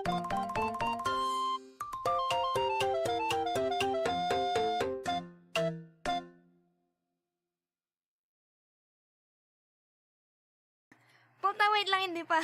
Puta, wait lang, hindi pa.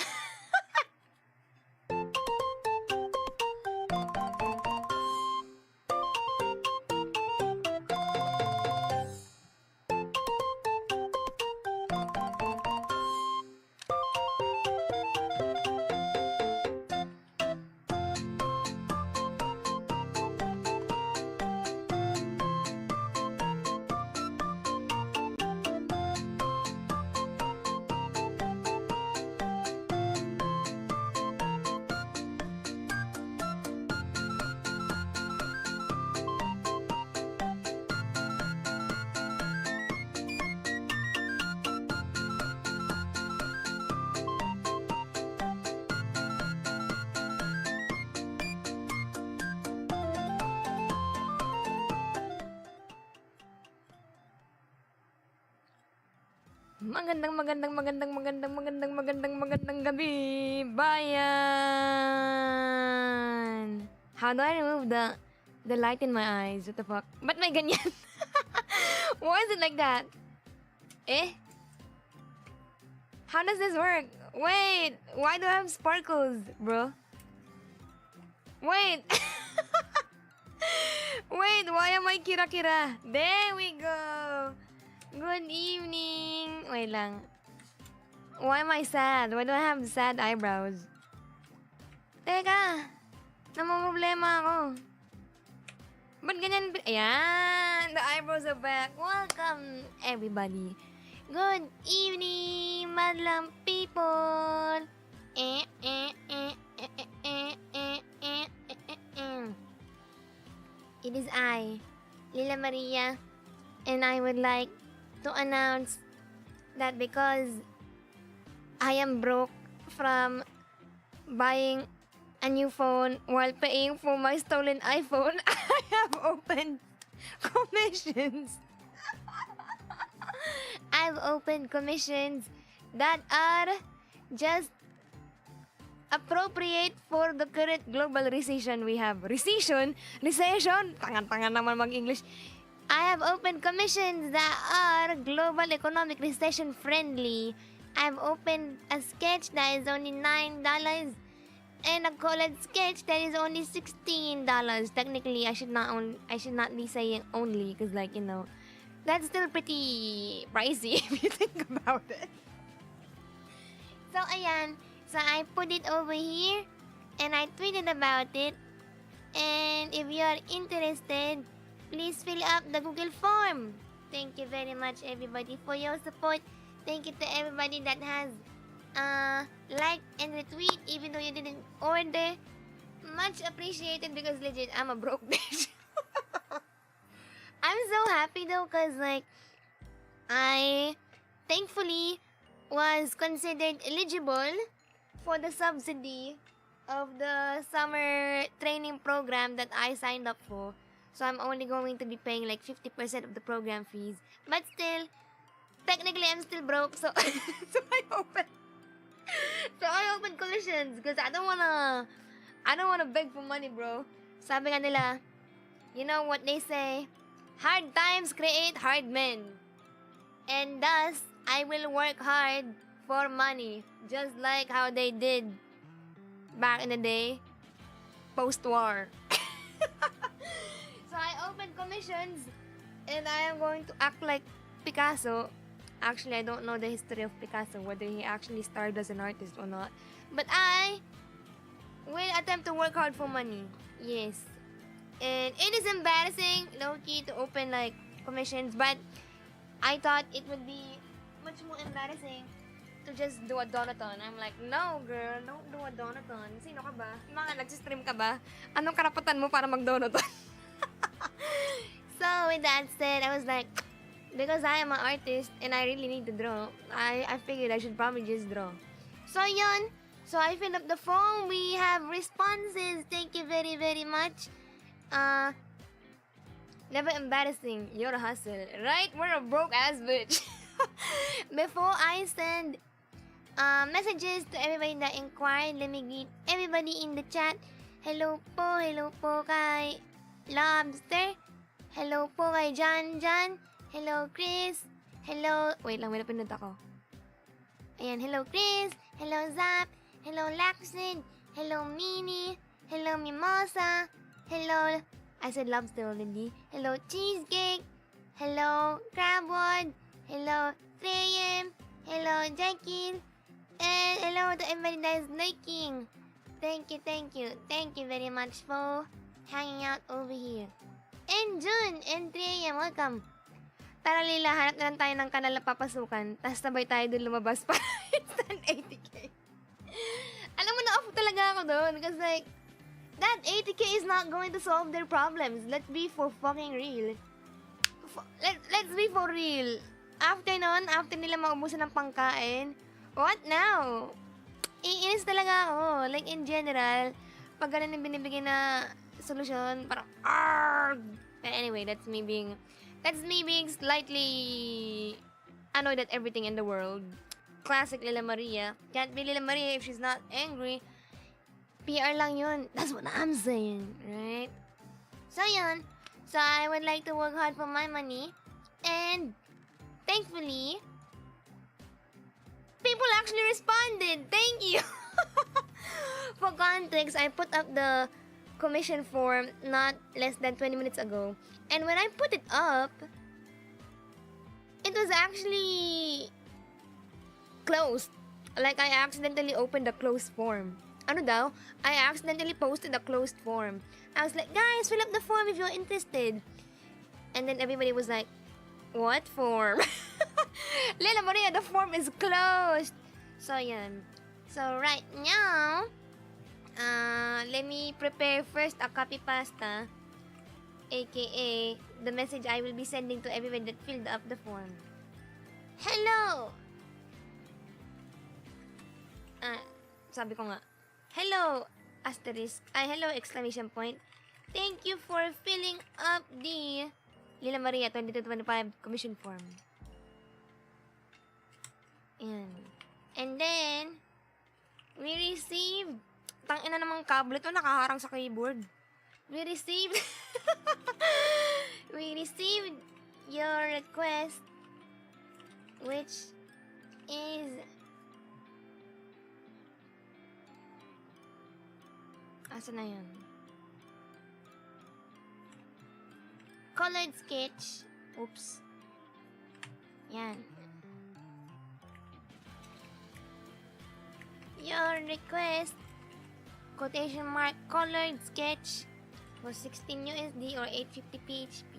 Magandang gabi, bayan! How do I remove the light in my eyes? What the fuck? Ba't may ganyan? Why is it like that? Eh? How does this work? Wait! Why do I have sparkles, bro? Wait! Wait, why am I kira-kira? There we go! Good evening! Wait lang. Why am I sad? Why do I have sad eyebrows? Teka! Namumroblema ako. Ba't ganyan? Ayan! The eyebrows are back. Welcome, everybody. Good evening, madlang people! It is I, Lila Maria, and I would like to announce that because I am broke from buying a new phone while paying for my stolen iPhone, I have opened commissions. I've opened commissions that are just appropriate for the current global recession we have. Recession? Tangan-tangan naman mag-English. I have opened commissions that are global economic recession friendly. I've opened a sketch that is only $9 and a colored sketch that is only $16. Technically, I should not be saying only because, like, you know, that's still pretty pricey if you think about it. So ayan, so I put it over here and I tweeted about it. And if you are interested, please fill up the Google form. Thank you very much, everybody, for your support. Thank you to everybody that has liked and retweet, even though you didn't order. Much appreciated because legit, I'm a broke bitch. I'm so happy though, cause like I thankfully was considered eligible for the subsidy of the summer training program that I signed up for. So I'm only going to be paying like 50% of the program fees. But still, technically I'm still broke, so I open commissions because I don't wanna beg for money, bro. Sabi nga nila, you know what they say, hard times create hard men. And thus, I will work hard for money, just like how they did back in the day, post-war. So I opened commissions, and I am going to act like Picasso. Actually, I don't know the history of Picasso, whether he actually started as an artist or not. But I will attempt to work hard for money. Yes. And it is embarrassing, low-key, to open like commissions, but I thought it would be much more embarrassing to just do a donathon. I'm like, no girl, don't do a donathon. Sino ka ba? Mga nagsistream ka ba? Anong karapatan mo para mag-donathon? So with that said, I was like, because I am an artist and I really need to draw, I figured I should probably just draw. So yun, so I filled up the form. We have responses. Thank you very, very much. Never embarrassing. You're a hustle, right? We're a broke ass bitch. Before I send Messages to everybody that inquired. Let me greet everybody in the chat. Hello po kay Lobster. Hello po kay John. Hello Chris. Hello, wait lang, may napindot ako. Ayan, hello Chris. Hello Zap. Hello Laxid. Hello Mini. Hello Mimosa. Hello, I said Lobster already. Hello Cheesecake. Hello Crabwood. Hello 3am. Hello Jackie. And hello to everybody that is liking. Thank you. Thank you very much for hanging out over here. And June and 3am, welcome. Tara Lila, hanap na lang tayo ng kanal na papasukan. Tapos sabay tayo dun lumabas para instant 80k. Alam mo, na-off talaga ako doon. Because like, that 80k is not going to solve their problems. Let's be for fucking real. Let's be for real. After nila maubusan ng pangkain, what now? Iinis talaga ako. Like, in general, pag ganun yung binibigay na solusyon, parang, argh! Anyway, that's me being slightly annoyed at everything in the world. Classic Lila Maria. Can't be Lila Maria if she's not angry. PR lang yun. That's what I'm saying, right? So, yun. So, I would like to work hard for my money. And, thankfully, people actually responded. Thank you. For context, I put up the commission form not less than 20 minutes ago. And when I put it up, it was actually closed. Like, I accidentally opened the closed form. Ano daw? I accidentally posted the closed form. I was like, guys, fill up the form if you're interested. And then everybody was like, what form? Lila Maria, the form is closed. So, yan. So, right now, let me prepare first a copy pasta, aka the message I will be sending to everyone that filled up the form. Hello! Sabi ko nga, hello, asterisk, hello, exclamation point. Thank you for filling up the Lila Maria 2225 commission form. Ayan. And then, we received, tangina namang kable ito, nakaharang sa keyboard. We received your request, which is asa na yun? Colored sketch. Oops. Yan. Your request, quotation mark, colored sketch was 16 USD or 850 PHP,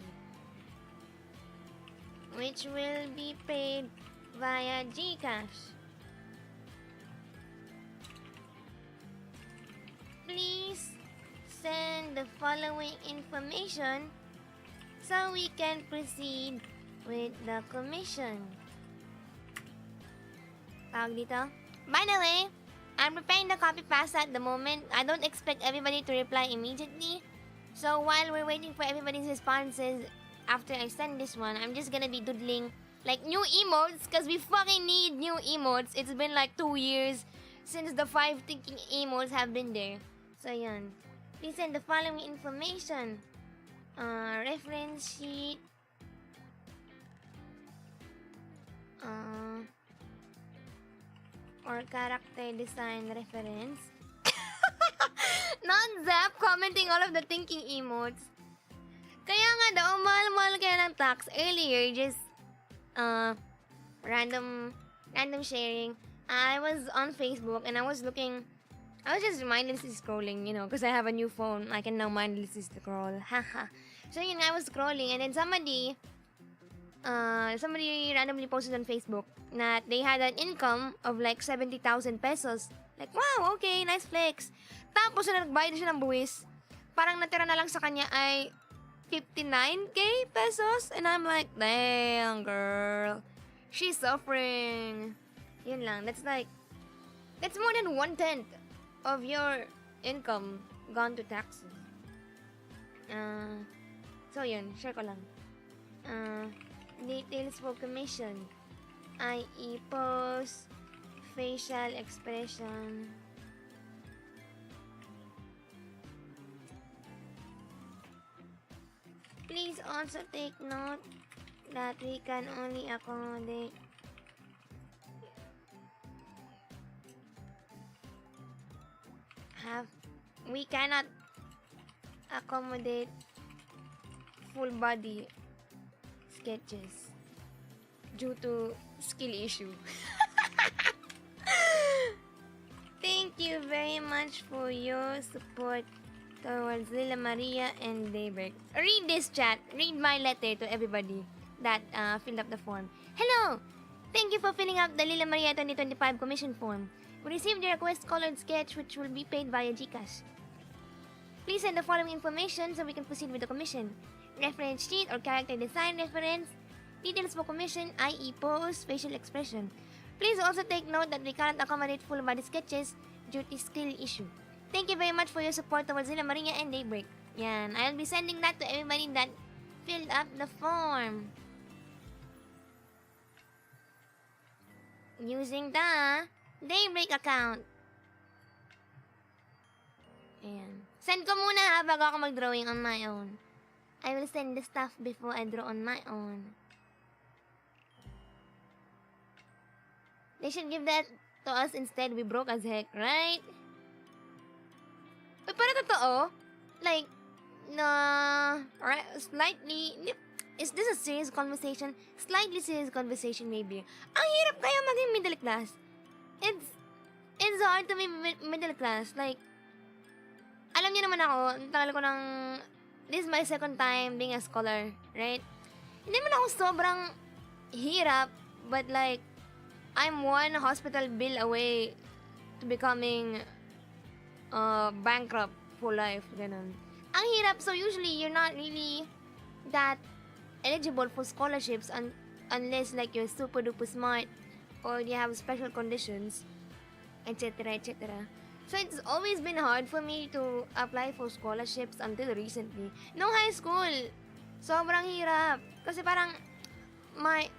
which will be paid via GCash. Please send the following information so we can proceed with the commission. Tawag dito. By the way, I'm preparing the copy pasta at the moment. I don't expect everybody to reply immediately. So while we're waiting for everybody's responses after I send this one, I'm just gonna be doodling like new emotes because we fucking need new emotes. It's been like 2 years since the 5 thinking emotes have been there. So yan. Please send the following information. Reference sheet. Or character design reference. Non-zap commenting all of the thinking emotes. Kaya nga daw, mahal-mahal kaya ng tax. Earlier, just random sharing. I was on Facebook and I was just mindlessly scrolling, you know, because I have a new phone. I can now mindlessly scroll. Haha. So yun, I was scrolling and then somebody randomly posted on Facebook that they had an income of like 70,000 pesos. Like, wow, okay, nice flex. Tapos na nagbayad siya ng buwis, parang natira na lang sa kanya ay 59k pesos. And I'm like, damn, girl. She's suffering. Yun lang. That's more than 1/10 of your income gone to taxes. So yun, share ko lang. Details for commission, i.e. post facial expression. Please also take note that we can only accommodate we cannot accommodate full body sketches due to skill issue. Thank you very much for your support towards Lila Maria and Daybreak. Read this chat. Read my letter to everybody that filled up the form. Hello! Thank you for filling up the Lila Maria 2025 commission form. We received your request colored sketch which will be paid via GCash. Please send the following information so we can proceed with the commission. Reference sheet or character design reference, details for commission, i.e. pose, facial expression. Please also take note that we cannot accommodate full body sketches due to skill issue. Thank you very much for your support towards Lila Maria and Daybreak. Yan, I'll be sending that to everybody that filled up the form. Using the Daybreak account. Ayan. Send ko muna ha bago ako mag-drawing on my own. I will send the stuff before I draw on my own. They should give that to us instead. We broke as heck, right? Uy, para totoo? Like, right, slightly... Is this a serious conversation? Slightly serious conversation, maybe. Ang hirap kaya maging middle class. It's hard to be middle class. Like, alam niyo naman ako, tagal ko ng... This is my second time being a scholar, right? Hindi naman ako sobrang hirap, but like, I'm one hospital bill away to becoming bankrupt for life, ganun. Ang hirap, so usually, you're not really that eligible for scholarships unless like you're super duper smart or you have special conditions, etc. etc. So it's always been hard for me to apply for scholarships until recently. No high school, sobrang hirap. Kasi parang my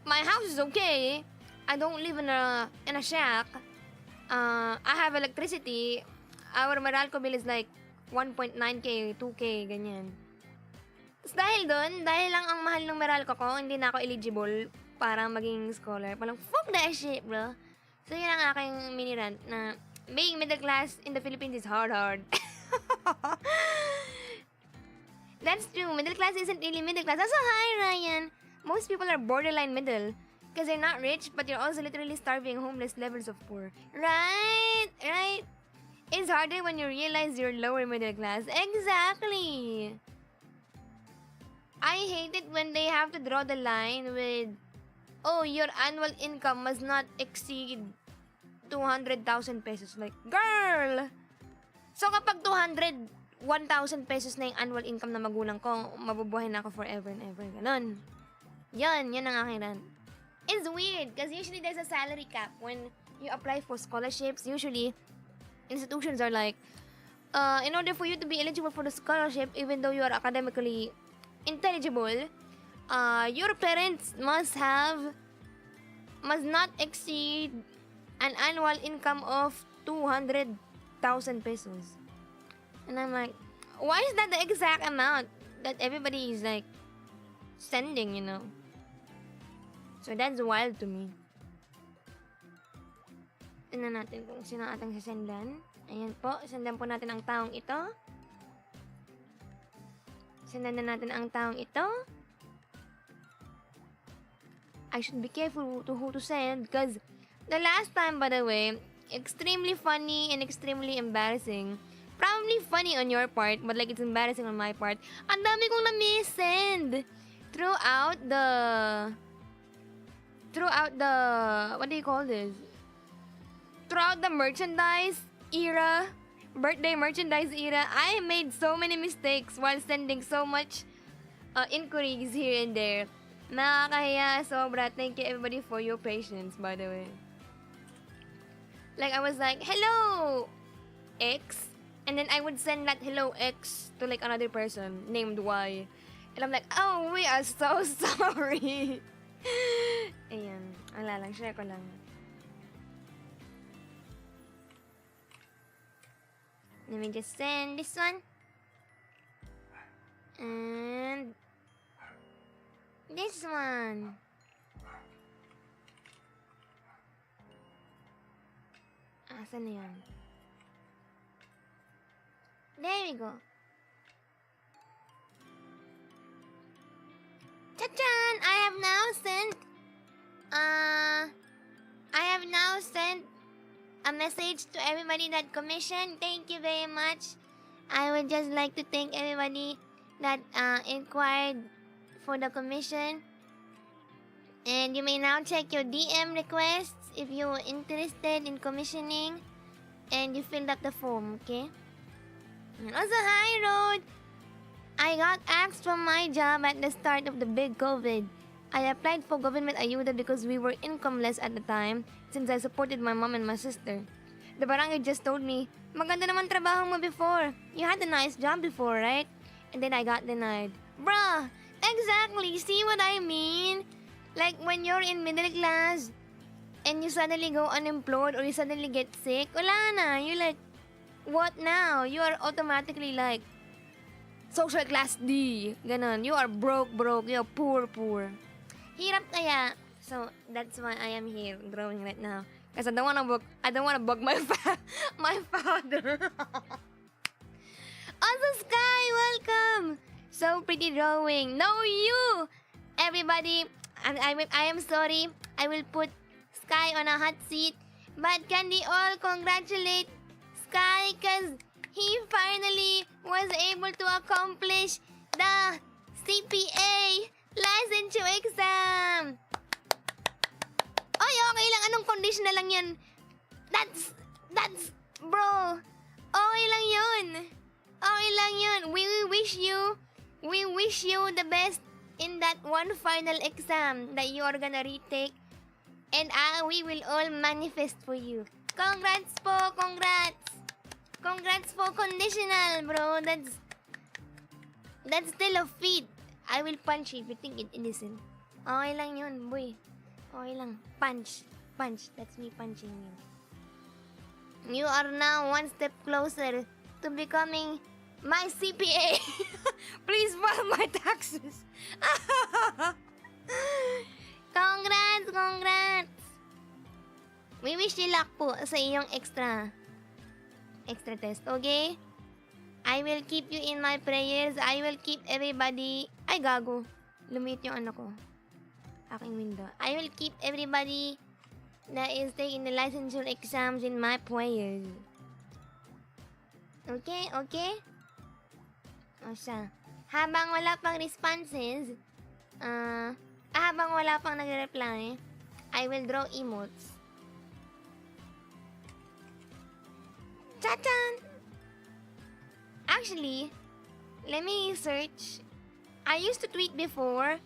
house is okay. I don't live in a shack. I have electricity. Our Meralco bill is like 1.9k, 2k, ganyan. Tapos dahil lang ang mahal ng Meralco ko, hindi na ako eligible para maging scholar. Parang, fuck that shit, bro. So, yun ang aking mini-rant na being middle class in the Philippines is hard. That's true. Middle class isn't really middle class. That's so high, Ryan. Most people are borderline middle. Because they're not rich, but you're also literally starving homeless levels of poor. Right? Right? It's harder when you realize you're lower middle class. Exactly. I hate it when they have to draw the line with, oh, your annual income must not exceed 200,000 pesos. Like, girl! So kapag 1,000 pesos na yung annual income na magulang ko, mabubuhay na ako forever and ever. Ganon. Yan ang aking rant. It's weird because usually there's a salary cap when you apply for scholarships. Usually, institutions are like, in order for you to be eligible for the scholarship, even though you are academically intelligible, your parents must not exceed an annual income of 200,000 pesos. And I'm like, why is that the exact amount that everybody is like sending, you know? So that's wild to me. Tingnan natin kung sino atang sasendan. Ayan po, sendan po natin ang taong ito. Sendan na natin ang taong ito. I should be careful to who to send because the last time, by the way, extremely funny and extremely embarrassing. Probably funny on your part, but like it's embarrassing on my part. Ang dami kong na-send throughout the what do you call this? Throughout the merchandise era, birthday merchandise era, I made so many mistakes while sending so much inquiries here and there. Nakakahiya, sobra. Thank you everybody for your patience, by the way. Like, I was like, hello, X. And then I would send that hello, X, to like another person named Y. And I'm like, oh, we are so sorry. Ayan. Wala lang. Share ko lang. Let me just send this one. And this one. Asan na yan? There we go. Tachan! I have now sent a message to everybody that commissioned. Thank you very much. I would just like to thank everybody that inquired for the commission. And you may now check your DM requests if you were interested in commissioning and you filled up the form, okay? And also, hi, Road! I got axed from my job at the start of the big COVID. I applied for government ayuda because we were incomeless at the time since I supported my mom and my sister. The barangay just told me, maganda naman trabaho mo before. You had a nice job before, right? And then I got denied. Bruh, exactly. See what I mean? Like when you're in middle class and you suddenly go unemployed or you suddenly get sick, wala na. You're like, what now? You are automatically like, social class D. Ganon. You are broke. You're poor. Hirap kaya. So, that's why I am here drawing right now. Because I don't wanna bug my my father. Also, Sky, welcome. So pretty drawing. No, you. Everybody, I am sorry. I will put Sky on a hot seat. But can we all congratulate Sky because he finally was able to accomplish the CPA licensure exam. Ay, okay lang. Anong condition na lang yan? That's, bro. Okay lang yun. Okay lang yun. We wish you the best in that one final exam that you are gonna retake. And we will all manifest for you. Congrats po, congrats. Congrats po, conditional, bro. That's still a feat. I will punch you if you think it innocent. Okay lang yun, boy. Okay lang. Punch. That's me punching you. You are now one step closer to becoming my CPA. Please file my taxes. Congrats. We wish you luck po sa iyong extra test, okay? I will keep you in my prayers. I will keep everybody... Ay, gago. Lumit yung ano ko. Aking window. I will keep everybody that is taking the licensure exams in my prayers. Okay? O siya. Habang wala pang responses, habang wala pang nagre-reply, I will draw emotes. Tachan! Actually, let me search. I used to tweet before.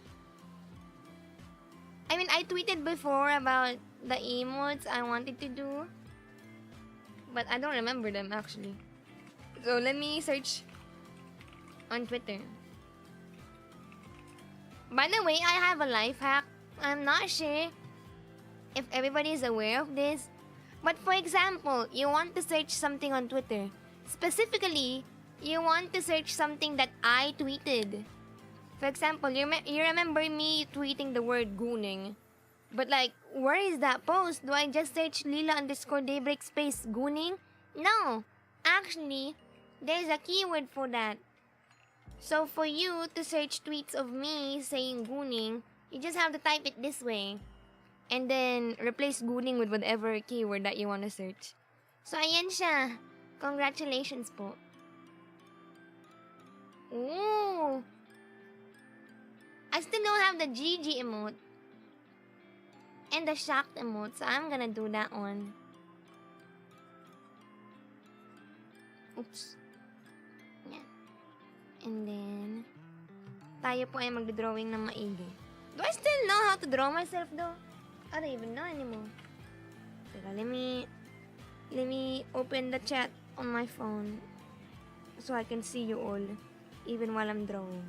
I tweeted before about the emotes I wanted to do. But I don't remember them actually. So let me search on Twitter. By the way, I have a life hack. I'm not sure if everybody is aware of this. But for example, you want to search something on Twitter. Specifically, you want to search something that I tweeted. For example, you remember me tweeting the word gooning. But like, where is that post? Do I just search Lila _daybreak space gooning? No. Actually, there's a keyword for that. So for you to search tweets of me saying gooning, you just have to type it this way. And then, replace gooning with whatever keyword that you want to search. So, ayan siya. Congratulations po. Ooh! I still don't have the GG emote. And the shocked emote. So, I'm gonna do that one. Oops. Yan. And then, tayo po ay magdodrawing ng maigi. Do I still know how to draw myself though? I don't even know anymore. Teka, let me open the chat on my phone so I can see you all even while I'm drawing.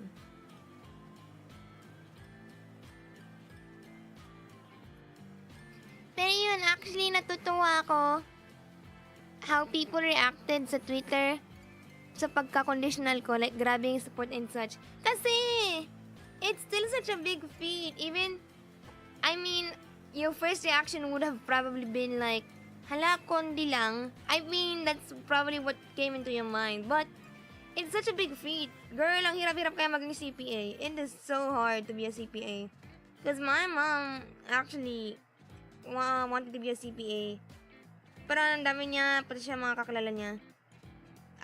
natuwa ako how people reacted sa Twitter sa pagka-conditional ko. Like, grabe yung support and such. Kasi, it's still such a big feat. Even, I mean, your first reaction would have probably been like, hala, kondi lang. I mean, that's probably what came into your mind. But, it's such a big feat. Girl, ang hirap-hirap kaya maging CPA. It is so hard to be a CPA. Because my mom actually wanted to be a CPA. Pero ang dami niya, pati siya mga kakilala niya.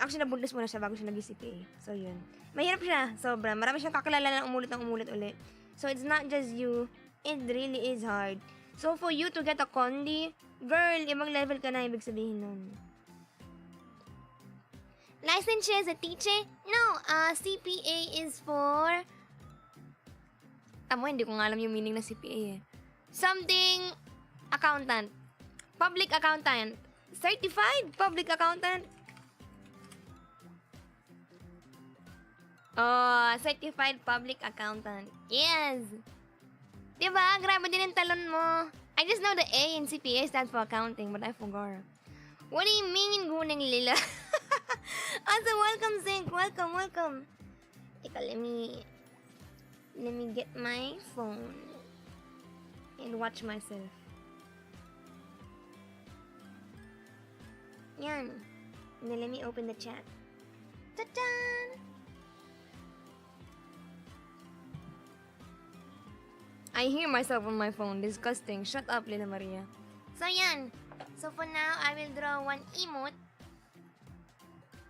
Actually, nabuntis muna siya bago siya naging CPA. So, yun. Mahirap siya. Sobra. Marami siyang kakilala na umulit ulit. So, it's not just you. It really is hard. So, for you to get a condi, girl, ibang level ka na, ibig sabihin nun. Licensure as a teacher? No, CPA is for... hindi ko nga alam yung meaning ng CPA eh. Something accountant. Public accountant. Certified public accountant. Oh, certified public accountant. Yes. Diba? Grabe din ang talon mo. I just know the A in CPA stands for accounting, but I forgot. What do you mean, guneng Lila? Also, welcome, Zink. Welcome. Ika, let me get my phone and watch myself. Yan. And then let me open the chat. Ta-da! I hear myself on my phone. Disgusting. Shut up, Lila Maria. So, yan. So, for now, I will draw one emote.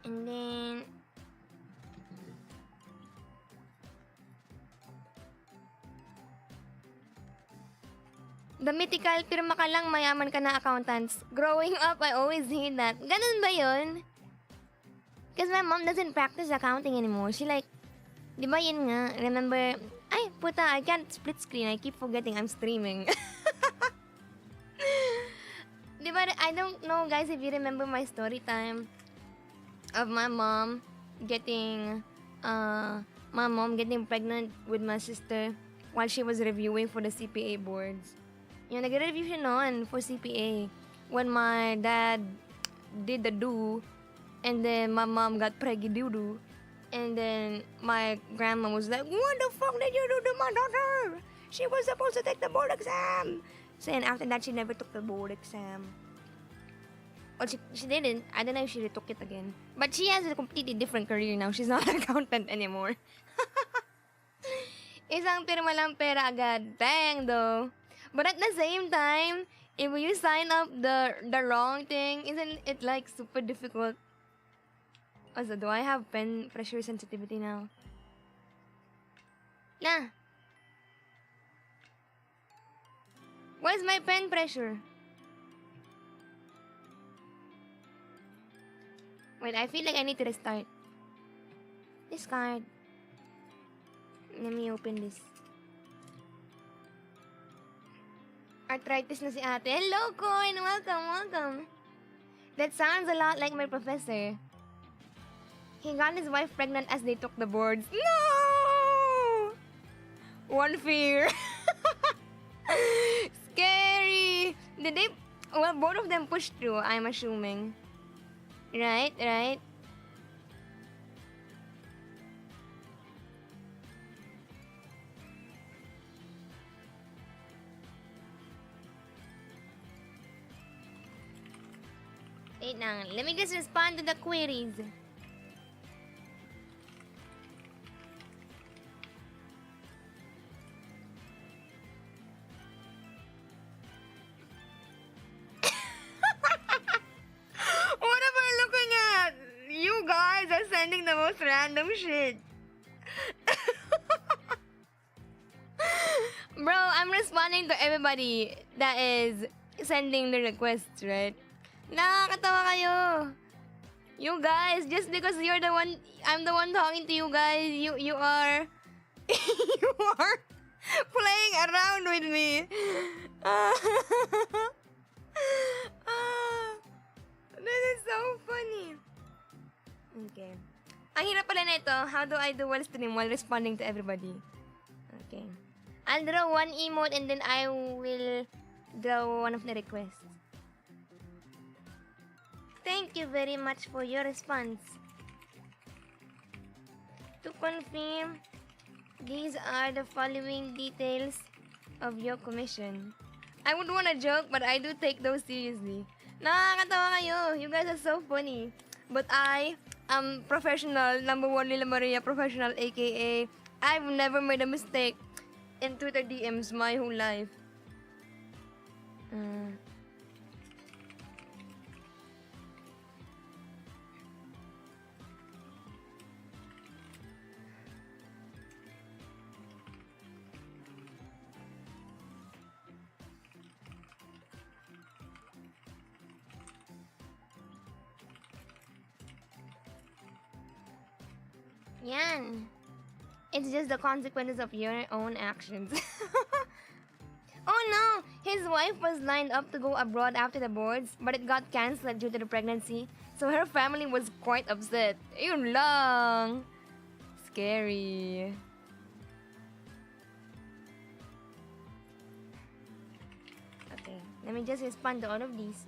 And then... the mythical, pirma ka lang, mayaman ka na accountants. Growing up, I always hear that. Ganun ba yun? Because my mom doesn't practice accounting anymore. She like... Di ba yun nga? Remember... Ay, puta, I can't split screen. I keep forgetting I'm streaming. Diba, I don't know, guys, if you remember my story time of my mom getting pregnant with my sister while she was reviewing for the CPA boards. Yung nag-review siya noon for CPA when my dad did the do and then my mom got preggy doo-doo. And then my grandma was like, what the fuck did you do to my daughter? She was supposed to take the board exam. So, and after that, she never took the board exam. Well, she didn't. I don't know if she retook it again. But she has a completely different career now. She's not an accountant anymore. Isang pirma lang pera agad. Dang, though. But at the same time, if you sign up the wrong thing, isn't it like super difficult? Also, do I have pen pressure sensitivity now? Nah. Where's my pen pressure? Wait, I feel like I need to restart. This card. Let me open this. Arthritis na si ate. Hello, Coin! Welcome. That sounds a lot like my professor. He got his wife pregnant as they took the boards. No! One fear. Scary. Did they... Well, both of them pushed through, I'm assuming. Right? Wait lang. Let me just respond to the queries. Sending the most random shit. Bro, I'm responding to everybody that is sending the requests, right? Nakakatawa kayo. You guys, just because you're the one, I'm the one talking to you guys, you are you are playing around with me. This is so funny. Okay. Ang hirap pala na ito. How do I do while stream while responding to everybody? Okay. I'll draw one emote and then I will draw one of the requests. Thank you very much for your response. To confirm, these are the following details of your commission. I would wanna joke, but I do take those seriously. Nakakatawa kayo. You guys are so funny. But I am professional, number one Lila Maria professional, aka I've never made a mistake in Twitter DMs my whole life. Yan. It's just the consequences of your own actions. Oh no! His wife was lined up to go abroad after the boards, but it got cancelled due to the pregnancy, so her family was quite upset. Yun lang! Scary. Okay, let me just respond to all of these.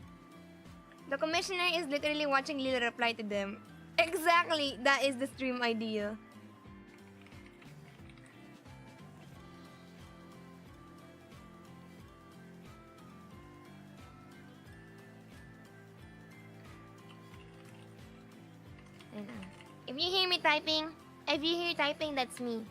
The commissioner is literally watching Lila reply to them. Exactly! That is the stream idea. If you hear me typing, that's me.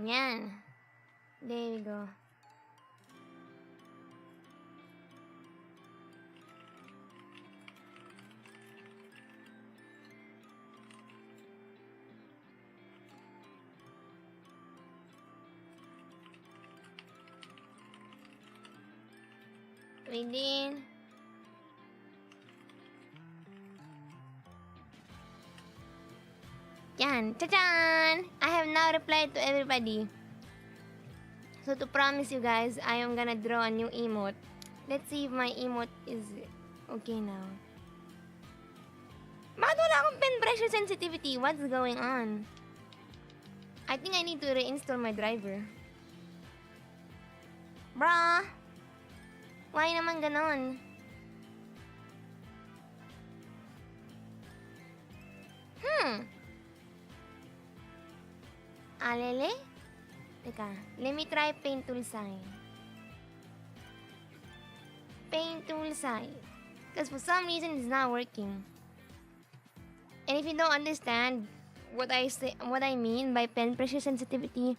Yan. There we go. Within. Yan. Cha-chan! I have now replied to everybody. So to promise you guys, I am gonna draw a new emote. Let's see if my emote is okay now. Bakit wala akong pen pressure sensitivity? What's going on? I think I need to reinstall my driver. Bruh! Why naman ganon? Alele? Teka, let me try paint tool sign. Paint tool sign. Because for some reason it's not working. And if you don't understand what I mean by pen pressure sensitivity,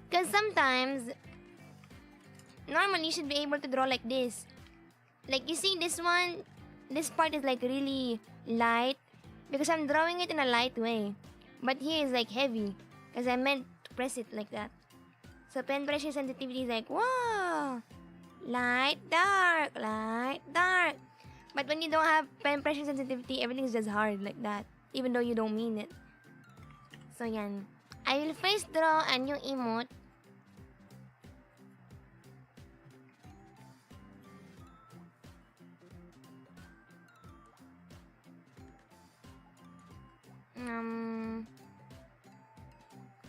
because sometimes normally you should be able to draw like this. Like you see this one, this part is like really light because I'm drawing it in a light way. But here is like heavy because I meant to press it like that. So pen pressure sensitivity is like, whoa, light, dark, light, dark. But when you don't have pen pressure sensitivity, everything is just hard like that, even though you don't mean it. So yan. I will first draw a new emote.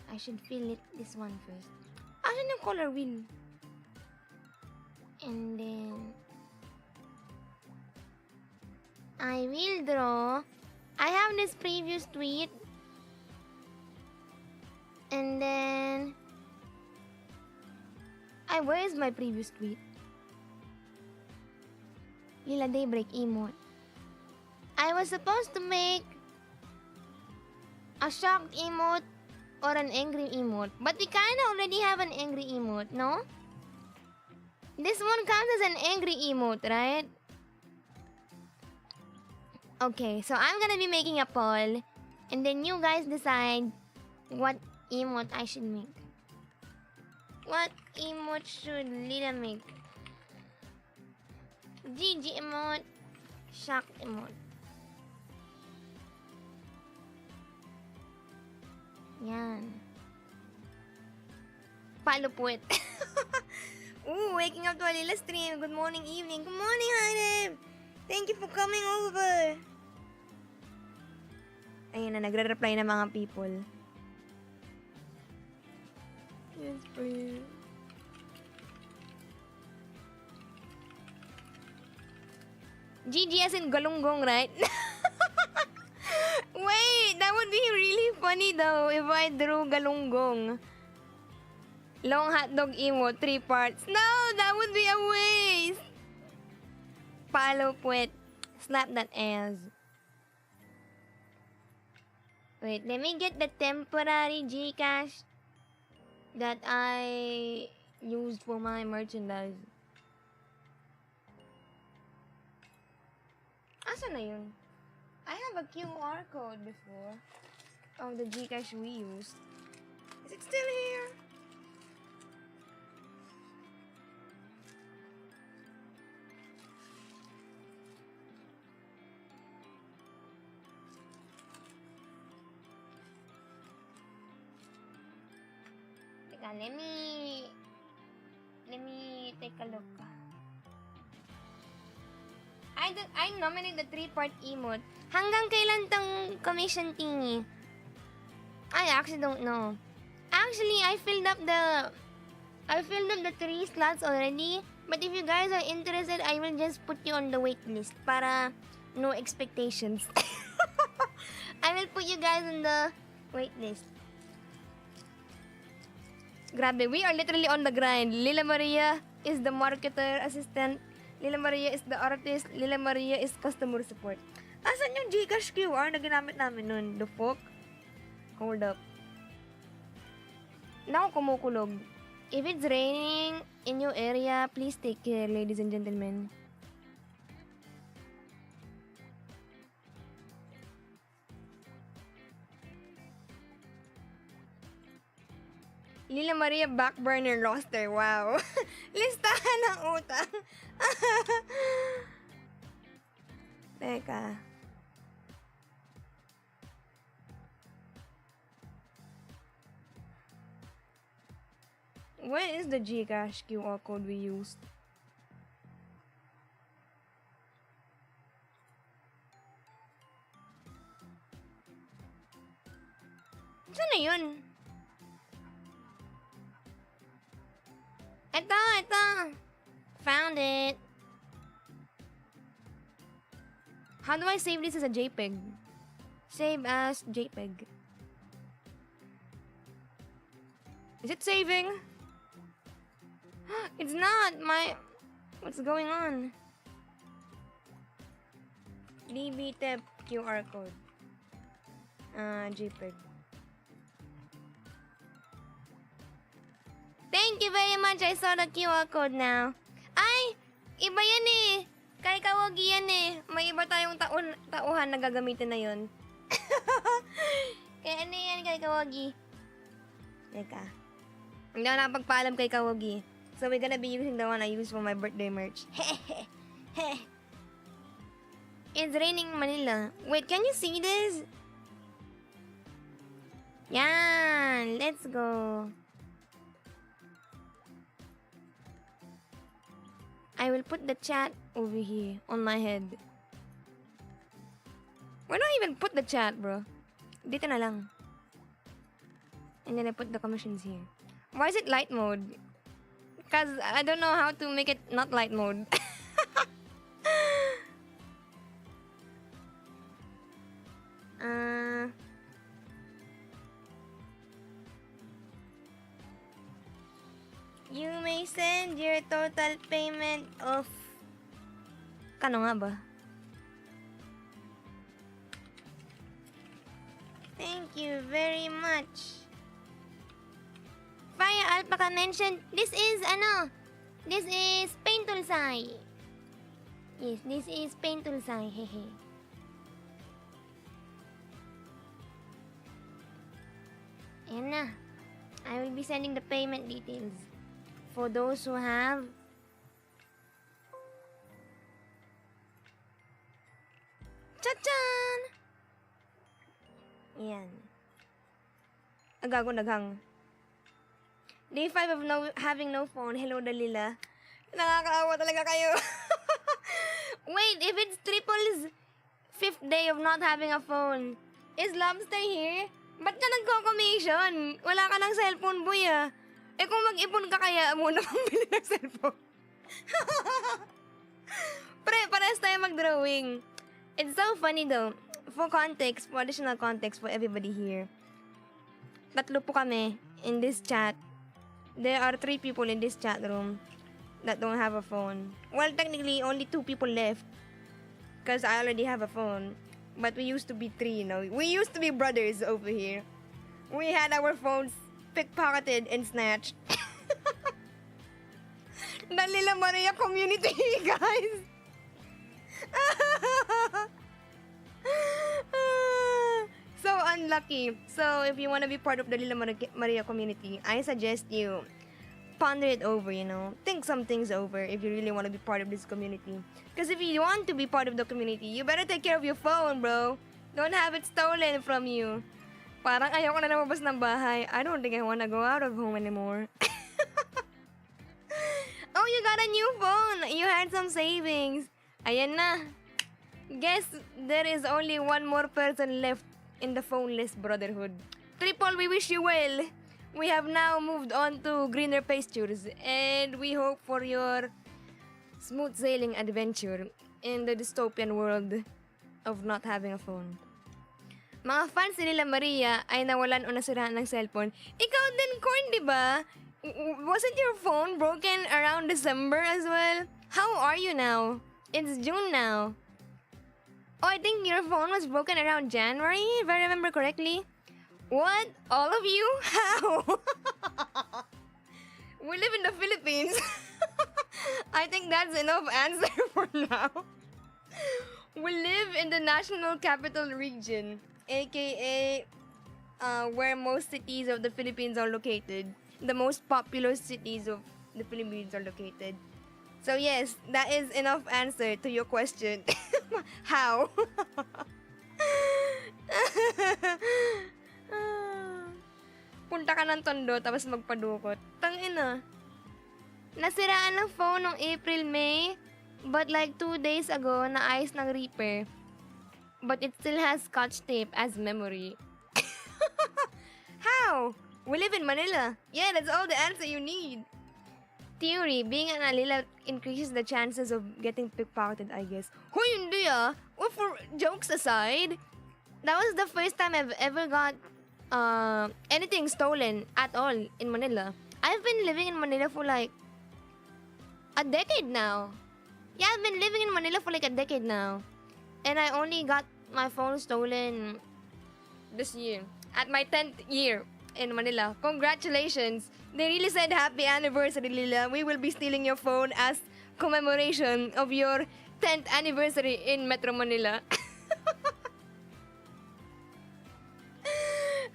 I should fill it this one first. Asan yung color wheel? And then I will draw. I have this previous tweet. And then where is my previous tweet? Lila Daybreak emote. I was supposed to make a shocked emote or an angry emote. But we kinda already have an angry emote, no? This one counts as an angry emote, right? Okay, so I'm gonna be making a poll. And then you guys decide what emote I should make. What emote should Lila make? GG emote. Shock emote. Yan. Palupwet. Ooh, waking up to a Lila stream. Good morning, evening. Good morning, Hanem. Thank you for coming over. Ayun na, nagre-reply na mga people. Yes, please. GG as in galunggong, right? Wait, that would be really funny though if I drew galunggong. Long hotdog emote, 3 parts. No, that would be a waste. Palo puwet. Slap that ass. Wait, let me get the temporary Gcash that I used for my merchandise. Asa na yun? I have a QR code before of the Gcash we used. Is it still here? Teka, let me take a look. I nominated the 3-part emote. Hanggang kailan tong commission thingy? I actually don't know. Actually, I filled up the 3 slots already. But if you guys are interested, I will just put you on the wait list para no expectations. I will put you guys on the wait list. Grabe, we are literally on the grind. Lila Maria is the marketer assistant. Lila Maria is the artist. Lila Maria is customer support. Asan yung Gcash QR na ginamit namin nun? The fuck? Hold up. Now, kumukulog. If it's raining in your area, please take care, ladies and gentlemen. Lila Maria backburner roster. Wow. Listahan ng utang. Teka. Where is the Gcash QR code we used? Saan na yun? Ito. Found it. How do I save this as a JPEG? Save as JPEG. Is it saving? It's not. What's going on? DB-tep QR code. JPEG. Thank you very much. I saw the QR code now. Ay! Iba yan eh. Kay Kawagi yan eh. May iba tayong tauhan na gagamitin na yun. Kaya ano yan kay Kawagi? Teka. Hindi ako napagpaalam kay Kawagi. So we're gonna be using the one I use for my birthday merch. It's raining in Manila. Wait, can you see this? Yan! Let's go. I will put the chat over here on my head. Why don't I even put the chat, bro? Dito na lang. And then I put the commissions here. Why is it light mode? Because I don't know how to make it not light mode. You may send your total payment of... Kano nga ba? Thank you very much. Fire Alpaca mentioned, this is Paintulsai. Yes, this is Paintulsai, hehe. Ayan na. I will be sending the payment details. For those who have Cha-chan! Yan. Agago, naghang. Day 5 of having no phone. Hello, Lila. Nakakaawa talaga kayo. Wait, if it's Triple's 5th day of not having a phone, is Lobster here? Ba't ka nagko-commission? Wala ka ng cellphone, boy, ah. Eh kung mag-ipon ka kaya muna pambili ng cellphone. Parehas tayo mag-drawing. It's so funny though. For context, for additional context for everybody here. 3 po kami in this chat. There are 3 people in this chat room that don't have a phone. Well, technically, only 2 people left. Because I already have a phone. But we used to be 3, you know. We used to be brothers over here. We had our phones pickpocketed and snatched. The Lila Maria community, guys. So unlucky. So if you want to be part of the Lila Maria community, I suggest you ponder it over, you know. Think some things over if you really want to be part of this community. Because if you want to be part of the community, you better take care of your phone, bro. Don't have it stolen from you. Parang ayoko na lumabas ng bahay. I don't think I wanna go out of home anymore. Oh, you got a new phone. You had some savings. Ayan na. Guess there is only one more person left in the phoneless brotherhood. Triple, we wish you well. We have now moved on to greener pastures. And we hope for your smooth sailing adventure in the dystopian world of not having a phone. Mga fans ni Lila Maria ay nawalan o nasiraan ng cellphone. Ikaw din, Corn, di ba? Wasn't your phone broken around December as well? How are you now? It's June now. Oh, I think your phone was broken around January, if I remember correctly. What? All of you? How? We live in the Philippines. I think that's enough answer for now. We live in the National Capital Region, aka where most cities of the Philippines are located. The most populous cities of the Philippines are located. So yes, that is enough answer to your question. How? Punta ka ng Tondo tapos magpadukot. Tangina. Nasiraan ng phone noong April, May. But like 2 days ago, naayos ng repair. But it still has scotch tape as memory. How? We live in Manila. Yeah, that's all the answer you need. Theory, being an Alila increases the chances of getting pickpocketed, I guess. Hoy, hindi ah. Well, for jokes aside, that was the first time I've ever got anything stolen at all in Manila. I've been living in Manila for like a decade now. Yeah, I've been living in Manila for like a decade now. And I only got my phone stolen this year. At my 10th year in Manila. Congratulations! They really said happy anniversary, Lila. We will be stealing your phone as commemoration of your 10th anniversary in Metro Manila.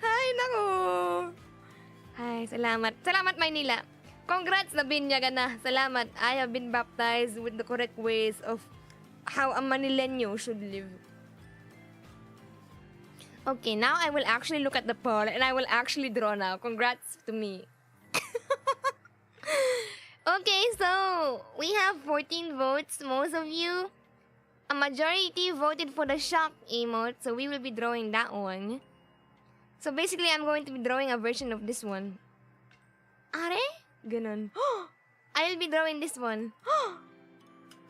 Ay, naku! Ay, salamat. Salamat, Maynila. Congrats na binyaga na. Salamat. I have been baptized with the correct ways of how a Manileño should live. Okay, now I will actually look at the poll and I will actually draw now. Congrats to me. Okay, so we have 14 votes. Most of you, a majority voted for the shock emote, so we will be drawing that one. So basically, I'm going to be drawing a version of this one. Are? Ganon. I'll be drawing this one.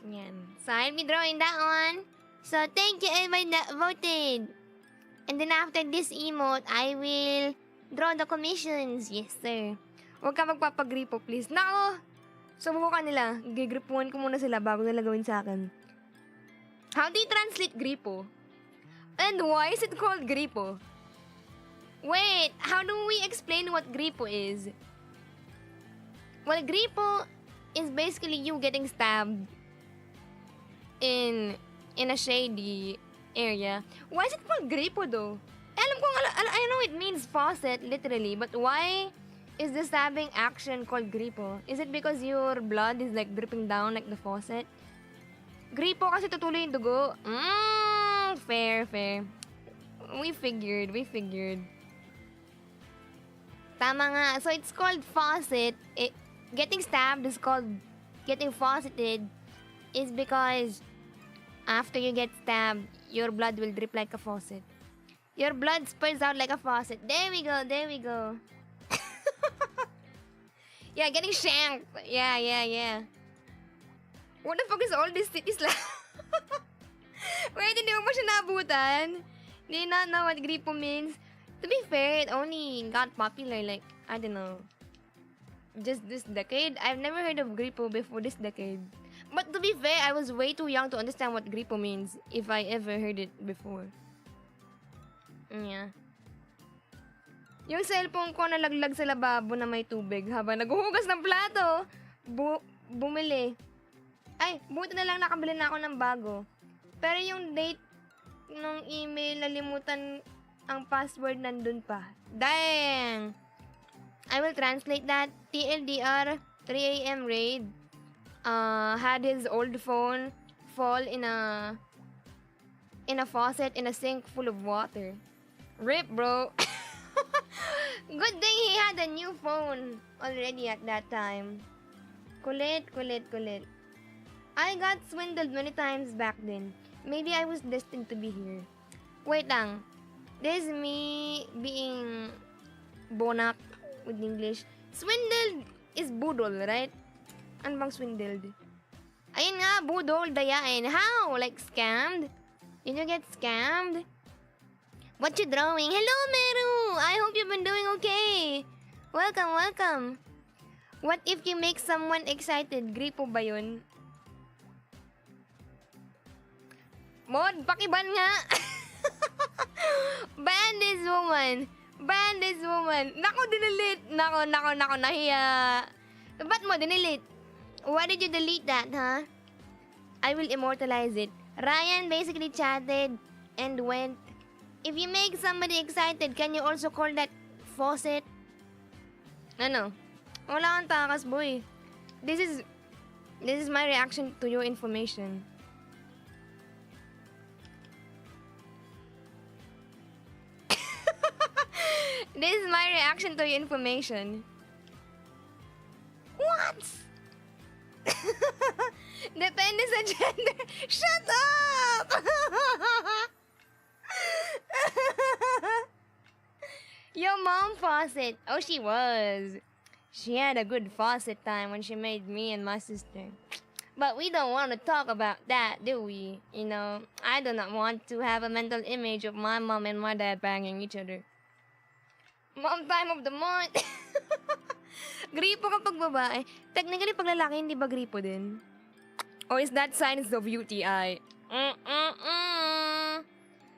Yan. So I'll be drawing that one. So thank you everybody that voted. And then after this emote, I will draw the commissions. Yes, sir. Huwag ka magpapagripo, please. Nako! Subukan nila. Gigripuan ko muna sila bago nila gawin sa akin. How do you translate gripo? And why is it called gripo? Wait, how do we explain what gripo is? Well, gripo is basically you getting stabbed in a shady area. Why is it called gripo though? I know it means faucet literally, but why is the stabbing action called gripo? Is it because your blood is like dripping down like the faucet? Gripo kasi tutuloy yung dugo. Fair. We figured. Tama nga. So, it's called faucet. Getting stabbed is called getting fauceted is because after you get stabbed, your blood will drip like a faucet. Your blood spurts out like a faucet. There we go, there we go. Yeah, getting shanked. Yeah. What the fuck is all this cities like? Wait, hindi mo pa siya naabutan? Do you not know what gripo means? To be fair, it only got popular like, I don't know, just this decade. I've never heard of gripo before this decade. But to be fair, I was way too young to understand what gripo means if I ever heard it before. Yeah. Yung cellphone ko nalaglag sa lababo na may tubig habang naghuhugas ng plato. Bumili. Ay, buti na lang nakabili na ako ng bago. Pero yung date ng email, nalimutan ang password nandun pa. Dang! I will translate that. TLDR, 3 a.m. raid. Had his old phone fall in a faucet in a sink full of water. Rip, bro. Good thing he had a new phone already at that time. Kulit. I got swindled many times back then. Maybe I was destined to be here. Wait lang. This is me being bonak with English. Swindled is budol, right? Ano bang swindled? Ayun nga, budol, dayain. How? Like scammed? Did you get scammed? What you drawing? Hello, Meru! I hope you've been doing okay. Welcome. What if you make someone excited? Gripo ba yun? Mod, pakiban nga! Ban this woman! Nako, dinilit! Nako, nahiya! Ba't mo dinilit? Why did you delete that, huh? I will immortalize it. Ryan basically chatted and went, if you make somebody excited, can you also call that faucet? Ano? Wala kang takas, boy. This is my reaction to your information. This is my reaction to your information. What? Depende sa gender. Shut up! Your mom faucet. Oh, she was. She had a good faucet time when she made me and my sister. But we don't want to talk about that, do we? You know, I do not want to have a mental image of my mom and my dad banging each other. Mom time of the month. Gripo kapag babae. Technically, pag lalaki, hindi ba gripo din? Or is that signs of UTI?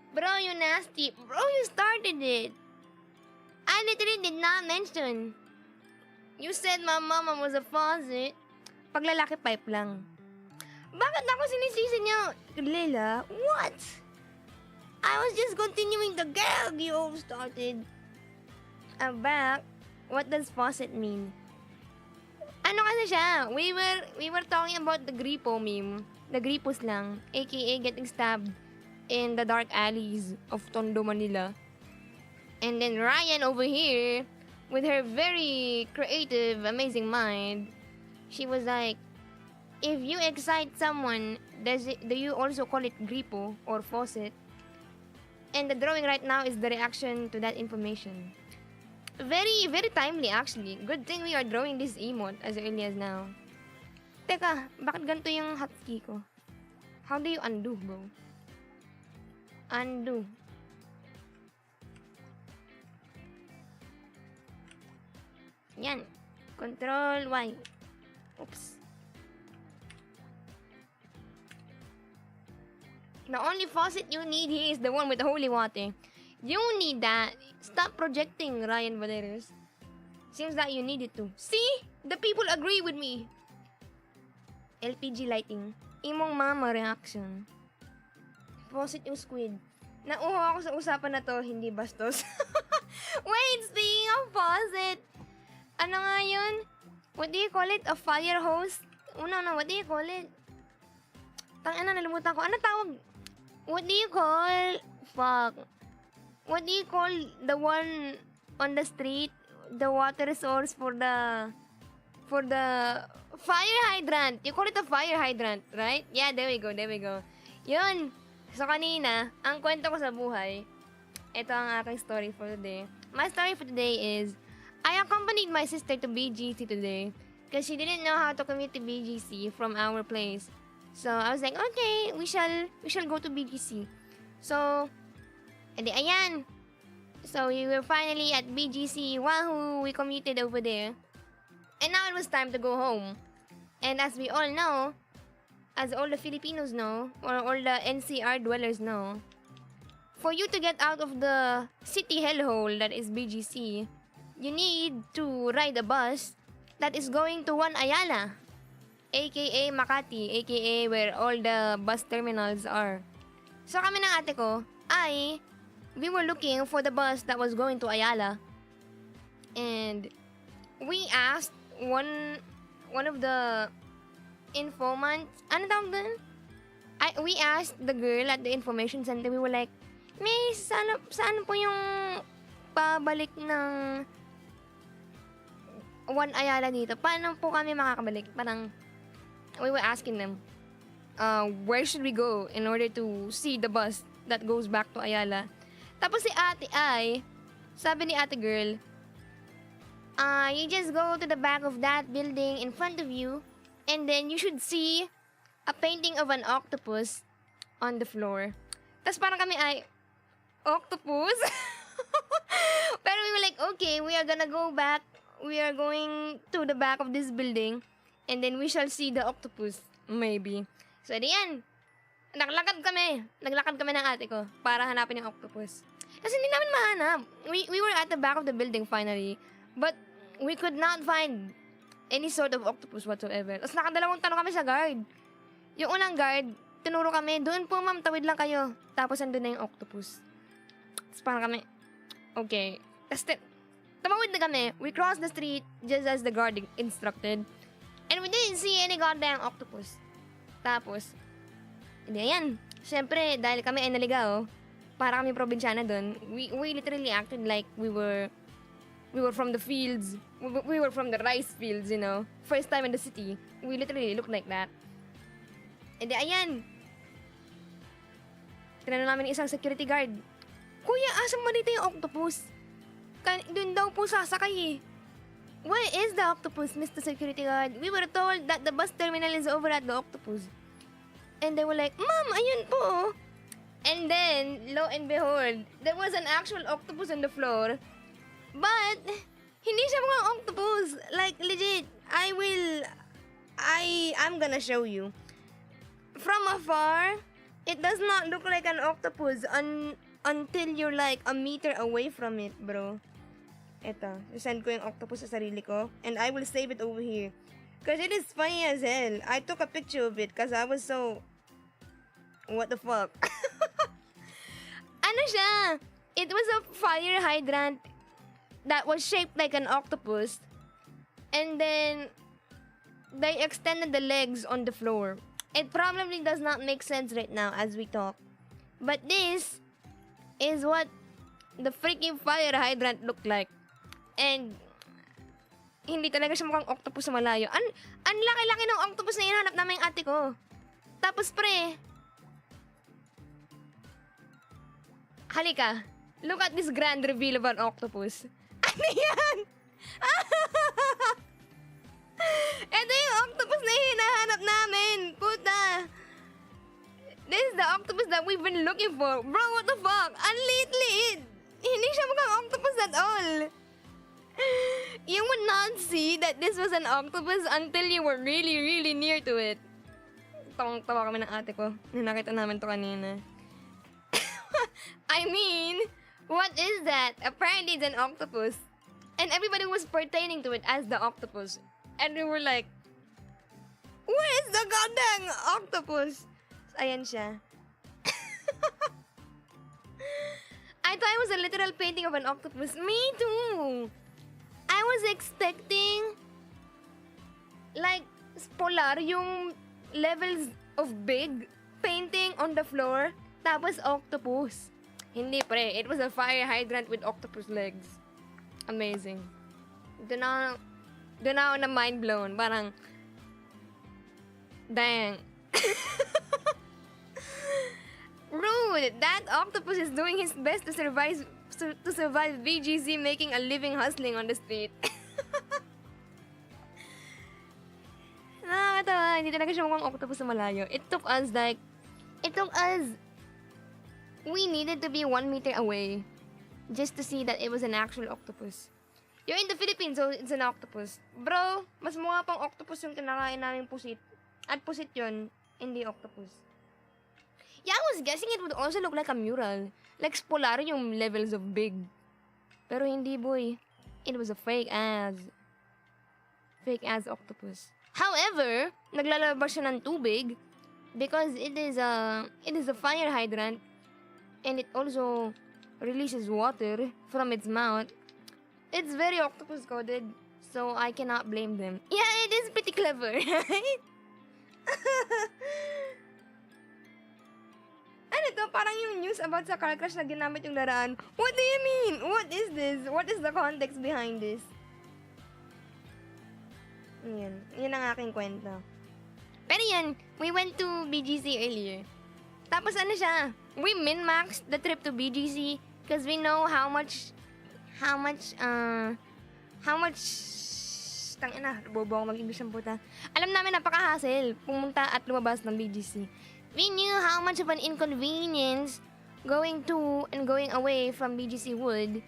Bro, you nasty. Bro, you started it. I literally did not mention. You said my mama was a faucet. Pag lalaki, pipe lang. Bakit ako sinisisi niyo? Lila, what? I was just continuing the gag you all started. Back, what does faucet mean? Ano kasi siya? We were talking about the gripo meme. The gripos lang, aka getting stabbed in the dark alleys of Tondo, Manila. And then Ryan over here, with her very creative, amazing mind, she was like, if you excite someone, do you also call it gripo or faucet? And the drawing right now is the reaction to that information. Very, very timely actually. Good thing we are drawing this emote as early as now. Teka, bakit ganito yung hotkey ko? How do you undo, bro? Undo. Yan. Control Y. Oops. The only faucet you need here is the one with the holy water. You need that. Stop projecting, Ryan Valeris. Seems that you need it too. See? The people agree with me. LPG lighting. Imong mama reaction. Faucet yung squid. Nauho ako sa usapan na to, hindi bastos. Wait, speaking of faucet. Ano nga yun? What do you call it? A fire hose? Oh, no, what do you call it? Tangina, nalimutan ko. Ano tawag? What do you call... Fuck. What do you call the one on the street? the water source for the fire hydrant. You call it a fire hydrant, right? Yeah, there we go. Yun. So, kanina, ang kwento ko sa buhay, ito ang aking story for today. My story for today is, I accompanied my sister to BGC today because she didn't know how to commute to BGC from our place. So, I was like, okay, we shall go to BGC. So, edi ayan. So, we were finally at BGC. Wahoo! We commuted over there. And now it was time to go home. And as we all know, as all the Filipinos know, or all the NCR dwellers know, for you to get out of the city hellhole that is BGC, you need to ride a bus that is going to One Ayala, aka Makati, aka where all the bus terminals are. So kami ng ate ko we were looking for the bus that was going to Ayala. And we asked one of the informants, ano tawag dun? We asked the girl at the information center, we were like, Miss, saan po yung pabalik ng One Ayala dito? Paano po kami makakabalik? Parang, we were asking them, where should we go in order to see the bus that goes back to Ayala? Tapos si ate sabi ni ate girl, you just go to the back of that building in front of you, and then you should see a painting of an octopus on the floor. Tapos parang kami octopus? Pero we were like, okay, we are gonna go back. We are going to the back of this building, and then we shall see the octopus. Maybe. So, diyan. Naglakad kami ng ate ko para hanapin yung octopus. Kasi hindi namin mahanap. We were at the back of the building finally, but we could not find any sort of octopus whatsoever. Tapos nakadalawang tanong kami sa guard. Yung unang guard, tinuro kami, doon po ma'am, tawid lang kayo. Tapos andun na yung octopus. Tapos parang kami, okay. Tapos tumawid na kami. We crossed the street just as the guard instructed. And we didn't see any goddamn octopus. Tapos, hindi yan. Siyempre, dahil kami ay naligaw, para kami probinsyana doon, we literally acted like we were from the fields. We were from the rice fields, you know. First time in the city. We literally looked like that. E di, ayan. Tinanong namin isang security guard, Kuya, asan mo dito yung octopus? Doon daw po sasakay eh. Where is the octopus, Mr. Security Guard? We were told that the bus terminal is over at the octopus. And they were like, Ma'am, ayun po. And then, lo and behold, there was an actual octopus on the floor. But, hindi siya mukhang octopus. Like, legit, I'm gonna show you. From afar, it does not look like an octopus until you're like a meter away from it, bro. Eto, send ko yung octopus sa sarili ko. And I will save it over here. Because it is funny as hell. I took a picture of it because I was so... What the fuck? Ano siya? It was a fire hydrant that was shaped like an octopus. And then, they extended the legs on the floor. It probably does not make sense right now as we talk. But this is what the freaking fire hydrant looked like. And, hindi talaga siya mukhang octopus sa malayo. Ang laki-laki ng octopus na hinahanap namin yung ate ko. Tapos pre, halika, look at this grand reveal of an octopus. Ano yan? Ito yung octopus na hinahanap namin. Puta. This is the octopus that we've been looking for. Bro, what the fuck? Ang liit-liit. Hindi siya mukhang octopus at all. You would not see that this was an octopus until you were really, really near to it. Tawang-tawa kami ng ate ko. Nakita namin to kanina. I mean, what is that? Apparently it's an octopus. And everybody was pertaining to it as the octopus. And we were like, where is the goddamn octopus? So, ayan siya. I thought it was a literal painting of an octopus. Me too. I was expecting like polar yung levels of big painting on the floor tapos octopus. Hindi pre, it was a fire hydrant with octopus legs. Amazing. doon ako na mind blown. Parang, dang. Rude! That octopus is doing his best to survive VGC, making a living hustling on the street. Nakakatawa, hindi talaga siya mukhang octopus sa malayo. It took us, we needed to be 1 meter away just to see that it was an actual octopus. You're in the Philippines, so it's an octopus. Bro, mas mukha pang octopus yung kinakain naming pusit. At pusit yun, hindi octopus. Yeah, I was guessing it would also look like a mural. Like spolarium levels of big. Pero hindi, boy. It was a fake ass octopus. However, naglalabas siya ng tubig because it is a fire hydrant and it also releases water from its mouth. It's very octopus coded, so I cannot blame them. Yeah, it is pretty clever, right? Ano to? Parang yung news about sa car crash na ginamit yung daraan. What do you mean? What is this? What is the context behind this? Yan ang aking kwento. Pero yan, we went to BGC earlier. Tapos ano siya, we min-maxed the trip to BGC because we know how much tangina, bobo ako mag-English ang puta. Alam namin napaka-hassle pumunta at lumabas ng BGC. We knew how much of an inconvenience going to and going away from BGC would.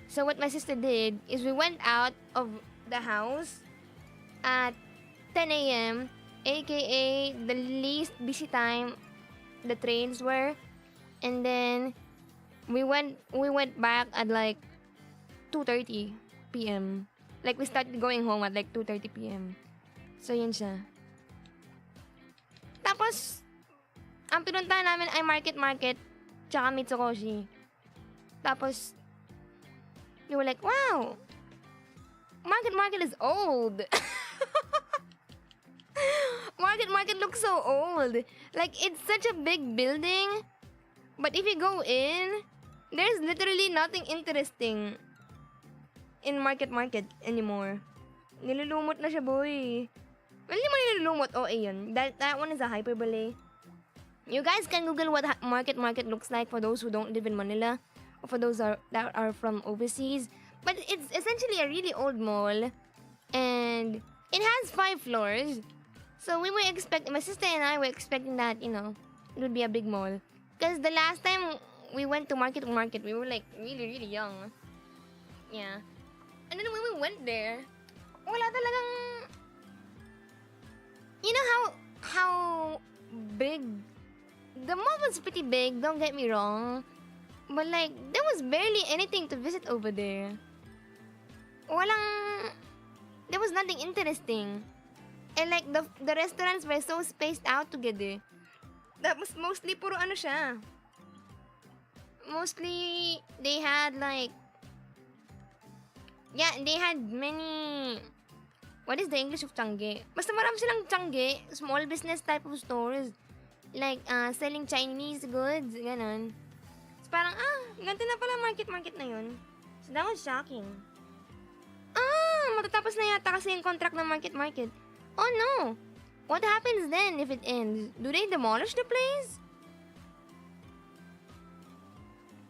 So what my sister did is we went out of the house at 10 a.m. aka the least busy time the trains were, and then we went back at like 2:30 p.m. Like we started going home at like 2:30 p.m. So yun siya. Tapos ang pinuntahan namin ay market tsaka Mitsukoshi. Tapos you were like, wow, market is old. Market looks so old. Like, it's such a big building. But if you go in, there's literally nothing interesting in market anymore. Nilulumot na siya, boy. Well, hindi mo nilulumot. Oh, ayun. That one is a hyperbole. You guys can Google what market looks like for those who don't live in Manila. Or for those that are from overseas. But it's essentially a really old mall. And it has 5 floors. So we were my sister and I were expecting that, it would be a big mall. Because the last time we went to market, we were like really, really young. Yeah. And then when we went there, wala talagang, you know how big, the mall was pretty big, don't get me wrong. But like, there was barely anything to visit over there. There was nothing interesting. And like, the restaurants were so spaced out together. That was mostly puro ano siya. Mostly, they had like, they had many, what is the English of tangge? Basta marami silang tangge, small business type of stores. Like, selling Chinese goods, ganon. So parang, ganito na pala market na yun. So that was shocking. Matatapos na yata kasi yung contract ng market. Oh no! What happens then if it ends? Do they demolish the place?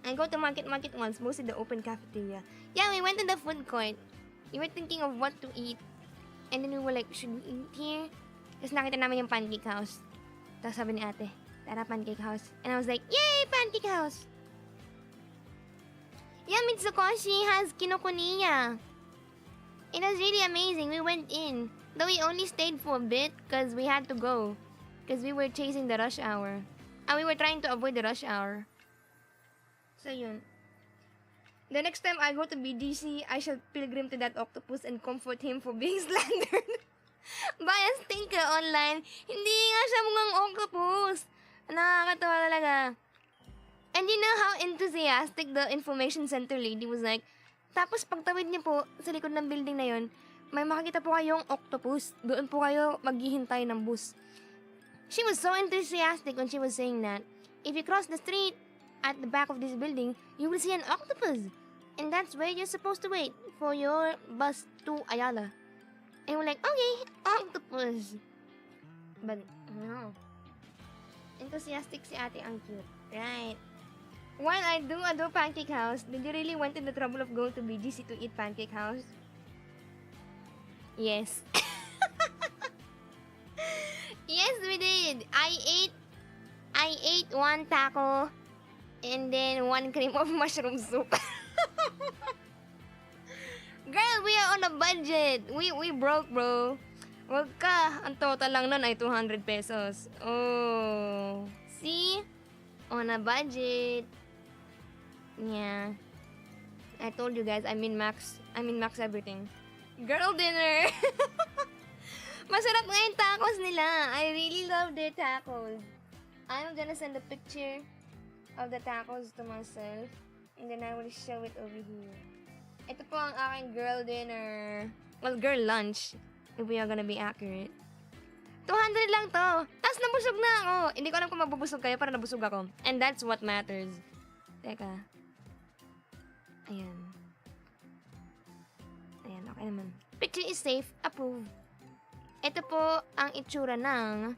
I go to market once, mostly the open cafeteria. Yeah, we went to the food court. We were thinking of what to eat. And then we were like, should we eat here? Tapos nakita namin yung pancake house. Tapos sabi ni ate, tara pancake house. And I was like, yay! Pancake house! Yeah, Mitsukoshi has kinokuniya. It was really amazing. We went in. Though we only stayed for a bit because we had to go. Because we were chasing the rush hour. And we were trying to avoid the rush hour. So yun. The next time I go to BGC, I shall pilgrim to that octopus and comfort him for being slandered by a stinker online. Hindi nga siya mukhang octopus. Nakakatawa talaga. And you know how enthusiastic the information center lady was like, tapos pagtawid niyo po sa likod ng building na yun, may makikita po kayong octopus. Doon po kayo maghihintay ng bus. She was so enthusiastic when she was saying that. If you cross the street at the back of this building, you will see an octopus. And that's where you're supposed to wait for your bus to Ayala. And we're like, okay, octopus. But, no. Enthusiastic si ate, ang cute. Right. While I do Pancake House, did you really went to the trouble of going to BGC to eat Pancake House? Yes. Yes, we did. I ate one taco and then one cream of mushroom soup. Girl, we are on a budget. We broke, bro. Wag ka. Ang total lang nun ay 200 pesos. Oh. See? On a budget. Yeah. I told you guys, I min max everything. Girl dinner. Masarap nga yung tacos nila. I really love their tacos. I'm gonna send a picture of the tacos to myself. And then I will show it over here. Ito po ang aking girl dinner. Well, girl lunch. If we are gonna be accurate. 200 lang to. Tapos nabusog na ako. Hindi ko alam kung mabubusog kayo para nabusog ako. And that's what matters. Teka. Ayan. Ayan, okay naman. Picture is safe. Approve. Ito po ang itsura ng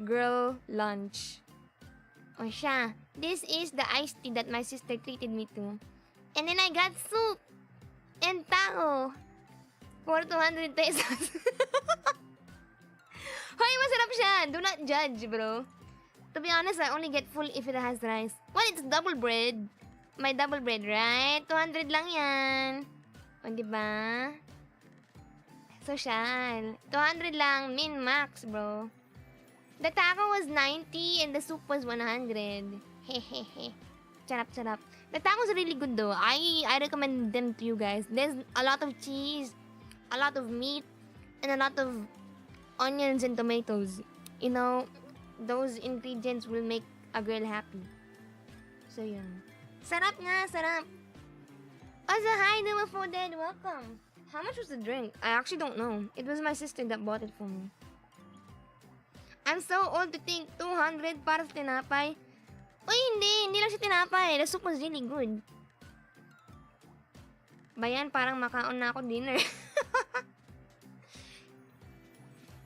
girl lunch. O siya. This is the iced tea that my sister treated me to. And then I got soup. And taco. For 200 pesos. Hoy, masarap siya. Do not judge, bro. To be honest, I only get full if it has rice. Well, it's double bread. May double bread, right? 200 lang yan. O, diba? Social. 200 lang. Min max, bro. The taco was 90 and the soup was 100. Hehehe. Charap, charap. The taco's really good though. I recommend them to you guys. There's a lot of cheese, a lot of meat, and a lot of onions and tomatoes. You know, those ingredients will make a girl happy. So yun. Sarap nga, sarap. Also, hi, Numa Fooded. Welcome. How much was the drink? I actually don't know. It was my sister that bought it for me. I'm so old to think 200 para sa tinapay. Uy, hindi lang siya tinapay. The soup was really good. Bayan, parang makaon na ako dinner.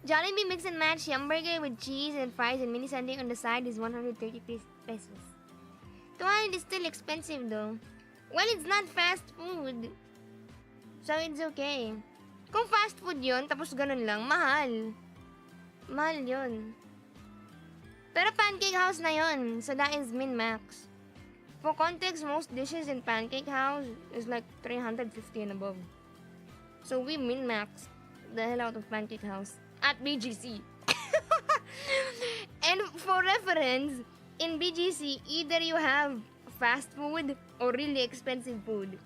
Jollibee mix and match hamburger with cheese and fries and mini sundae on the side is 130 pesos. 200 is still expensive though. Well, it's not fast food. So it's okay. Kung fast food yon tapos ganun lang, mahal. Mahal yun. Pero Pancake House na yon, so that is min-max. For context, most dishes in Pancake House is like 350 and above. So we min-max the hell out of Pancake House at BGC. And for reference, in BGC, either you have fast food or really expensive food.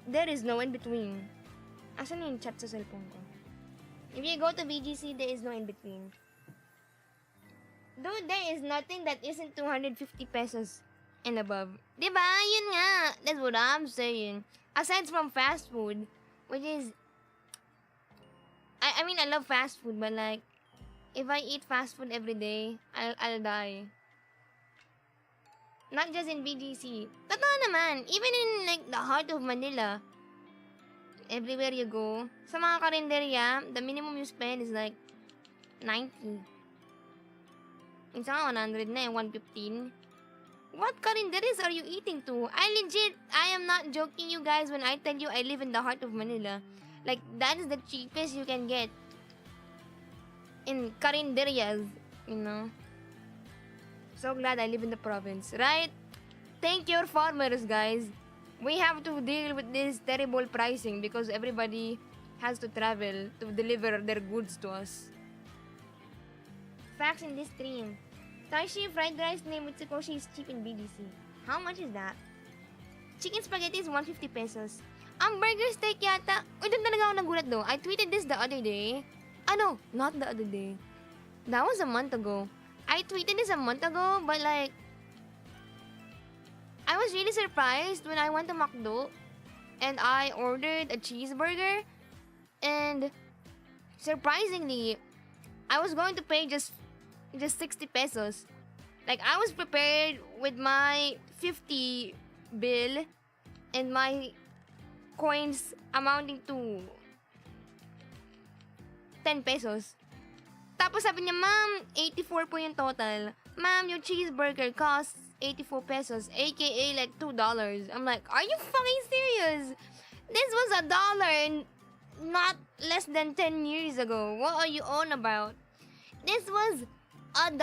There is no in between. Asan yung chat sa cellphone ko? If you go to BGC, there is no in between. Dude, there is nothing that isn't 250 pesos and above. Diba? Yun nga. That's what I'm saying. Aside from fast food, which is... I mean, I love fast food, but like, if I eat fast food every day, I'll die. Not just in BGC. Totoo naman. Even in like the heart of Manila, everywhere you go, sa mga karinderya, the minimum you spend is like 90. Minsan nga 100 na eh, 115. What karinderies are you eating to? I am not joking you guys when I tell you I live in the heart of Manila. Like, that is the cheapest you can get in karinderias, you know. So glad I live in the province, right? Thank your farmers, guys. We have to deal with this terrible pricing because everybody has to travel to deliver their goods to us. Facts in this stream. Taishi fried rice named with Tsukoshi is cheap in BDC. How much is that? Chicken spaghetti is 150 pesos. Ang burger steak yata. Uy, doon talaga ako nagulat though. I tweeted this the other day. No, not the other day. That was a month ago. I tweeted this a month ago, but like... I was really surprised when I went to McDo and I ordered a cheeseburger. And surprisingly, I was going to pay just 60 pesos. Like, I was prepared with my 50 bill and my coins amounting to 10 pesos. Tapos sabi niya, ma'am, 84 po yung total. Ma'am, your cheeseburger costs 84 pesos, aka like $2. I'm like, are you fucking serious? This was $1 not less than 10 years ago. What are you on about? This was $1.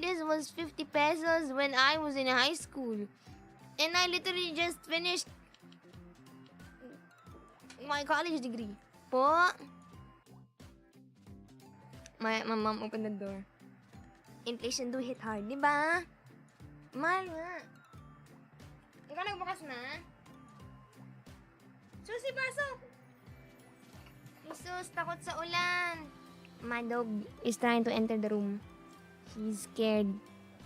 This was 50 pesos when I was in high school. And I literally just finished my college degree. Po. My mom opened the door. Inflation do hit hard, di ba? Mahal nga. Ikaw nagbukas na? Susi, pasok! Jesus, takot sa ulan. My dog is trying to enter the room. He's scared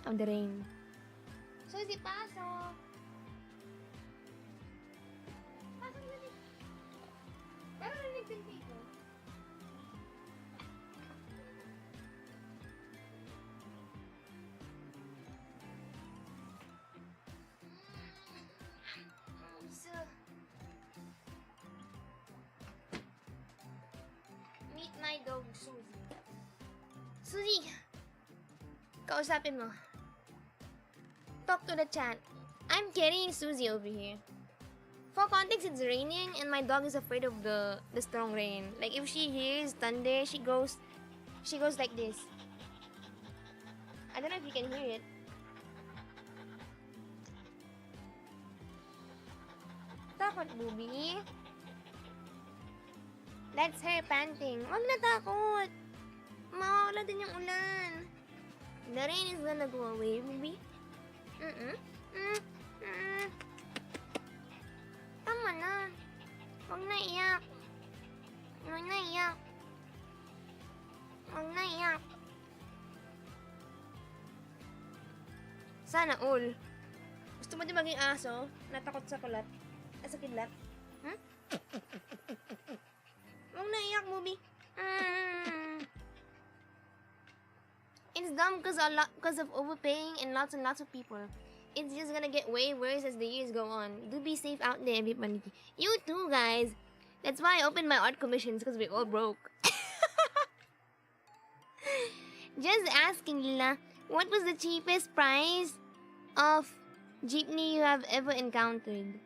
of the rain. Susi, pasok! Pasok na dito. Pero narinig din dito. Meet my dog, Susie. Susie! Kausapin mo. Talk to the chat. I'm carrying Susie over here. For context, it's raining and my dog is afraid of the strong rain. Like if she hears thunder, she goes like this. I don't know if you can hear it. Takot, Booby. That's her panting. Wag na takot. Mawawala din yung ulan. The rain is gonna go away, Booby. Tama na. Wag na iyak. Wag na iyak. Wag na iyak. Sana all. Gusto mo din maging aso? Natakot sa kulat? Sa kidlat? Hmm? Huwag na iyak, Booby. It's dumb because of overpaying and lots of people. It's just gonna get way worse as the years go on. Do be safe out there, everybody. You too, guys. That's why I opened my art commissions, because we're all broke. Just asking, Lila, what was the cheapest price of jeepney you have ever encountered?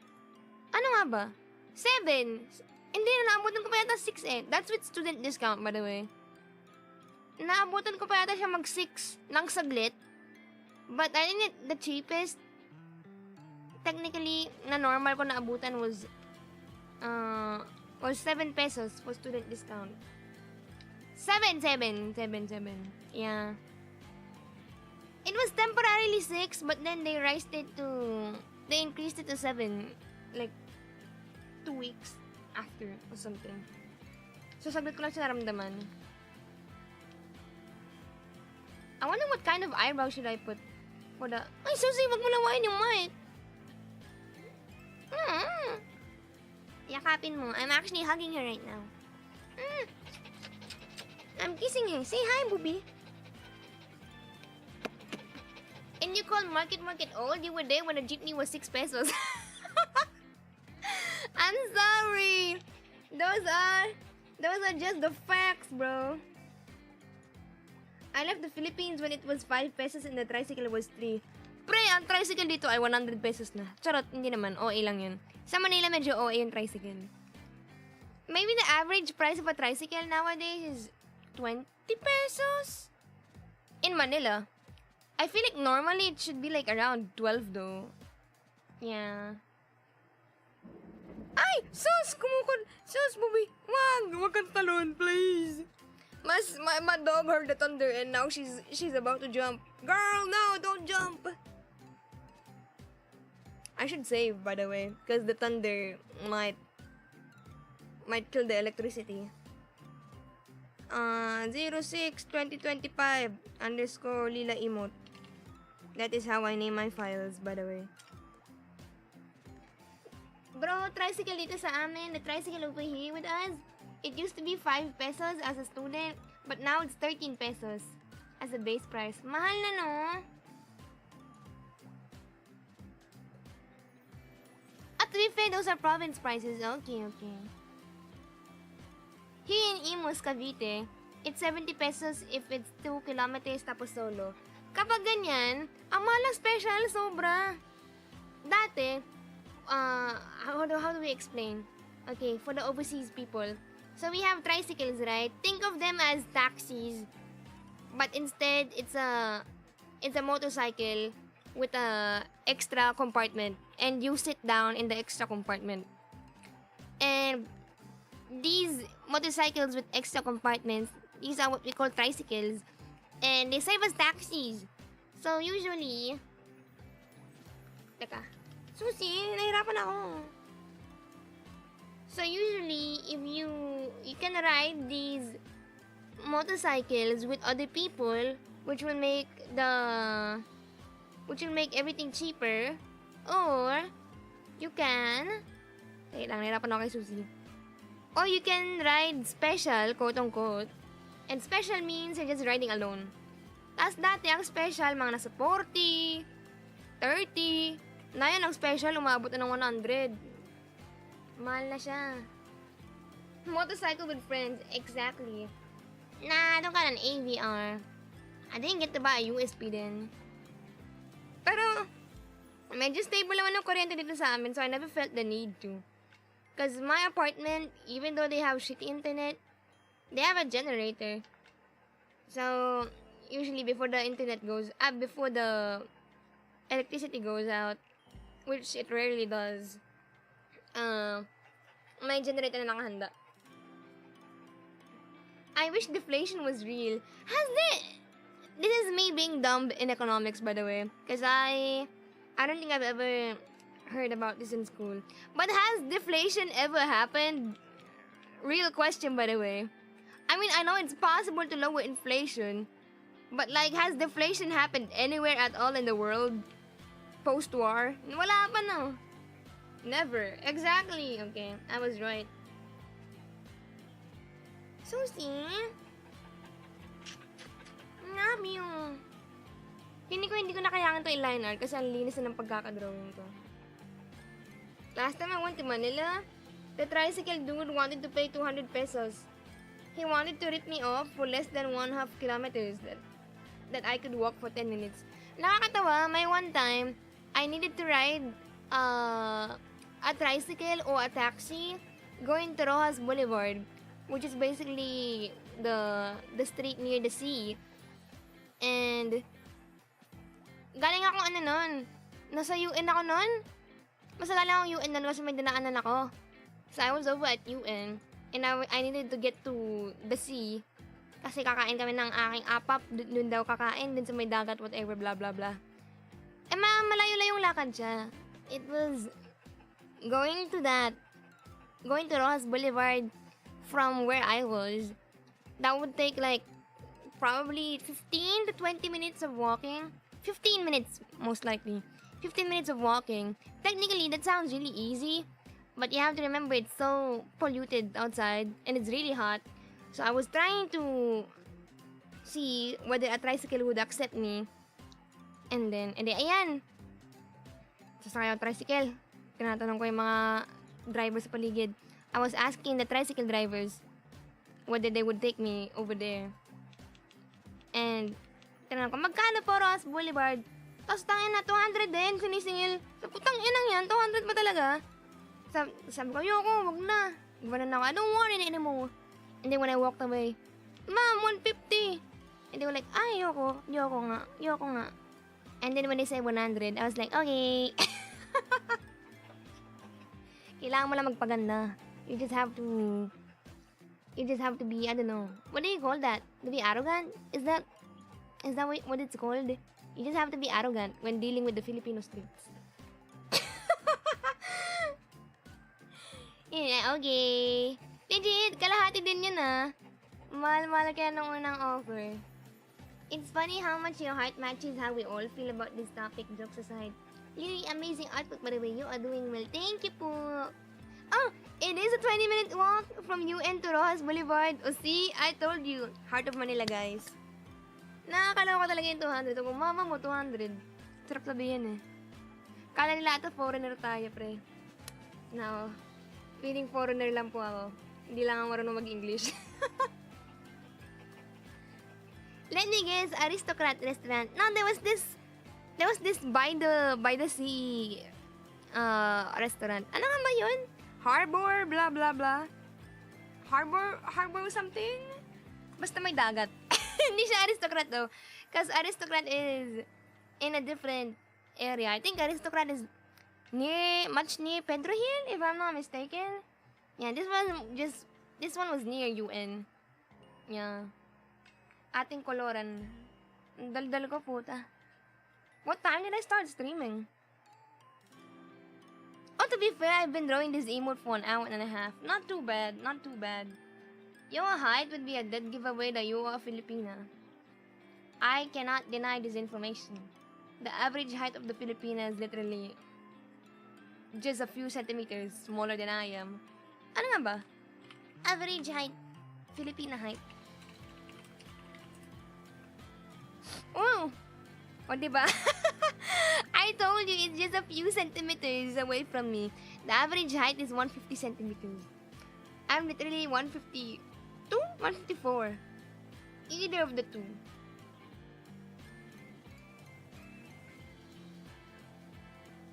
Ano nga ba? 7. Hindi na, naabutan ko pa yata 6 eh. That's with student discount, by the way. Naabutan ko pa yata siya mag-6 ng saglit. But I think the cheapest, technically, na normal ko naabutan was 7 pesos for student discount. 7. Yeah. It was temporarily 6, but then they increased it to 7. Like, 2 weeks after or something. So, saglit ko lang siya naramdaman. I wonder what kind of eyebrow should I put for the... Ay, Susie, wag mo lawain yung mic. Yakapin mo. I'm actually hugging her right now. I'm kissing her. Say hi, Booby. And you call market old? You were there when the jeepney was 6 pesos. I'm sorry. Those are just the facts, bro. I left the Philippines when it was 5 pesos and the tricycle was 3. Pre, ang tricycle dito ay 100 pesos na. Charot, hindi naman. OA lang yun. Sa Manila, medyo OA yung tricycle. Maybe the average price of a tricycle nowadays is 20 pesos? In Manila. I feel like normally it should be like around 12 though. Yeah. Ay! Sus! Kumukod! Sus, Bobby! Wag kang talon, please! My dog heard the thunder and now she's about to jump. Girl, no! Don't jump! I should save, by the way, because the thunder might kill the electricity. 06-2025 _ Lila emote. That is how I name my files, by the way. Bro, tricycle dito sa amin. The tricycle over here with us, it used to be 5 pesos as a student, but now it's 13 pesos as a base price. Mahal na, no? At to be fair, those are province prices. Okay. Here in Imus, Cavite, it's 70 pesos if it's 2 kilometers tapos solo. Kapag ganyan, ang mahal ng special, sobra. Dati, how do we explain? Okay, for the overseas people. So we have tricycles, right? Think of them as taxis. But instead, it's a motorcycle with a extra compartment. And you sit down in the extra compartment. And these motorcycles with extra compartments, these are what we call tricycles. And they serve as taxis. So usually, teka, susi, nahirapan ako. So usually, if you can ride these motorcycles with other people, which will make everything cheaper, or you can, nahirapan ako kay susi. Or you can ride special, quote-unquote. And special means you're just riding alone. Tapos dati, ang special, mga nasa 40, 30. Ngayon, ang special, umabot na ng 100. Mahal na siya. Motorcycle with friends, exactly. Nah, I don't got an AVR. I didn't get to buy a USB din. Pero, medyo stable naman ng kuryente dito sa amin, so I never felt the need to. Because my apartment, even though they have shitty internet, they have a generator. So, usually before the electricity goes out, which it rarely does, may generator na nakahanda. I wish deflation was real. This is me being dumb in economics, by the way. Because I don't think I've ever heard about this in school. But has deflation ever happened? Real question, by the way. I mean, I know it's possible to lower inflation, but like, has deflation happened anywhere at all in the world? Post-war? Wala pa no. Never. Exactly. Okay, I was right. Susi? Ngami yung... Hindi ko nakayangan to i-line art kasi ang linis na ng pagkakadrawing ko. Last time I went to Manila, the tricycle dude wanted to pay 200 pesos. He wanted to rip me off for less than 1/2 kilometers that I could walk for 10 minutes. Nakakatawa, may one time, I needed to ride a tricycle or a taxi going to Rojas Boulevard, which is basically the street near the sea. And galing ako nasa UN ako nun. Basta galing akong UN nun kasi may dinaanan ako. So I was over at UN. And I needed to get to the sea. Kasi kakain kami ng aking apap. Dun daw kakain. Dun sa may dagat, whatever, blah, blah, blah. Eh, malayo-layong lakad siya. It was going to Rojas Boulevard from where I was. That would take like probably 15 to 20 minutes of walking. 15 minutes, most likely. 15 minutes of walking. Technically, that sounds really easy. But you have to remember, it's so polluted outside and it's really hot. So I was trying to see whether a tricycle would accept me. And then ayan. Sasakay ako tricycle. Tinatanong ko yung mga drivers sa paligid. I was asking the tricycle drivers whether they would take me over there. And tinanong ko, magkano po Ross Boulevard? Tapos tangin na, 200 din, sinisingil. So, putang inang yan, 200 ba talaga? Sabi ko, ayoko, wag na. Gwanan ako, I don't want it anymore. And then when I walked away, Ma'am, 150. And they were like, ayoko nga. And then when they said 100, I was like, okay. Kailangan mo lang magpaganda. You just have to be, I don't know. What do you call that? To be arrogant? Is that what it's called? You just have to be arrogant when dealing with the Filipino streets. Yeah, okay. Legit, kalahati din yun ah. Mahal-mahal kaya nung unang offer. It's funny how much your heart matches how we all feel about this topic, jokes aside. Really amazing output, by the way. You are doing well. Thank you po. Oh, it is a 20-minute walk from UN to Rojas Boulevard. Oh, see? I told you. Heart of Manila, guys. Nakakalawa ko talaga yung 200. Kung mama mo, 200. Sarap sabihin eh. Kala nila ito, foreigner tayo, pre. No. Feeling foreigner lang po ako. Hindi lang ako marunong mag-English. Let me guess, aristocrat restaurant. No, there was this by the sea restaurant. Ano nga ba yun? Harbor, blah blah blah. Harbor something? Basta may dagat. Hindi siya aristocrat though. Because aristocrat is in a different area. I think aristocrat is much near Pedro Hill, if I'm not mistaken. Yeah, this one was near UN. Yeah. Ating koloran. Dal-dal ko puta. What time did I start streaming? Oh, to be fair, I've been drawing this emote for an hour and a half. Not too bad, not too bad. Your height would be a dead giveaway that you are a Filipina. I cannot deny this information. The average height of the Filipina is literally just a few centimeters smaller than I am. Ano nga ba? Average height. Filipina height. Oh! O, diba? I told you, it's just a few centimeters away from me. The average height is 150 centimeters. I'm literally 152? 154. Either of the two.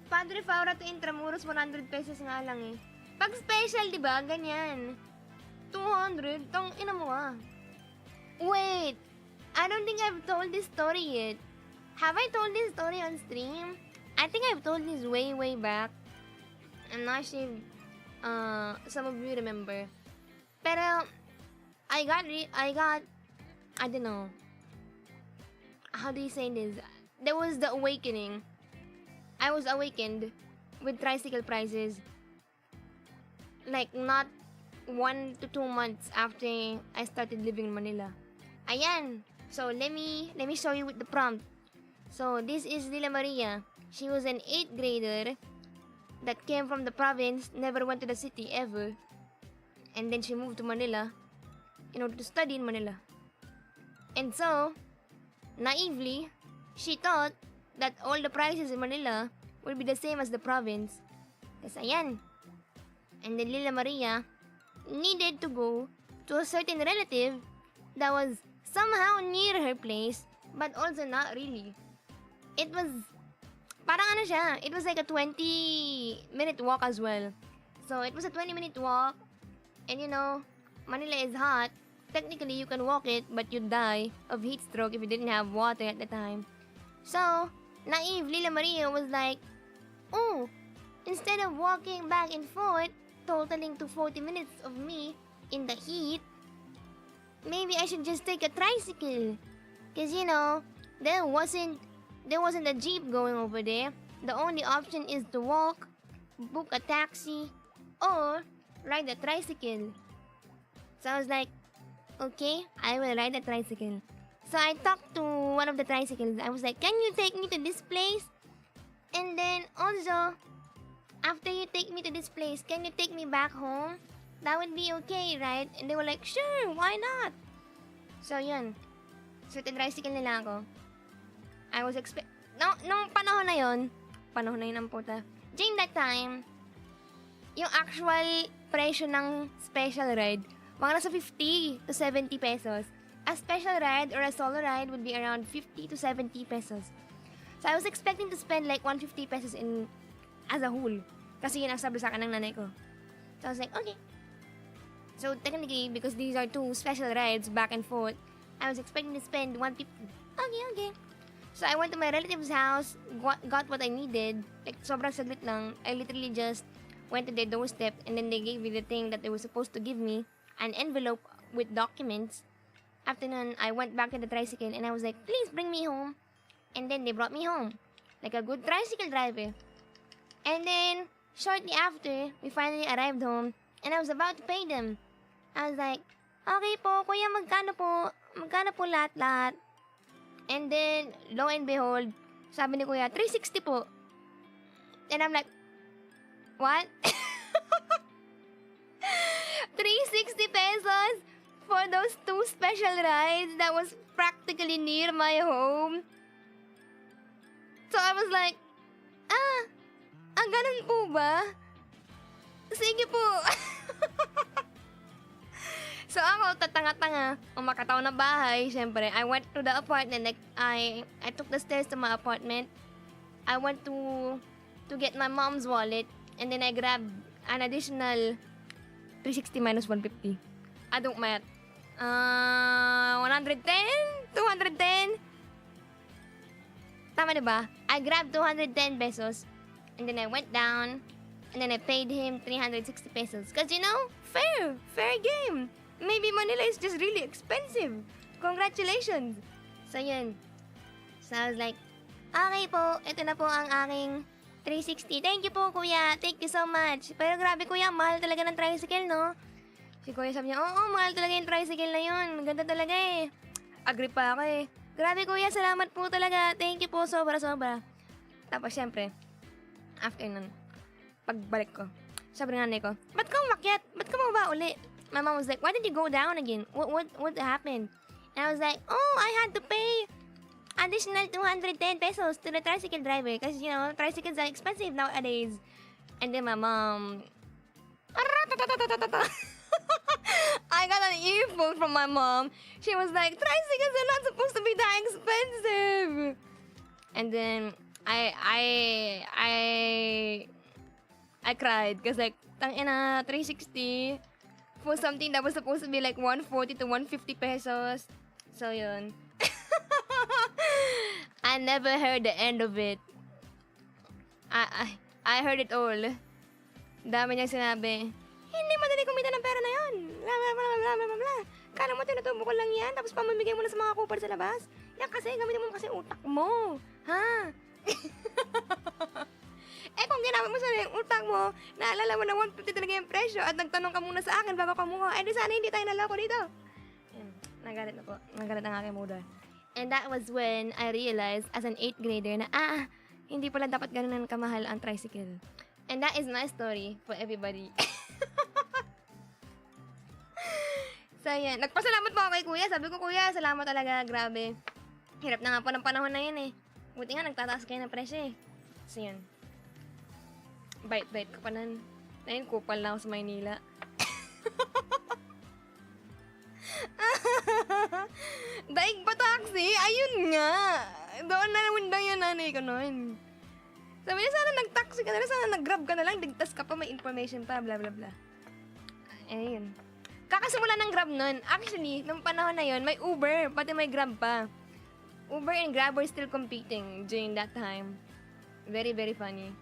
Padre Faura to Intramuros, 100 pesos nga lang eh. Pag special, diba? Ganyan. 200? Tong ina mo ah. Wait! I don't think I've told this story yet. Have I told this story on stream? I think I've told this way back. I'm not sure if some of you remember. Pero, I don't know. How do you say this? There was the awakening. I was awakened with tricycle prices. Like, not 1 to 2 months after I started living in Manila. Ayan. So, let me show you with the prompt. So, this is Lila Maria. She was an 8th grader that came from the province, never went to the city ever. And then she moved to Manila in order to study in Manila. And so, naively, she thought that all the prices in Manila would be the same as the province. Kasi ayan. And then Lila Maria needed to go to a certain relative that was somehow near her place, but also not really. It was, parang ano siya, it was like a 20-minute walk as well. So, it was a 20-minute walk, and you know, Manila is hot. Technically, you can walk it, but you'd die of heat stroke if you didn't have water at the time. So, naive Lila Maria was like, oh, instead of walking back and forth, totaling to 40 minutes of me in the heat, maybe I should just take a tricycle. Cause you know, there wasn't a jeep going over there. The only option is to walk, book a taxi, or ride a tricycle. So I was like, okay, I will ride a tricycle. So I talked to one of the tricycles. I was like, can you take me to this place? And then also, after you take me to this place, can you take me back home? That would be okay, right? And they were like, sure, why not? So yun. So tricycle nila ako. I was nung panahon na yun ang puta. During that time, yung actual presyo ng special ride, mga nasa 50 to 70 pesos. A special ride or a solo ride would be around 50 to 70 pesos. So I was expecting to spend like 150 pesos as a whole. Kasi yun ang sabi sa akin ng nanay ko. So I was like, okay. So technically, because these are two special rides back and forth, I was expecting to spend 150. Okay. So I went to my relative's house, got what I needed. Like, sobrang saglit lang. I literally just went to their doorstep and then they gave me the thing that they were supposed to give me. An envelope with documents. After nun, I went back to the tricycle and I was like, please bring me home. And then they brought me home. Like a good tricycle driver. And then, shortly after, we finally arrived home and I was about to pay them. I was like, okay po, kuya, magkano po lahat-lahat? And then, lo and behold, sabi ni kuya, 360 po. And I'm like, what? 360 pesos for those two special rides that was practically near my home. So I was like, ganun po ba? Sige po. So ako, tatanga-tanga, umakataw na bahay, syempre, I went to the apartment, like, I took the stairs to my apartment. I went to get my mom's wallet, and then I grabbed an additional 360 minus 150. I don't math. 110? 210? Tama diba? I grabbed 210 pesos, and then I went down, and then I paid him 360 pesos. Cause you know, fair game. Maybe Manila is just really expensive. Congratulations. So yun. So I was like, okay po, ito na po ang aking 360. Thank you po, kuya. Thank you so much. Pero grabe, kuya, mahal talaga ng tricycle, no? Si kuya sabi niya, oo, mahal talaga yung tricycle na yun. Maganda talaga eh. Agree pa ako eh. Grabe, kuya, salamat po talaga. Thank you po, sobra-sobra. Tapos, syempre, after nun, pagbalik ko, sabi ng nanay ko, ba't ka umakyat? Ba't ka mababa uli? My mom was like, why did you go down again? What happened? And I was like, oh, I had to pay additional 210 pesos to the tricycle driver because, you know, tricycles are expensive nowadays. And then my mom... I got an earful from my mom. She was like, tricycles are not supposed to be that expensive. And then I cried because like, tangina, 360 for something that was supposed to be like 140 to 150 pesos. So yun. I never heard the end of it. I heard it all. Dami niyang sinabi, hindi madali kumita ng pera na yun. Bla bla bla bla bla bla. Kala mo tinutubo ko lang yan, tapos pamamigay mo na sa mga kupal sa labas. Yan kasi, gamitin mo kasi utak mo. Ha? Eh kung ginamit mo sa yung utak mo, naalala mo na 150 talaga yung presyo at nagtanong ka muna sa akin bago ka mukha, eh di sana hindi tayo naloko dito. Nagalit na po. Nagalit ang aking moda. And that was when I realized as an 8th grader na, hindi pala dapat ganun kamahal ang tricycle. And that is my story for everybody. So, yan. Nagpasalamat po ako kay kuya. Sabi ko, kuya, salamat talaga. Grabe. Hirap na nga po ng panahon na yun eh. Buti nga, nagtataas kayo ng presyo eh. So, yan. Bait-bait ko pa nun. Ngayon, kupal na ako sa Maynila. Daig pa taxi? Ayun nga. Doon na naman daw yung nanay ko noon. Sabi niya, sana nag-taxi ka na lang, sana nag-grab ka na lang, digtas ka pa, may information pa, bla bla bla. Ayun. Kakasimula ng Grab nun. Actually, nung panahon na yun, may Uber, pati may Grab pa. Uber and Grab were still competing during that time. Very, very funny.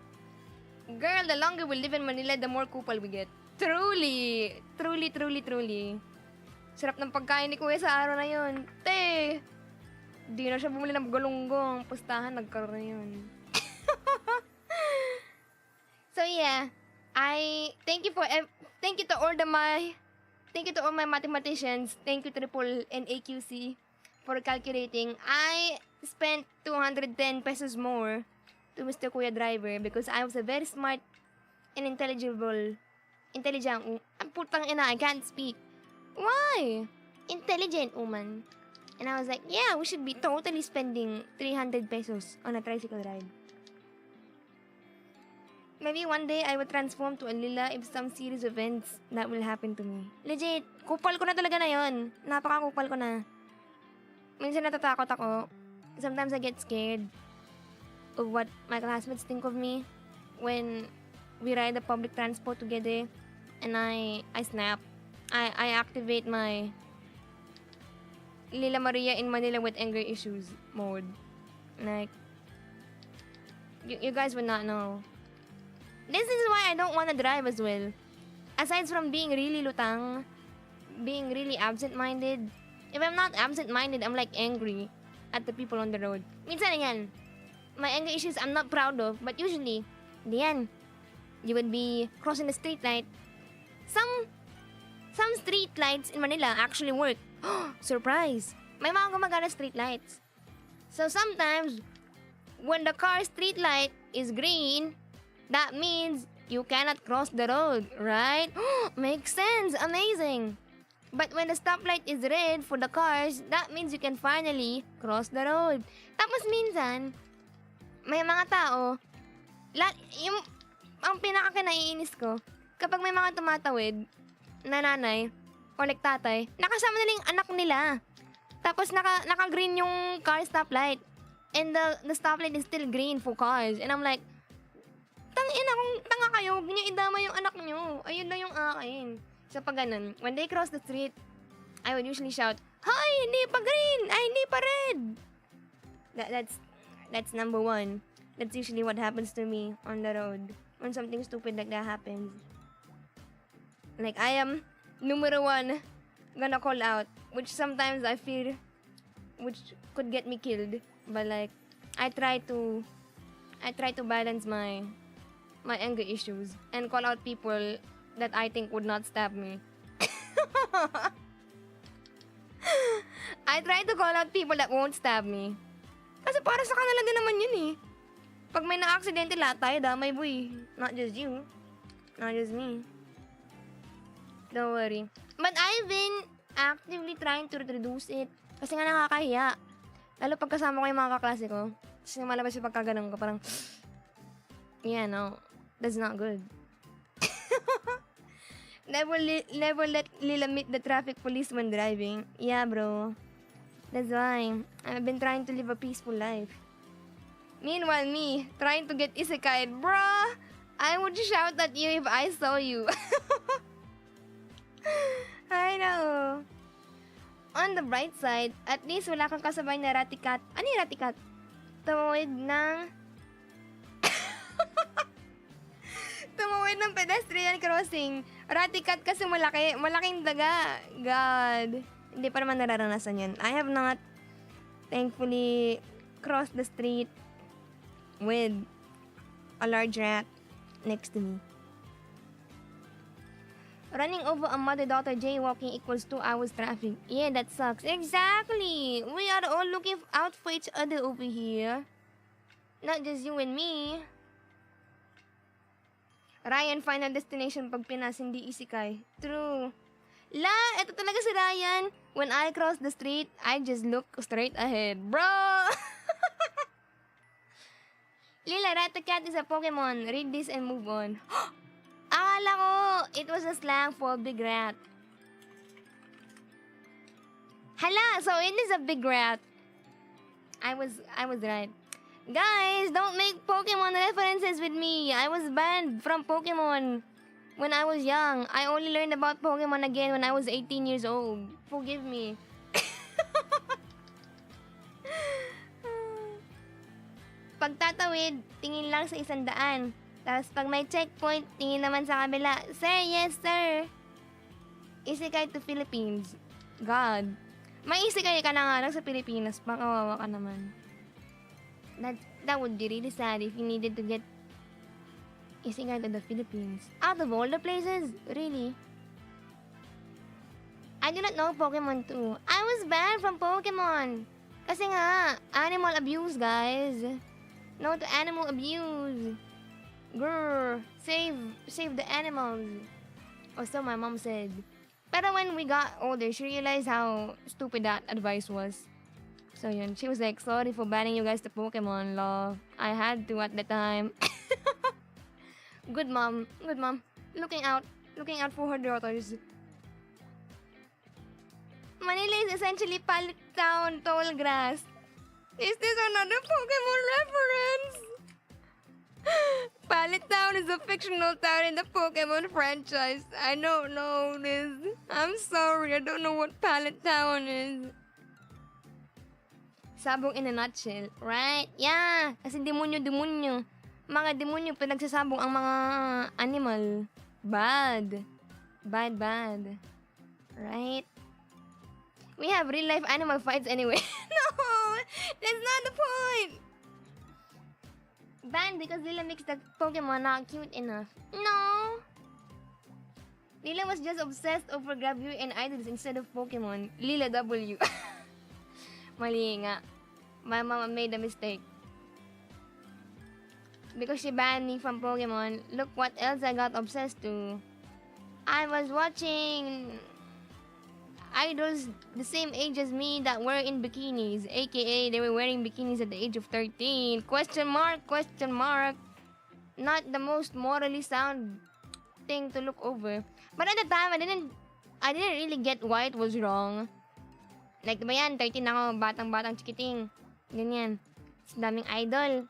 Girl, the longer we live in Manila, the more kupal we get. Truly. Truly, truly, truly. Sarap ng pagkain ni Kuya sa araw na yun. Te! Di na siya bumili ng galunggong. Pustahan, nagkaroon na yun. So yeah, thank you to all my mathematicians. Thank you Triple and AQC for calculating. I spent 210 pesos more to Mr. Kuya Driver because I was a very smart and intelligent. Putang ina, I can't speak. Why? Intelligent woman. And I was like, yeah, we should be totally spending 300 pesos on a tricycle ride. Maybe one day I will transform to a Lila if some series of events that will happen to me. Legit, kupal ko na talaga na yun. Napaka-kupal ko na. Minsan natatakot ako. Sometimes I get scared of what my classmates think of me when we ride the public transport together and I snap. I activate my Lila Maria in Manila with anger issues mode. Like, you guys would not know. This is why I don't want to drive as well. Aside from being really lutang, being really absent-minded, if I'm not absent-minded, I'm like angry at the people on the road. Minsan yan, my anger issues I'm not proud of, but usually, diyan, you would be crossing the street light. Some street lights in Manila actually work. Surprise! May mga gumagana street lights. So sometimes, when the car street light is green, that means you cannot cross the road, right? Makes sense. Amazing. But when the stoplight is red for the cars, that means you can finally cross the road. Tapos minsan, may mga tao, ang pinaka-naiinis ko, kapag may mga tumatawid na nanay or like tatay, nakasama nila yung anak nila. Tapos naka-green yung car stoplight. And the stoplight is still green for cars. And I'm like, kung tanga kayo, huwag niyo idama yung anak niyo. Ayun lang yung akin. So pag ganun, when they cross the street, I would usually shout, "Hoy, hindi pa green! Ay, hindi pa red!" That's number one. That's usually what happens to me on the road when something stupid like that happens. Like, I am numero one gonna call out, which sometimes I fear, which could get me killed. But like, I try to balance my anger issues and call out people that I think would not stab me. I try to call out people that won't stab me. Kasi para sa kanila din naman yun eh. Pag may na-aksidente, lahat tayo damay, boy. Not just you. Not just me. Don't worry. But I've been actively trying to reduce it. Kasi nga nakakahiya. Lalo pag kasama ko yung mga kaklase ko. Tapos malabas yung pagkaganon ko. Parang, yeah, no. That's not good. Never let Lila meet the traffic police when driving. Yeah, bro. That's why I've been trying to live a peaceful life. Meanwhile, me, trying to get isekai, bruh, I would shout at you if I saw you. I know. On the bright side, at least wala kang kasabay na ratikat. Ano yung ratikat? Tumawid ng... Tumawid ng pedestrian crossing. Ratikat kasi malaki. Malaking daga. God. Hindi pa naman nararanasan yan. I have not, thankfully, crossed the street with a large rat next to me. Running over a mother-daughter jaywalking equals 2 hours traffic. Yeah, that sucks. Exactly! We are all looking out for each other over here. Not just you and me. Ryan, final destination pag Pinas, hindi isekai. True. La, eto talaga si Ryan. When I cross the street, I just look straight ahead. Bro! Lila, Ratacat is a Pokemon. Read this and move on. Akala ko, it was a slang for big rat. Hala, so it is a big rat. I was right. Guys, don't make Pokemon references with me. I was banned from Pokemon when I was young. I only learned about Pokemon again when I was 18 years old. Forgive me. Pagtatawid, tingin lang sa 100. Tapos pag may checkpoint, tingin naman sa kabila. Sir, yes sir. Isekai to Philippines. God. May isekai ka na nga lang sa Pilipinas. Makawawa ka naman. That would be really sad if you needed to get isekai to the Philippines. Out of all the places? Really? I do not know Pokemon too. I was banned from Pokemon. Kasi nga, animal abuse, guys. No to animal abuse. Grr, save the animals. Or so my mom said. Pero when we got older, she realized how stupid that advice was. So yun, she was like, sorry for banning you guys to Pokemon, love. I had to at the time. Good mom. Looking out for her daughters. Manila is essentially Palit Town, tall grass. Is this another Pokemon reference? Palit Town is a fictional town in the Pokemon franchise. I don't know this. I'm sorry, I don't know what Palit Town is. Sabong in a nutshell, right? Yeah, kasi demonyo. Mga demonyo pinagsasabong ang mga animal. Bad. Right? We have real life animal fights anyway. No! That's not the point! Banned because Lila makes the Pokemon not cute enough. No! Lila was just obsessed over Gravure and idols instead of Pokemon. Lila W. Mali nga. My mama made a mistake. Because she banned me from Pokemon, look what else I got obsessed to. I was watching idols the same age as me that were in bikinis, aka they were wearing bikinis at the age of 13. Question mark. Not the most morally sound thing to look over. But at the time, I didn't really get why it was wrong. Like, diba yan, 13 ako, batang-batang chikiting. Ganyan. It's daming idol.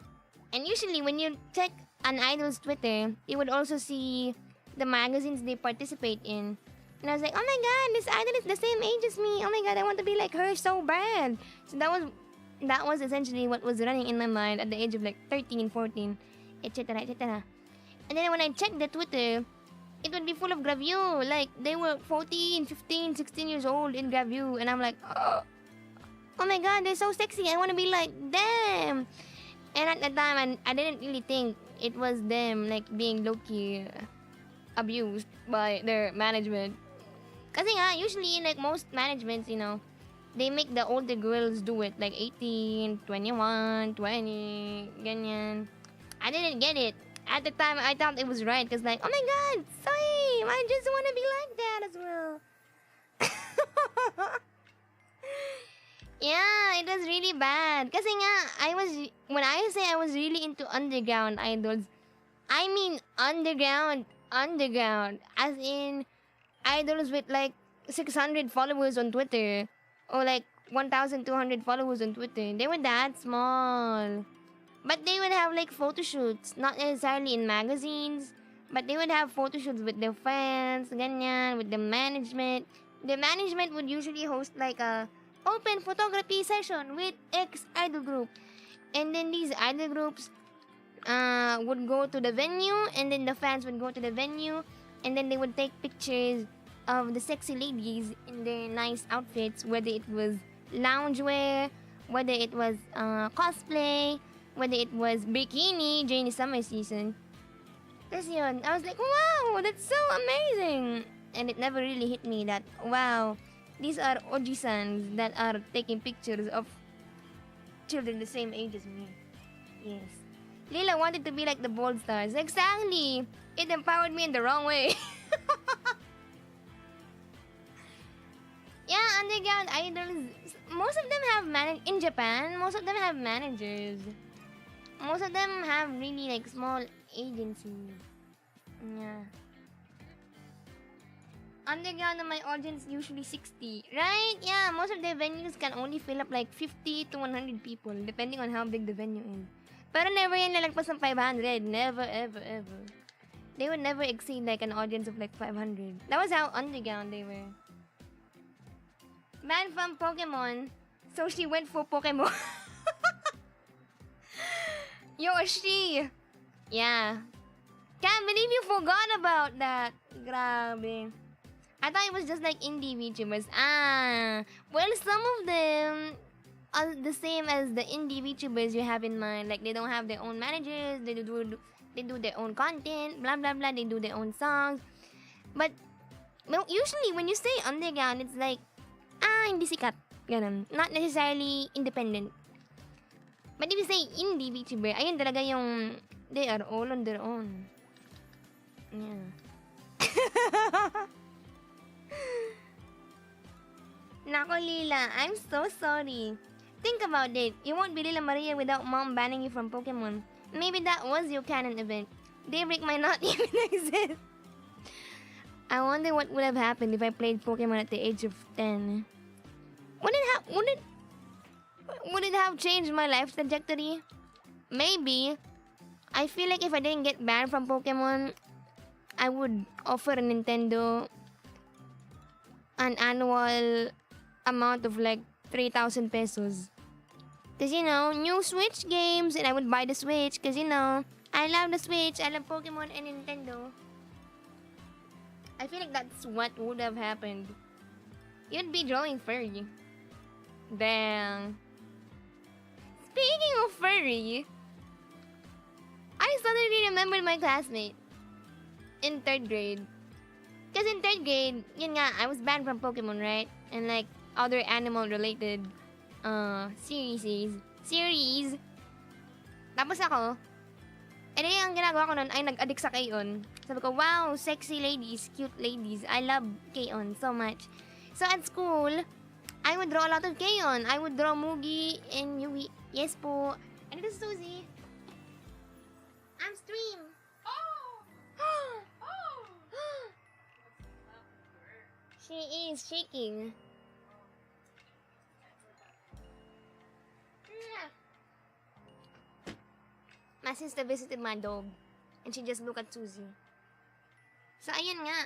And usually, when you check an idol's Twitter, you would also see the magazines they participate in. And I was like, oh my god, this idol is the same age as me. Oh my god, I want to be like her so bad. So that was essentially what was running in my mind at the age of like 13, 14, etc., etc. And then when I checked the Twitter, it would be full of Graview. Like, they were 14, 15, 16 years old in Graview. And I'm like, oh my god, they're so sexy. I want to be like them. And at the time, I didn't really think it was them, like, being low-key abused by their management. Kasi nga, usually, like, most managements, you know, they make the older girls do it. Like, 18, 21, 20, ganyan. I didn't get it. At the time, I thought it was right. Because, like, oh my god, same. I just want to be like that as well. Yeah, it was really bad. Kasi nga, when I say I was really into underground idols, I mean underground. As in, idols with like 600 followers on Twitter. Or like 1,200 followers on Twitter. They were that small. But they would have like photo shoots. Not necessarily in magazines. But they would have photo shoots with their friends, ganyan, with the management. The management would usually host like a open photography session with ex-idol group. And then these idol groups would go to the venue, and then the fans would go to the venue, and then they would take pictures of the sexy ladies in their nice outfits, whether it was loungewear, whether it was cosplay, whether it was bikini during the summer season. Tapos yun, I was like, wow, that's so amazing! And it never really hit me that, wow, these are Ojisans that are taking pictures of children the same age as me. Yes. Lila wanted to be like the Bold Stars. Exactly! It empowered me in the wrong way. Yeah, underground idols, most of them have in Japan, most of them have managers. Most of them have really like small agencies. Yeah. Underground, my audience usually 60, right? Yeah, most of their venues can only fill up like 50 to 100 people, depending on how big the venue is. Pero never yan lalagpas ng 500. Never, ever, ever. They would never exceed like an audience of like 500. That was how underground they were. Man from Pokemon, so she went for Pokemon. Yoshi! Yeah. Can't believe you forgot about that. Grabe. I thought it was just like indie VTubers. Well, some of them are the same as the indie VTubers you have in mind. Like, they don't have their own managers, they do their own content, blah blah blah, they do their own songs. But well, usually when you say underground, it's like, hindi sikat. Ganun. Not necessarily independent. But if you say indie VTuber, ayun talaga yung they are all on their own. Yeah. Nako, Lila, I'm so sorry. Think about it. You won't be Lila Maria without mom banning you from Pokemon. Maybe that was your canon event. Daybreak might not even exist. I wonder what would have happened if I played Pokemon at the age of 10. Would it have changed my life trajectory? Maybe. I feel like if I didn't get banned from Pokemon, I would offer Nintendo an annual amount of like 3,000 pesos. Because, you know, new Switch games, and I would buy the Switch because, you know, I love the Switch, I love Pokemon and Nintendo. I feel like that's what would have happened. You'd be drawing furry. Dang. Speaking of furry, I suddenly remembered my classmate in 3rd grade. Because in 3rd grade, yun nga, I was banned from Pokemon, right? And like other animal-related series. Tapos ako, ang ginagawa ko nun ay nag-addict sa K-On. Sabi ko, wow, sexy ladies, cute ladies. I love K-On so much. So at school, I would draw a lot of K-On. I would draw Mugi and Yui. Yes po. And this is Suzy. I'm stream. She is shaking. My sister visited my dog, and she just looked at Susie. So, ayun nga.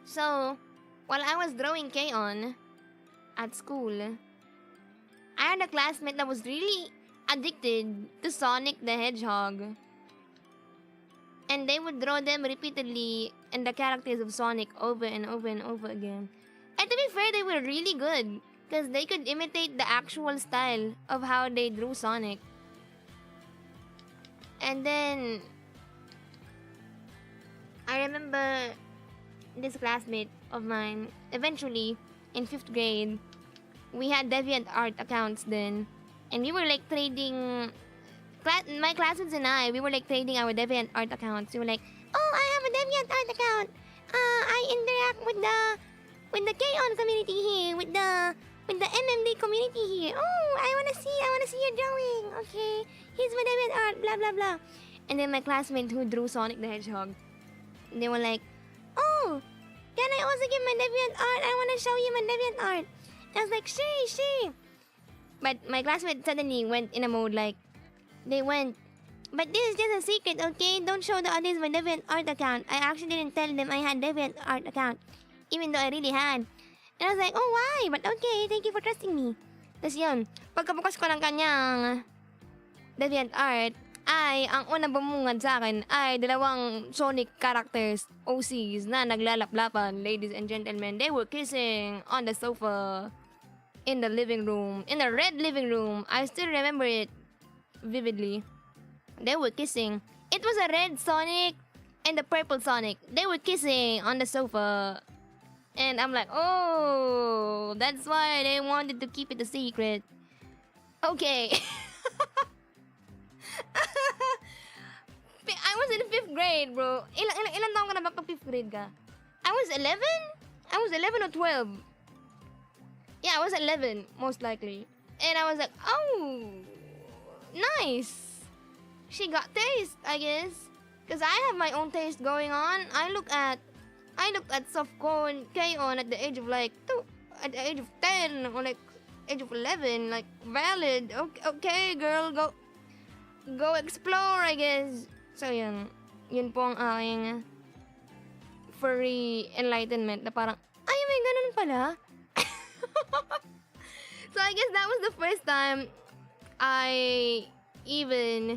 So, while I was drawing K-on at school, I had a classmate that was really addicted to Sonic the Hedgehog. And they would draw them repeatedly and the characters of Sonic over and over and over again. And to be fair, they were really good because they could imitate the actual style of how they drew Sonic. And then I remember this classmate of mine, eventually in 5th grade, we had DeviantArt accounts then. And we were like trading, my classmates and I, we were like trading our DeviantArt accounts. We were like, oh, I have a DeviantArt account. I interact with the K-on community here, with the MMD community here. Oh, I wanna see your drawing. Okay, here's my DeviantArt, blah blah blah. And then my classmate who drew Sonic the Hedgehog, they were like, oh, can I also get my DeviantArt? I wanna show you my DeviantArt. I was like, she. But my classmate suddenly went in a mode like, but this is just a secret, okay? Don't show the others my DeviantArt account. I actually didn't tell them I had DeviantArt account, even though I really had. And I was like, oh, why? But okay, thank you for trusting me. Tapos yun, pagkabukas ko ng kanyang DeviantArt, ang unang bumungad sa akin ay dalawang Sonic characters, OCs, na naglalaplapan, ladies and gentlemen. They were kissing on the sofa in the living room, in the red living room. I still remember it vividly. They were kissing. It was a red Sonic and the purple Sonic. They were kissing on the sofa. And I'm like, oh, that's why they wanted to keep it a secret. Okay. I was in 5th grade, bro. Ilan taong ka na ba pag 5th grade ka? I was 11? I was 11 or 12. Yeah, I was 11, most likely. And I was like, oh, nice. She got taste, I guess. Because I have my own taste going on. I looked at softcore K-on at the age of like at the age of 10 or like age of 11, like valid. Okay, girl, go explore, I guess. So yun po ang aking furry enlightenment na parang, ay, may ganun pala. So I guess that was the first time I even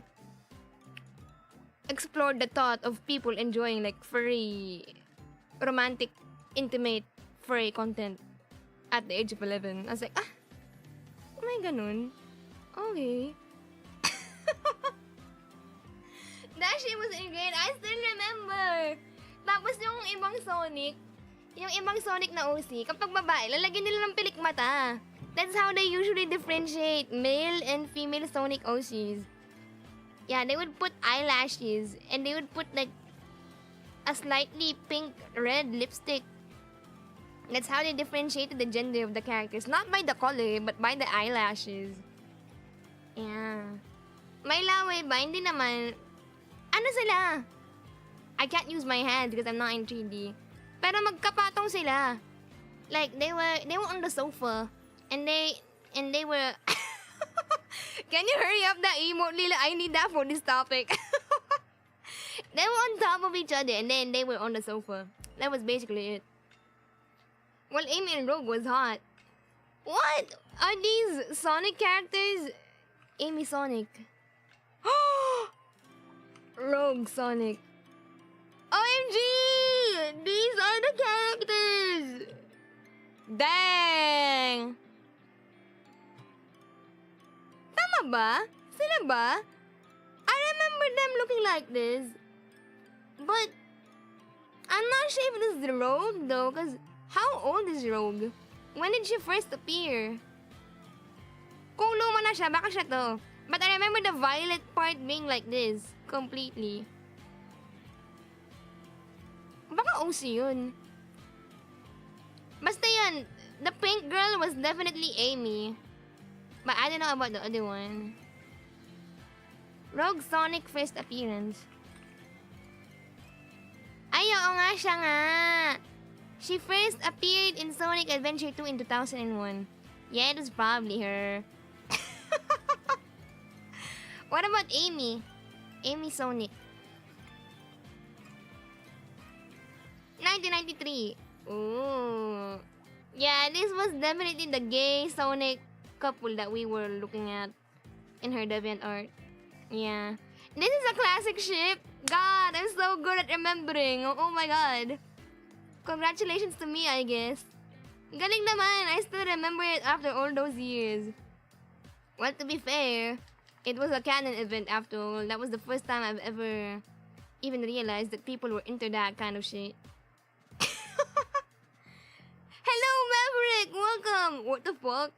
explored the thought of people enjoying like furry, romantic, intimate furry content at the age of 11. I was like, may ganun. Okay. That shit was in grade. I still remember. Tapos yung ibang Sonic na OC, kapag babae, lalagyan nila ng pilik mata. That's how they usually differentiate male and female Sonic OCs. Yeah, they would put eyelashes and they would put like a slightly pink red lipstick. That's how they differentiated the gender of the characters. Not by the color, but by the eyelashes. Yeah. May laway ba? Hindi naman. Ano sila? I can't use my hands because I'm not in 3D. Pero magkapatong sila. Like, they were on the sofa. And they were... Can you hurry up that emote, Lila? I need that for this topic. They were on top of each other and then they were on the sofa. That was basically it. Well, Amy and Rogue was hot. What? Are these Sonic characters? Amy Sonic. Rogue Sonic. OMG! These are the characters! Dang! Tama ba? Sila ba? I remember them looking like this. But I'm not sure if this is Rogue though, because how old is Rogue? When did she first appear? Kung luma na siya, baka siya to. But I remember the violet part being like this. Completely. Baka OC yun. Basta yun, the pink girl was definitely Amy. But I don't know about the other one. Rogue Sonic first appearance. Ay, oo nga siya nga. She first appeared in Sonic Adventure 2 in 2001. Yeah, it was probably her. What about Amy? Amy Sonic. 1993. Ooh. Yeah, this was definitely the gay Sonic couple that we were looking at in her DeviantArt. Yeah. This is a classic ship. God, I'm so good at remembering. Oh my god. Congratulations to me, I guess. Galing naman. I still remember it after all those years. Well, to be fair, it was a canon event after all. That was the first time I've ever even realized that people were into that kind of shit. Hello, Maverick! Welcome! What the fuck?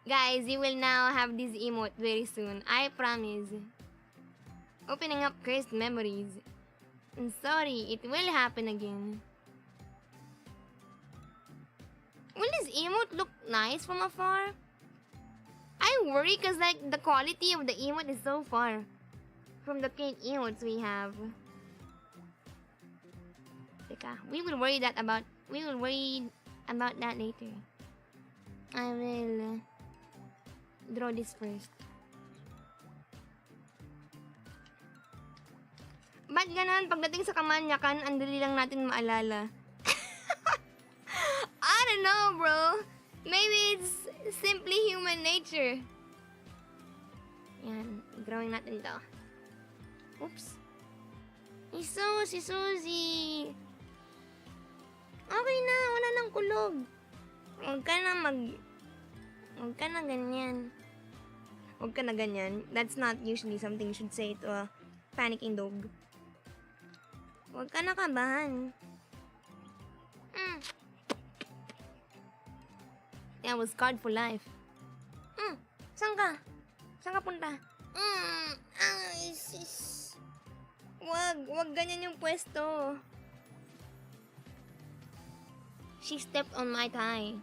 Guys, you will now have this emote very soon. I promise. Opening up cursed memories. I'm sorry, it will happen again. Will this emote look nice from afar? I worry because like the quality of the emote is so far from the paint emotes we have. Teka, we will worry about that later. I will draw this first. Ba't ganon? Pagdating sa kamanyakan, ang dali lang natin maalala. I don't know, bro. Maybe it's simply human nature. Yan, drawing natin to. Oops. Si Suzy. Okay na, wala nang kulog. Huwag ka na ganyan. Huwag ka na ganyan. That's not usually something you should say to a panicking dog. Huwag ka na kabahan. That was scarred for life. Saan ka? Saan ka punta? Ay, sis. Wag ganyan yung pwesto. She stepped on my thigh.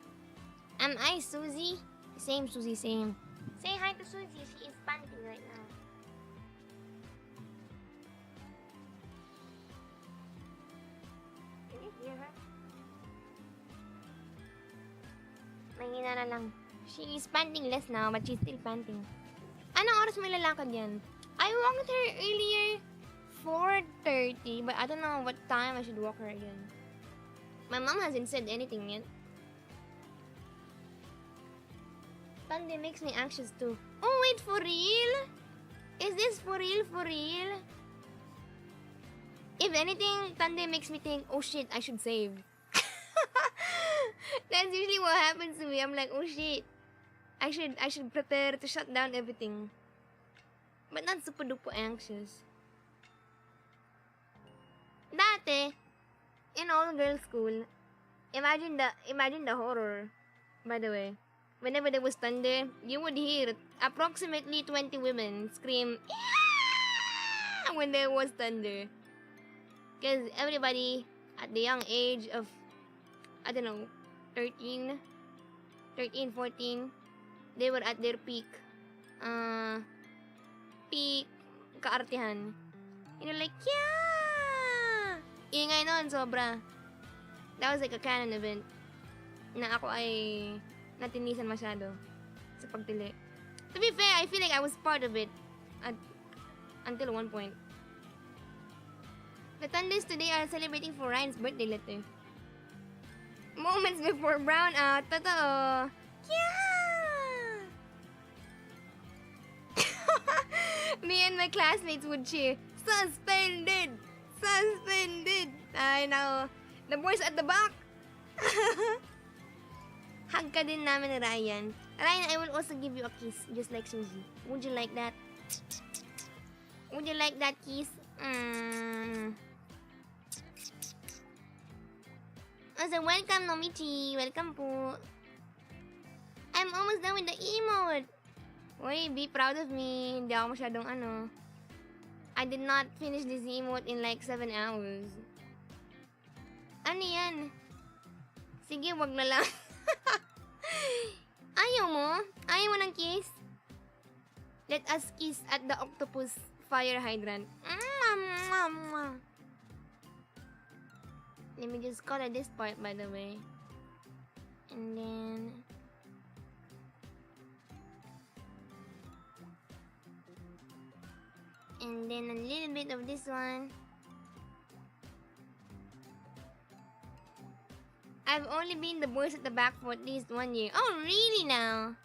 Am I Suzy? Same, Suzy, same. Say hi to Suzy. She is panting right now. Can you hear her? Mahina na lang. She is panting less now, but she's still panting. Anong oras may lalakad yan? I walked her earlier, 4:30, but I don't know what time I should walk her again. My mom hasn't said anything yet. Sunday makes me anxious too. Oh wait, for real? Is this for real, for real? If anything, Sunday makes me think, oh shit, I should save. That's usually what happens to me. I'm like, oh shit, I should prepare to shut down everything. But not super duper anxious. Dati, in all-girls school, imagine the horror. By the way, whenever there was thunder, you would hear approximately 20 women scream, "Yeah!" when there was thunder. Because everybody at the young age of, I don't know, 13, 14, they were at their peak kaartihan. You know, like, yeah! Ingay nun, sobra. That was like a canon event na ako ay natinisan masyado sa pagtili. To be fair, I feel like I was part of it until one point. The Thunders today are celebrating for Ryan's birthday letter. Moments before brown out. Totoo. Yeah! Me and my classmates would cheer, "Suspended! Suspended!" I know. The boys at the back. Hug ka din namin ni Ryan. Ryan, I will also give you a kiss, just like Suzy. Would you like that? Would you like that kiss? Also, welcome, Nomichi. Welcome po. I'm almost done with the emote. Uy, be proud of me. Hindi ako masyadong I did not finish this emote in like 7 hours. Ano yan? Sige, wag na lang. Ayaw mo? Ayaw mo ng kiss? Let us kiss at the octopus fire hydrant. Let me just color this part, by the way. And then... And then a little bit of this one. I've only been the boys at the back for at least 1 year. Oh, really now?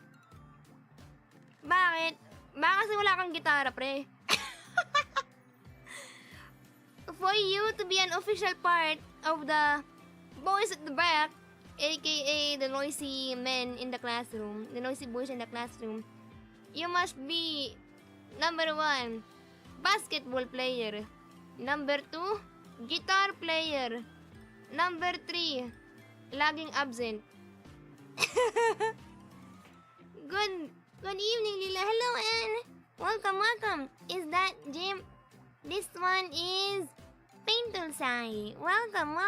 Bakit? Baka kasi wala kang gitara, pre. For you to be an official part of the boys at the back, aka the noisy men in the classroom, the noisy boys in the classroom, you must be number 1, basketball player. Number 2, guitar player. Number 3, laging absent. Good evening, Lila. Hello, Anne. Welcome. Is that Jim? This one is Paintul Sai. Welcome.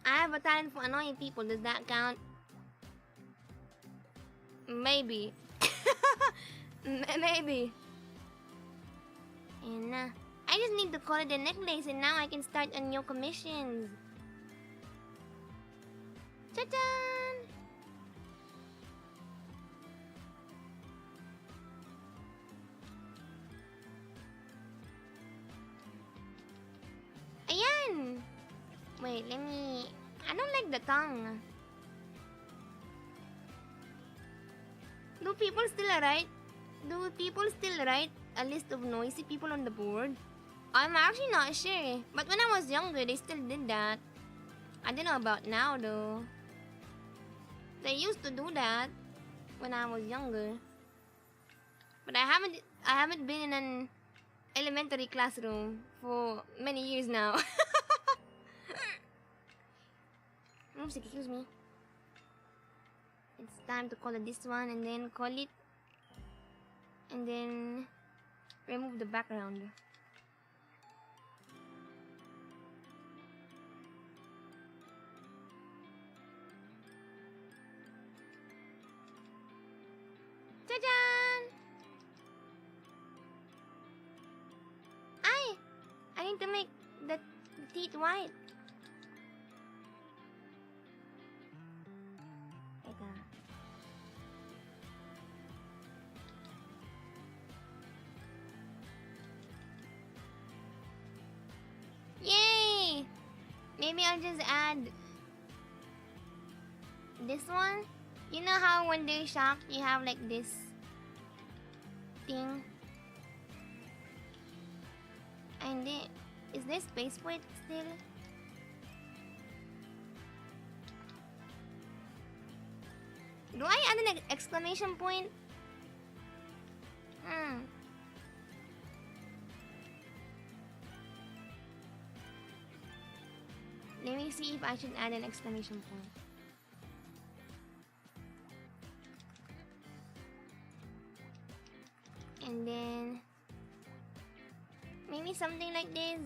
I have a talent for annoying people. Does that count? Maybe. Maybe. And I just need to color the necklace and now I can start on new commissions. Ta-dan! Ayan! Wait, let me... I don't like the tongue. Do people still write a list of noisy people on the board? I'm actually not sure. But when I was younger, they still did that. I don't know about now though. They used to do that when I was younger. But I haven't been in an elementary classroom for many years now. Oops, excuse me. It's time to color this one and then call it. And then remove the background. Ta-da! I need to make the teeth white. Teka. Yay! Maybe I'll just add this one. You know how when they're shocked, you have like this thing? And then, is there space for it still? Do I add an exclamation point? Let me see if I should add an exclamation point. And then maybe something like this.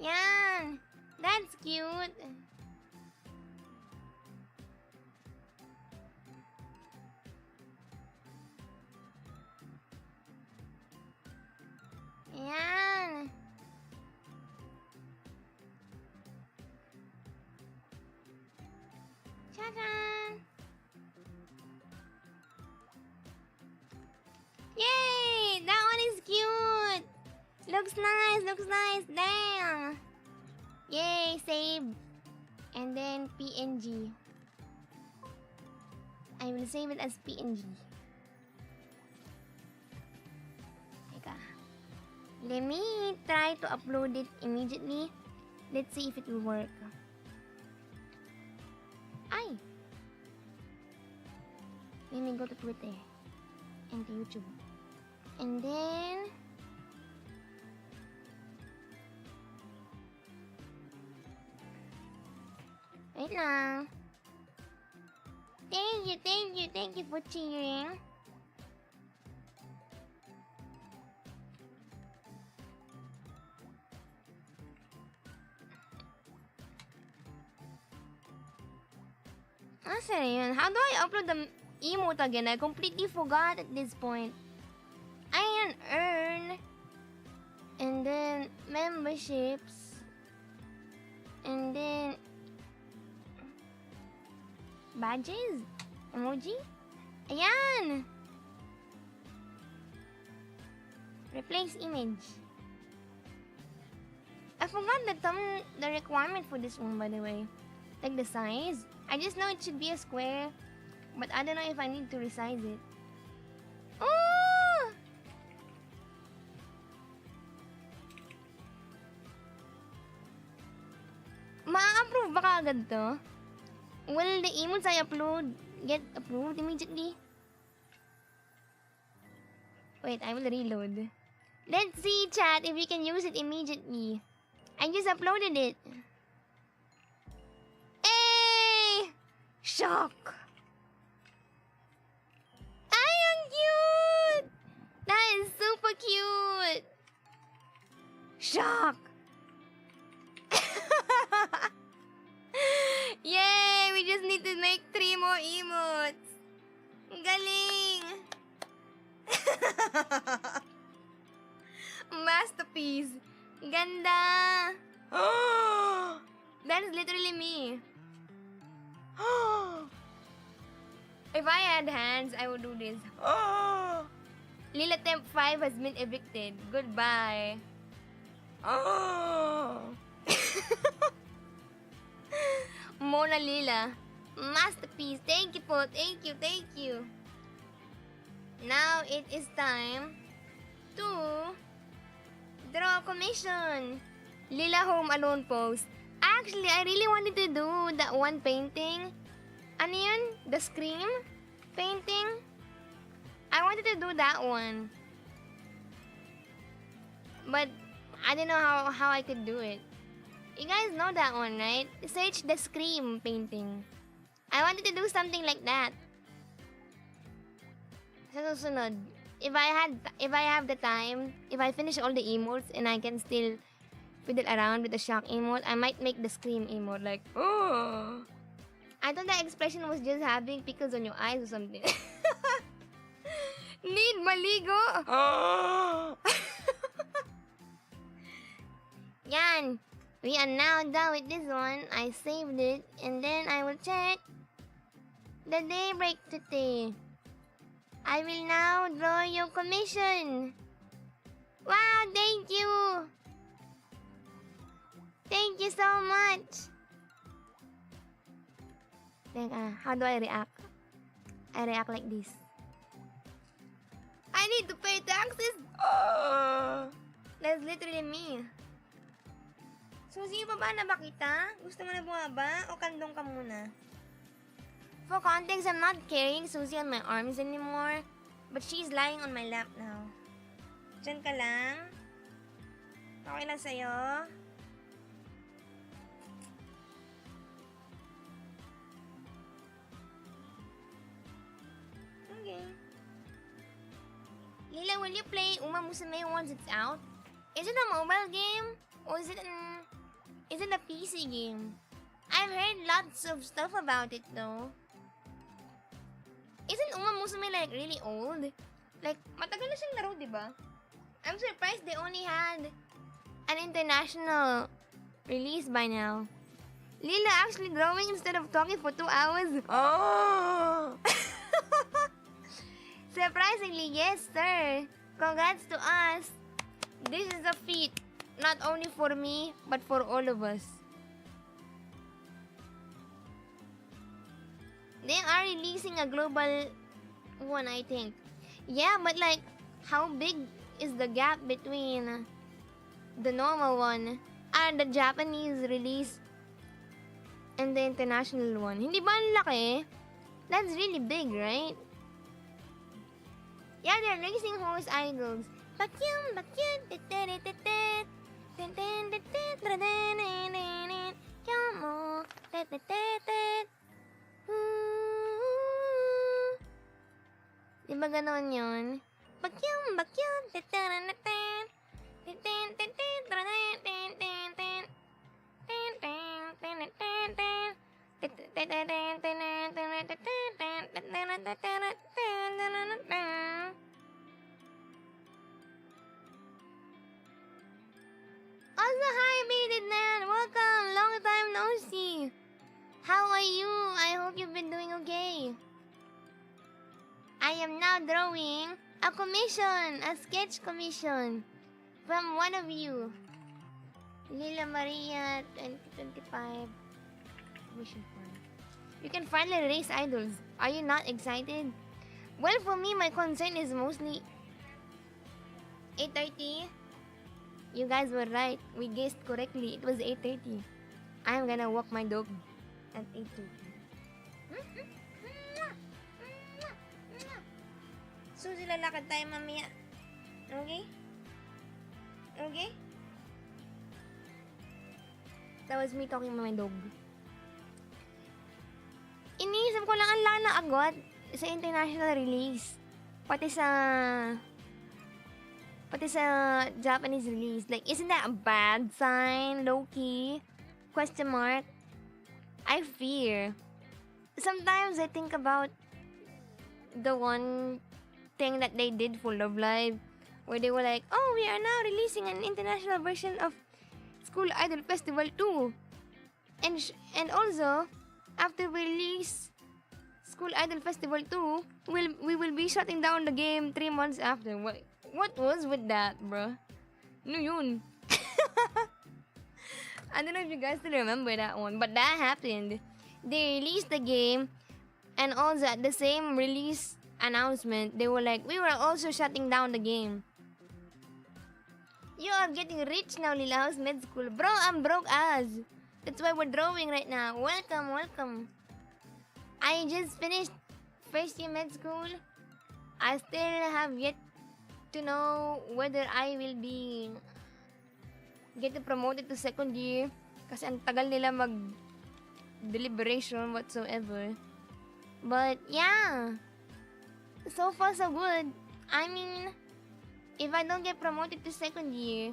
Yeah, that's cute. Yeah. Ta-da! Yay! That one is cute! Looks nice, damn! Yay, save! And then PNG. I will save it as PNG. Teka. Let me try to upload it immediately. Let's see if it will work. Ay! Let me go to Twitter and to YouTube. And then... wait lang. Thank you for cheering. Asa na yun? How do I upload the emote again? I completely forgot at this point. I earn. And then memberships. And then badges? Emoji? Ayan! Replace image. I forgot the requirement for this one, by the way. Like the size. I just know it should be a square, but I don't know if I need to resize it. Oh! Ma-approve ba kaagad to? Will the emotes I upload get approved immediately? Wait, I will reload. Let's see, chat, if we can use it immediately. I just uploaded it. Hey! Shock! Ay, ang cute! That is super cute! Shock! Yay! We just need to make 3 more emotes. Galing! Masterpiece. Ganda. That is literally me. If I had hands, I would do this. Lila Temp 5 has been evicted. Goodbye. Mona Lila. Masterpiece. Thank you po. Thank you. Thank you. Now it is time to draw commission. Lila Home Alone post. Actually, I really wanted to do that one painting. Ano yun? The Scream painting. I wanted to do that one. But I don't know how I could do it. You guys know that one, right? Search the Scream painting. I wanted to do something like that. Sa susunod, if I have the time, if I finish all the emotes and I can still fiddle around with the shock emote, I might make the Scream emote like, oh. I thought that expression was just having pickles on your eyes or something. Need maligo. Oh. Yan. We are now done with this one. I saved it and then I will check the daybreak today. I will now draw your commission. Wow, thank you. Thank you so much. How do I react? I react like this. I need to pay taxes. That's literally me. Susie, baba na ba kita? Gusto mo na bumaba o kandong ka muna? For context, I'm not carrying Susie on my arms anymore, but she's lying on my lap now. Diyan ka lang. Okay lang sa'yo. Okay. Lila, will you play Uma Musume once it's out? Is it a mobile game? Or is it a PC game? I've heard lots of stuff about it though. Isn't Uma Musume like really old? Like, matagal na siyang laro, diba? I'm surprised they only had an international release by now. Lila actually drawing instead of talking for 2 hours. Oh! Surprisingly, yes, sir. Congrats to us. This is a feat, not only for me, but for all of us. They are releasing a global one, I think. Yeah, but like, how big is the gap between the normal one and the Japanese release and the international one? Hindi ba ang laki? That's really big, right? Yeah, they're releasing horse idols. Bakyum, bakyum, titiritit, Kyamo, titititit. Diba ganon yun? Bakyum, bakyum, titiritit, Also, hi, bearded man. Welcome. Long time no see. How are you? I hope you've been doing okay. I am now drawing a commission, a sketch commission from one of you. Lila Maria 2025. Commission form. You can finally raise idols. Are you not excited? Well, for me, my concern is mostly 8:30. You guys were right. We guessed correctly. It was 8:30. I'm gonna walk my dog at 8:30. Susi, lalakad tayo mamaya. Okay? Okay? That was me talking to my dog. Iniisip ko lang ang lana agad sa international release. Pati sa Japanese release. Like, isn't that a bad sign? Low-key? Question mark? I fear. Sometimes I think about the one thing that they did for Love Live, where they were like, oh, we are now releasing an international version of School Idol Festival 2. And also, after we release School Idol Festival 2, we will be shutting down the game 3 months after. What was with that, bro? No yun. I don't know if you guys still remember that one, but that happened. They released the game, and also at the same release announcement, they were like, we were also shutting down the game. You are getting rich now, Lila. How's med school? Bro, I'm broke as. That's why we're drawing right now. Welcome, welcome. I just finished first year med school. I still have yet to know whether I will be getting promoted to second year. Kasi ang tagal nila deliberation whatsoever. But yeah, so far so good. I mean, if I don't get promoted to second year,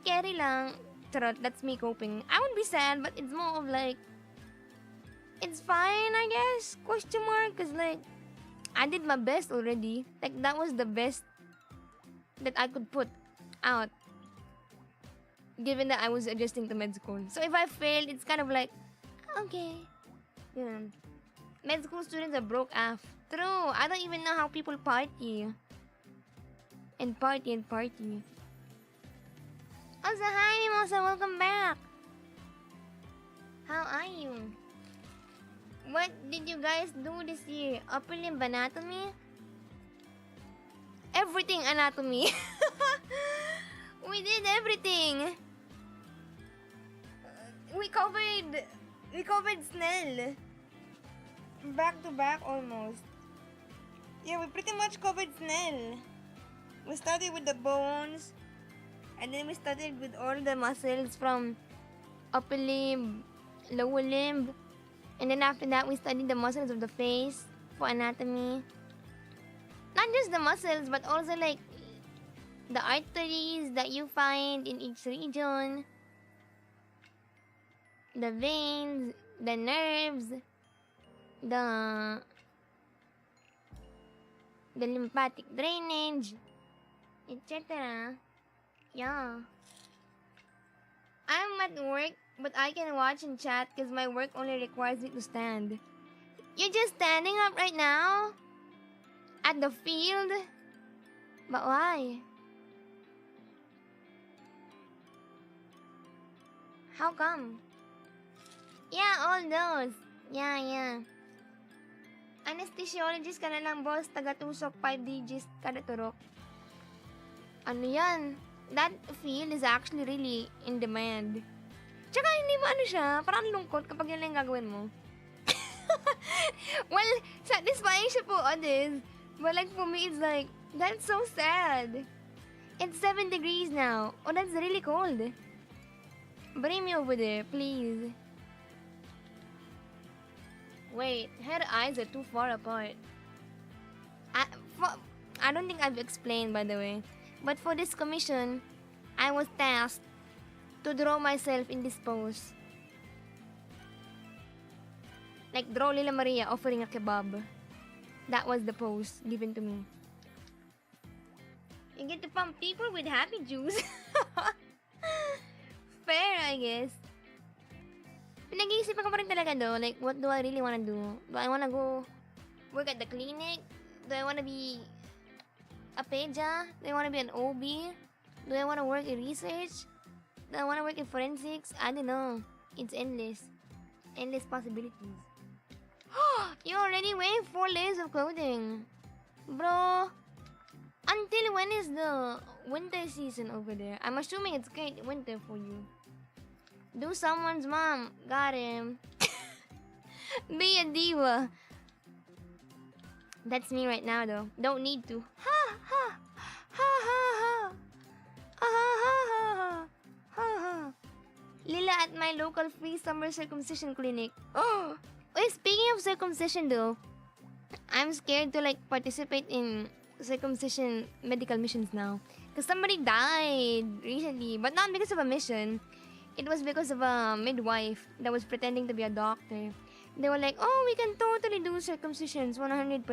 carry lang. Charot, that's me coping. I won't be sad, but it's more of like, it's fine, I guess? Question mark? Cause like, I did my best already. Like, that was the best that I could put out, given that I was adjusting to med school. So if I failed, it's kind of like, okay. Yeah. Med school students are broke af. True. I don't even know how people party. And party. Also, hi, Mimosa. Welcome back. How are you? What did you guys do this year? Upper limb anatomy? Everything anatomy. We did everything. We covered Snell. Back to back almost. Yeah, we pretty much covered Snell. We started with the bones, and then we started with all the muscles from upper limb, lower limb, and then after that we studied the muscles of the face for anatomy. Not just the muscles, but also like the arteries that you find in each region, the veins, the nerves, the lymphatic drainage, etc. Yeah. I'm at work, but I can watch and chat because my work only requires me to stand. You're just standing up right now? At the field? But why? How come? Yeah, all those. Yeah. Anesthesiologist ka na lang, boss. Taga-tusok, 5 digits, kada turok. Ano yan? That field is actually really in demand. Tsaka hindi mo ano siya, parang lungkot kapag yun lang yung gagawin mo. Well, satisfying siya po others. But like for me, it's like, that's so sad. It's 7 degrees now. Oh, that's really cold. Bring me over there, please. Wait, her eyes are too far apart. I don't think I've explained, by the way. But for this commission, I was tasked to draw myself in this pose. Like, draw Lila Maria offering a kebab. That was the pose given to me. You get to pump people with happy juice. Fair, I guess. Pinag-iisipan ko pa rin talaga though. Like, what do I really wanna do? Do I wanna go work at the clinic? Do I wanna be a peja? Do I wanna be an OB? Do I wanna work in research? Do I wanna work in forensics? I don't know. It's endless. Endless possibilities. You already wearing 4 layers of clothing. Bro. Until when is the winter season over there? I'm assuming it's great winter for you. Do someone's mom. Got him. Be a diva. That's me right now though. Don't need to. Ha ha. Ha ha ha. Ha ha ha. Ha ha. Lila at my local free summer circumcision clinic. Oh! Wait, speaking of circumcision though, I'm scared to like participate in circumcision medical missions now. Because somebody died recently, but not because of a mission. It was because of a midwife that was pretending to be a doctor. They were like, oh, we can totally do circumcisions 100%.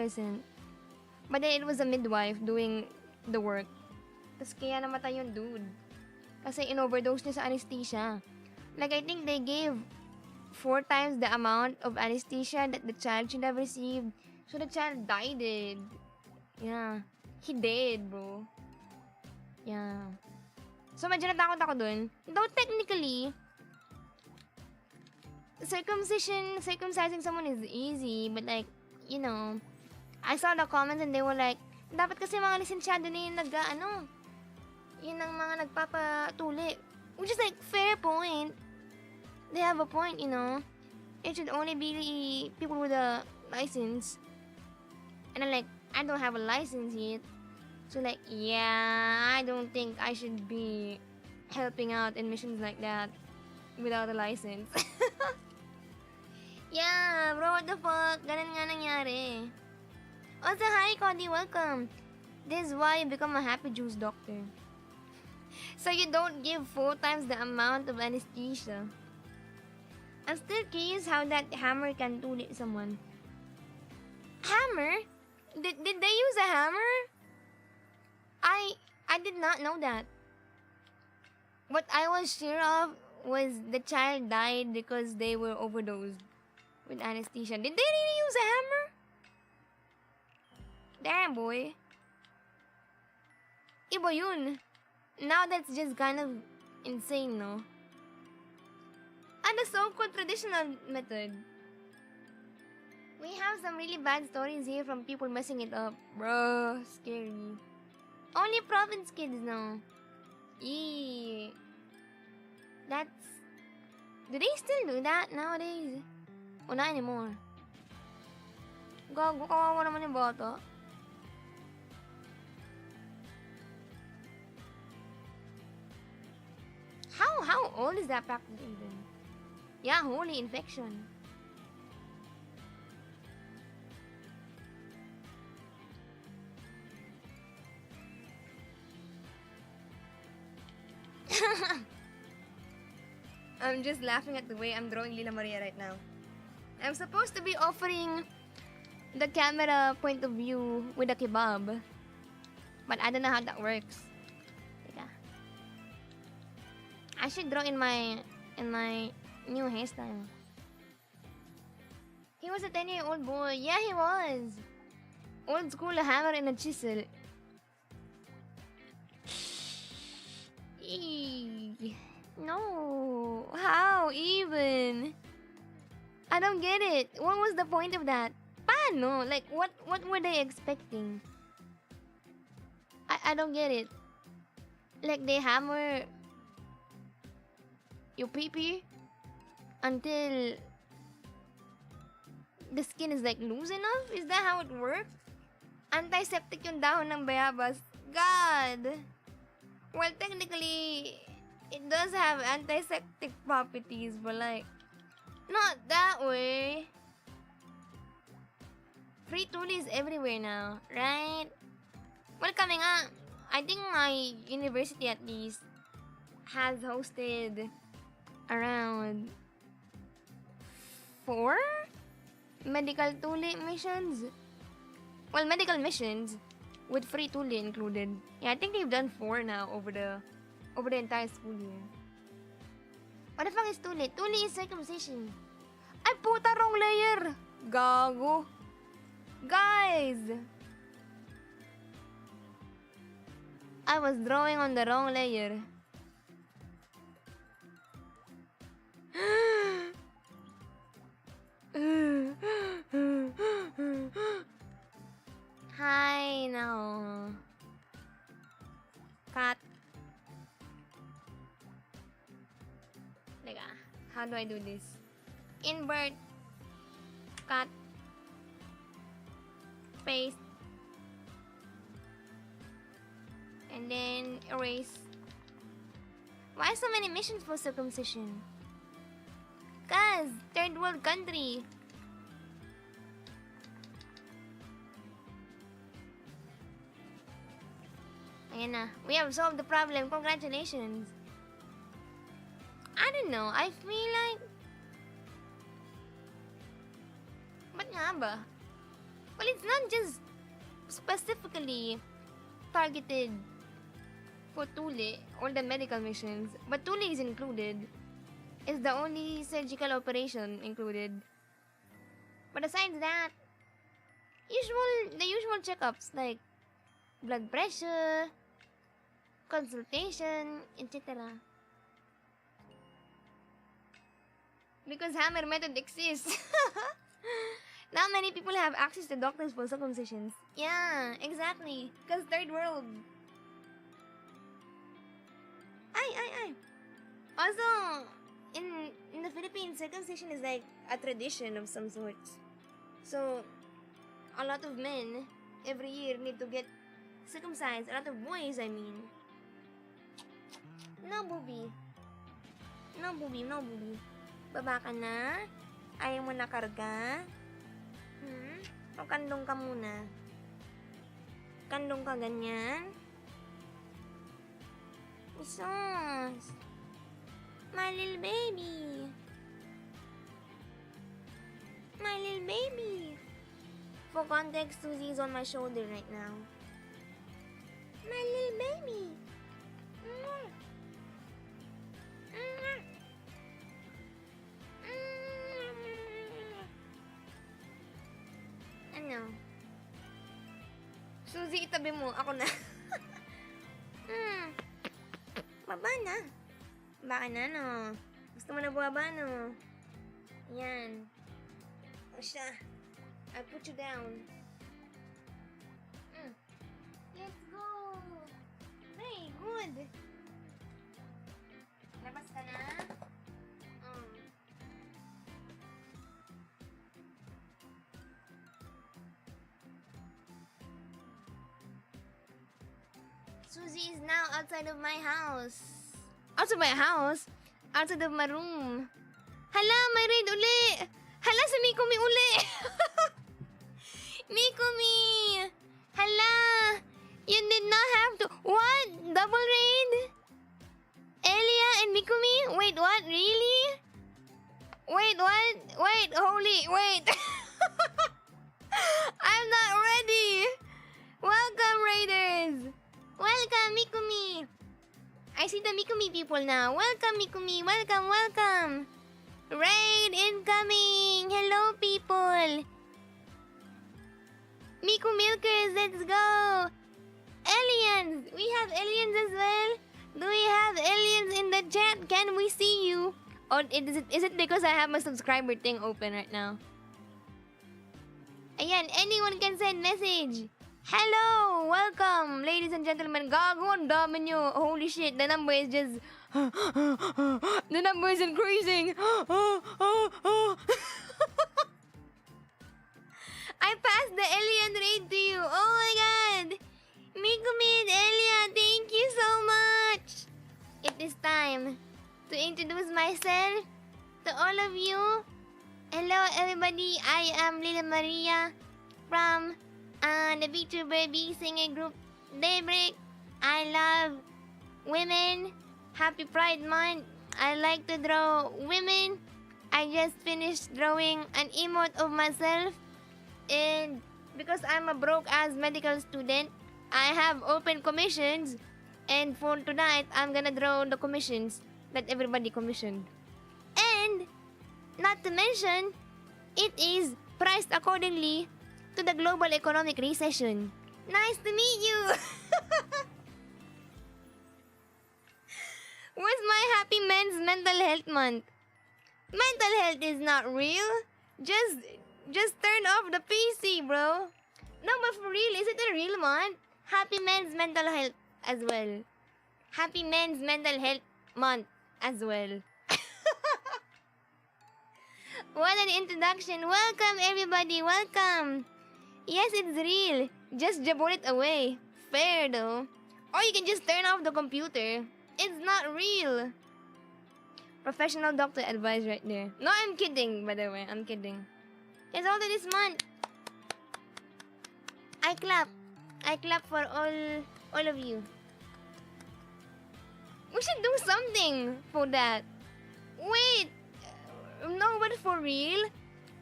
But then it was a midwife doing the work. Tapos kaya namatay yung dude. Kasi in-overdose niya sa anesthesia. Like, I think they gave 4 times the amount of anesthesia that the child should have received. So the child died. Yeah. He dead, bro. Yeah. So medyo natakot ako dun. Though technically, circumcising someone is easy. But like, you know, I saw the comments and they were like, dapat kasi mga lisensyado na yung yun ang mga nagpapatuli. Which is like, fair point. They have a point, you know. It should only be people with a license. And I'm like, I don't have a license yet. So like, yeah, I don't think I should be helping out in missions like that without a license. Yeah, bro, what the fuck? Ganun nga nangyari. Also, hi, Cody, welcome. This is why you become a happy juice doctor. So you don't give 4 times the amount of anesthesia. I'm still curious how that hammer can tuli someone. Hammer? Did they use a hammer? I did not know that. What I was sure of was the child died because they were overdosed with anesthesia. Did they really use a hammer? Damn, boy. Iba yun. Now that's just kind of insane, no? And the so-called traditional method. We have some really bad stories here from people messing it up. Bro, scary. Only province kids know. Eee. That's... Do they still do that nowadays? O not anymore? Gago, kawawa naman yung bata. How old is that practice even? Yeah, holy infection. I'm just laughing at the way I'm drawing Lila Maria right now. I'm supposed to be offering the camera point of view with a kebab. But I don't know how that works. Teka. I should draw in my new hairstyle. He was a 10-year-old boy. Yeah, he was. Old school hammer and a chisel. Eee. No. How even? I don't get it. What was the point of that? Paano? Like, what were they expecting? I don't get it. Like, they hammer your pee-pee until the skin is like loose enough? Is that how it works? Antiseptic yung dahon ng bayabas. God! Well, technically, it does have antiseptic properties, but like, not that way. Free tulis everywhere now, right? Well, kami nga, I think my university at least has hosted around 4 medical tuli missions. Well, medical missions with free tuli included. Yeah, I think they've done 4 now over the entire school year. What the fuck is tuli? Tuli is circumcision. Ay, puta, wrong layer. Gago. Guys. I was drawing on the wrong layer. Hi, no. Cut. Teka, how do I do this? Invert. Cut. Paste. And then erase. Why so many missions for circumcision? Cause third world country. Ayan na. We have solved the problem. Congratulations. I don't know. I feel like... Ba't nga ba? Well, it's not just specifically targeted for Tule or the medical missions, but Tule is included. It's the only surgical operation included. But aside that, the usual checkups like blood pressure, consultation, etc. Because hammer method exists. Not many people have access to doctors for circumcisions. Yeah, exactly. Because third world. Ay. Also, in the Philippines, circumcision is like a tradition of some sort. So, a lot of men every year need to get circumcised. A lot of boys, I mean. No, booby. No, booby. Baba ka na? Ayaw mo na karga? O kandong ka muna? Kandong ka ganyan? Isos! My little baby! My little baby! For context, Susie is on my shoulder right now. My little baby! Ano? Suzy, itabi mo. Ako na. Baba na. Baka na, no? Gusto mo na bumaba, no? Yan. O siya. I put you down. Let's go. Very good. Labas ka na. Susie is now outside of my house. Outside my house? Outside of my room. Hala, may raid uli! Hala, si Mikumi uli! Mikumi! Hala! You did not have to... What? Double raid? Elia and Mikumi? Wait, what? Really? Wait, what? Wait, holy... Wait! I'm not ready! Welcome, raiders! Welcome, Mikumi! I see the Mikumi people now. Welcome, Mikumi! Welcome! Raid incoming! Hello, people! Miku Milkers, let's go! Aliens! We have aliens as well? Do we have aliens in the chat? Can we see you? Or is it because I have my subscriber thing open right now? Ayan, anyone can send message. Hello! Welcome, ladies and gentlemen. Gago, ang dami nyo. Holy shit, the number is just... the number is increasing. I passed the alien raid to you. Oh my god. Mikumi and Elia, thank you so much. It is time to introduce myself to all of you. Hello everybody, I am Lila Maria from the VTuber singer group Daybreak. I love women. Happy Pride Month. I like to draw women. I just finished drawing an emote of myself, and because I'm a broke-ass medical student, I have open commissions, and for tonight, I'm gonna draw the commissions that everybody commissioned. And, not to mention, it is priced accordingly to the global economic recession. Nice to meet you! Where's my Happy Men's Mental Health Month? Mental health is not real. Just turn off the PC, bro. No, but for real, is it a real month? Happy Men's Mental Health as well. Happy Men's Mental Health Month as well. What an introduction. Welcome, everybody. Welcome. Yes, it's real. Just jabot it away. Fair, though. Or you can just turn off the computer. It's not real. Professional doctor advice right there. No, I'm kidding, by the way. I'm kidding. It's all this month. I clap. I clap for all of you. We should do something for that. Wait. No, but for real?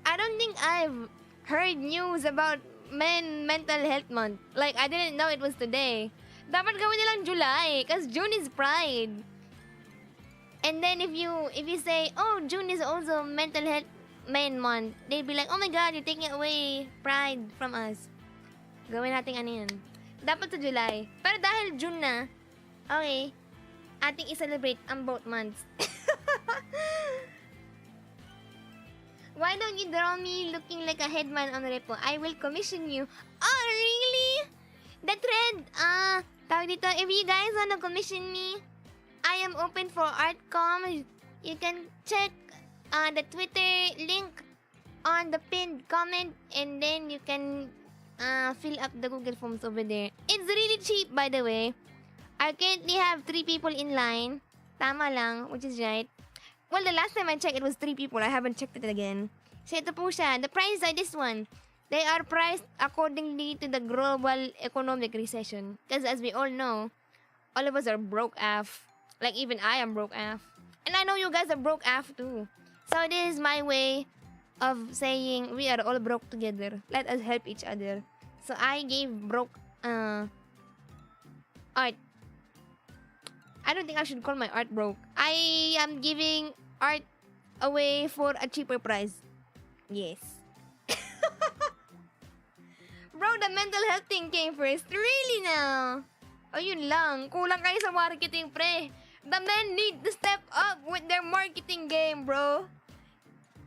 I don't think I've heard news about Mental Health Month. Like, I didn't know it was today. Dapat gawin nilang July, cause June is Pride. And then if you say, oh, June is also Mental Health Main Month, they'd be like, oh my God, you're taking away Pride from us. Gawin natin ano yan. Dapat sa July. Pero dahil June na, okay, ating i-celebrate ang both months. Why don't you draw me looking like a headman on repo? I will commission you. Oh, really? The thread, tawag dito, if you guys wanna commission me, I am open for artcom. You can check the Twitter link on the pinned comment, and then you can fill up the Google Forms over there. It's really cheap, by the way. I currently have 3 people in line. Tama lang, which is right. Well, the last time I checked, it was 3 people. I haven't checked it again. So, ito po siya. The prices are this one. They are priced accordingly to the global economic recession. Because as we all know, all of us are broke AF. Like, even I am broke AF. And I know you guys are broke AF too. So, this is my way of saying we are all broke together. Let us help each other. So, I gave broke art. I don't think I should call my art broke. I am giving art away for a cheaper price. Yes. Bro, the mental health thing came first. Really now? O yun lang. Kulang kayo sa marketing, pre. The men need to step up with their marketing game, bro.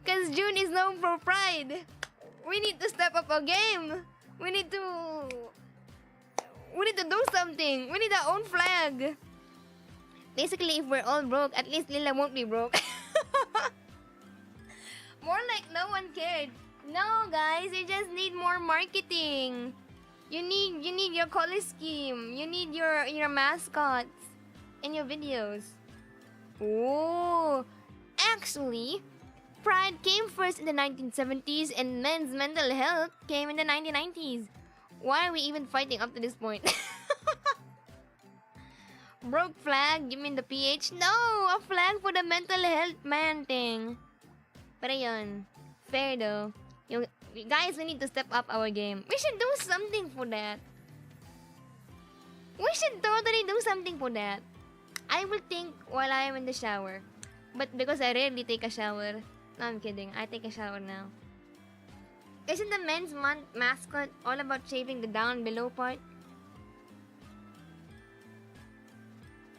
Cause June is known for Pride. We need to step up our game. We need to do something. We need our own flag. Basically, if we're all broke, at least Lila won't be broke. More like no one cared. No, guys, you just need more marketing. You need your color scheme. You need your mascots in your videos. Oh, actually, Pride came first in the 1970s, and men's mental health came in the 1990s. Why are we even fighting up to this point? Broke flag? You mean the PH? No! A flag for the mental health man thing. Pero yun. Fair though. You guys, we need to step up our game. We should do something for that. We should totally do something for that. I will think while I am in the shower. But because I rarely take a shower. No, I'm kidding. I take a shower now. Isn't the men's month mascot all about shaving the down below part?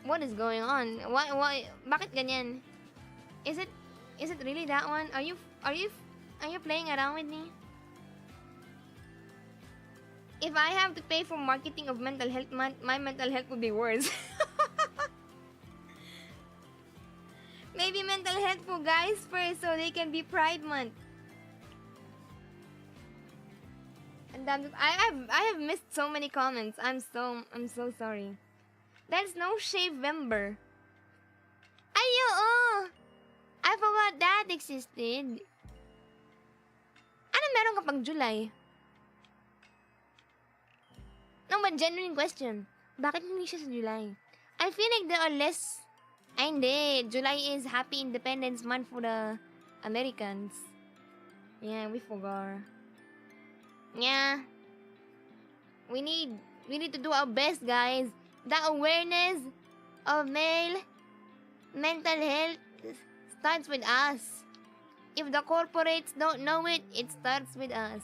What is going on? Why? Bakit ganyan? Is it really that one? Are you playing around with me? If I have to pay for marketing of mental health month, my mental health would be worse. Maybe mental health for guys first, so they can be Pride Month. And I have missed so many comments. I'm so sorry. There's no Shavember. Ay, oo! I forgot that existed. Ano meron kapag July? No, but genuine question. Bakit hindi siya sa July? I feel like there are less... Ay, hindi. July is Happy Independence Month for the Americans. Yeah, we forgot. Yeah. We need to do our best, guys. The awareness of male mental health starts with us. If the corporates don't know it, it starts with us.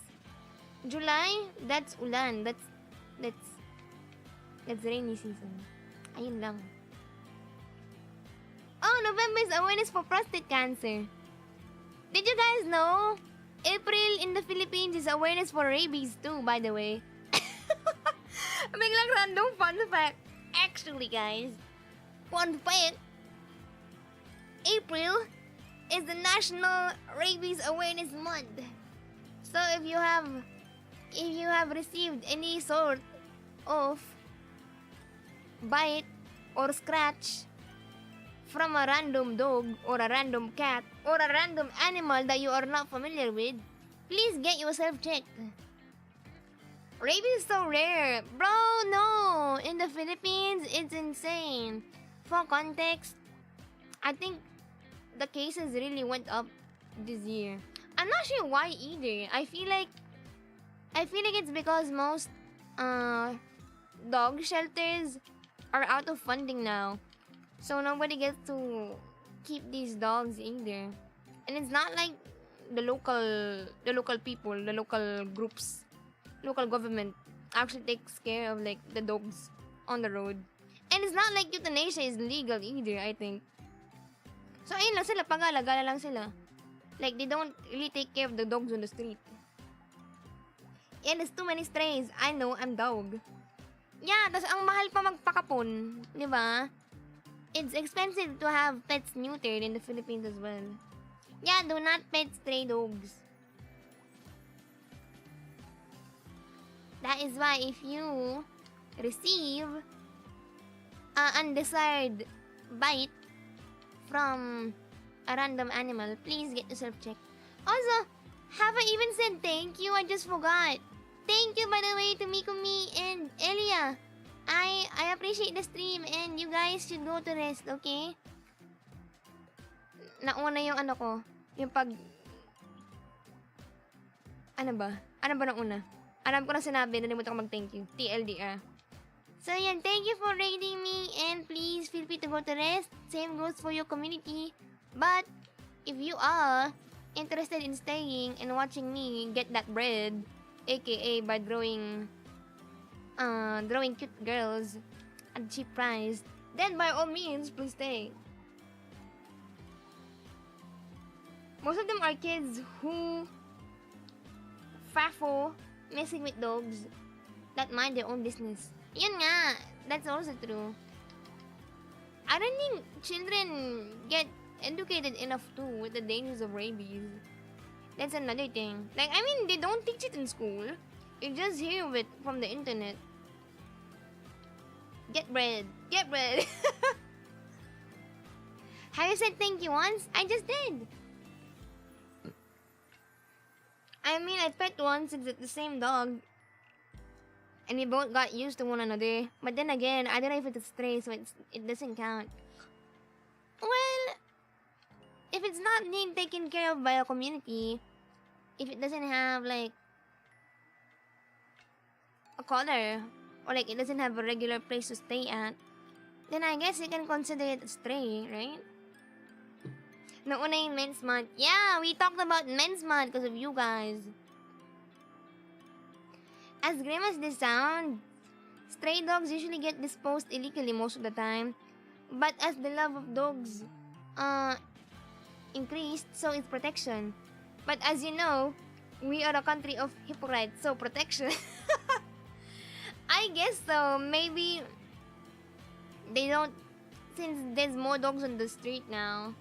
July, that's ulan. That's rainy season. Ayun lang. Oh, November is awareness for prostate cancer. Did you guys know? April in the Philippines is awareness for rabies too, by the way. Biglang random fun fact. Actually, guys, fun fact. April is the National Rabies Awareness Month. So if you have received any sort of bite or scratch from a random dog or a random cat or a random animal that you are not familiar with, please get yourself checked. Rabies is so rare. Bro, no. In the Philippines, it's insane. For context, I think the cases really went up this year. I'm not sure why either. I feel like it's because most dog shelters are out of funding now. So nobody gets to keep these dogs either. And it's not like the local people, the local groups, local government actually takes care of like the dogs on the road. And it's not like euthanasia is legal either, I think. So ayun lang sila, pag-alagala lang sila. Like they don't really take care of the dogs on the street. Yeah, there's too many strays. I know, I'm dog. Yeah, tas ang mahal pa magpakapon, di ba? It's expensive to have pets neutered in the Philippines as well. Yeah, do not pet stray dogs. That is why if you receive an undesired bite from a random animal, please get yourself checked. Also, have I even said thank you? I just forgot. Thank you, by the way, to Mikumi and Elia. I appreciate the stream and you guys should go to rest, okay? Nauna yung ano ko. Yung pag... Ano ba? Ano ba nauna? Alam ko na sinabi, nalimutan ko mag-thank you. TLDR. So yan, thank you for raiding me and please feel free to go to rest. Same goes for your community. But if you are interested in staying and watching me get that bread, aka by drawing cute girls at cheap price, then by all means, please stay. Most of them are kids who faffo messing with dogs that mind their own business. Yun nga, that's also true. I don't think children get educated enough too with the dangers of rabies. That's another thing. Like, I mean, they don't teach it in school. You just hear of it from the internet. Get bread. Get bread. Have you said thank you once? I just did. I mean, I pet once, it's the same dog. And we both got used to one another. But then again, I don't know if it's a stray, so it doesn't count. Well, if it's not being taken care of by a community, if it doesn't have, like, a collar, or like it doesn't have a regular place to stay at, then I guess you can consider it a stray, right? Nauna yung men's month. Yeah, we talked about men's month because of you guys. As grim as this sounds, stray dogs usually get disposed illegally most of the time. But as the love of dogs increased, so is protection. But as you know, we are a country of hypocrites, so protection. I guess so. Maybe they don't, since there's more dogs on the street now,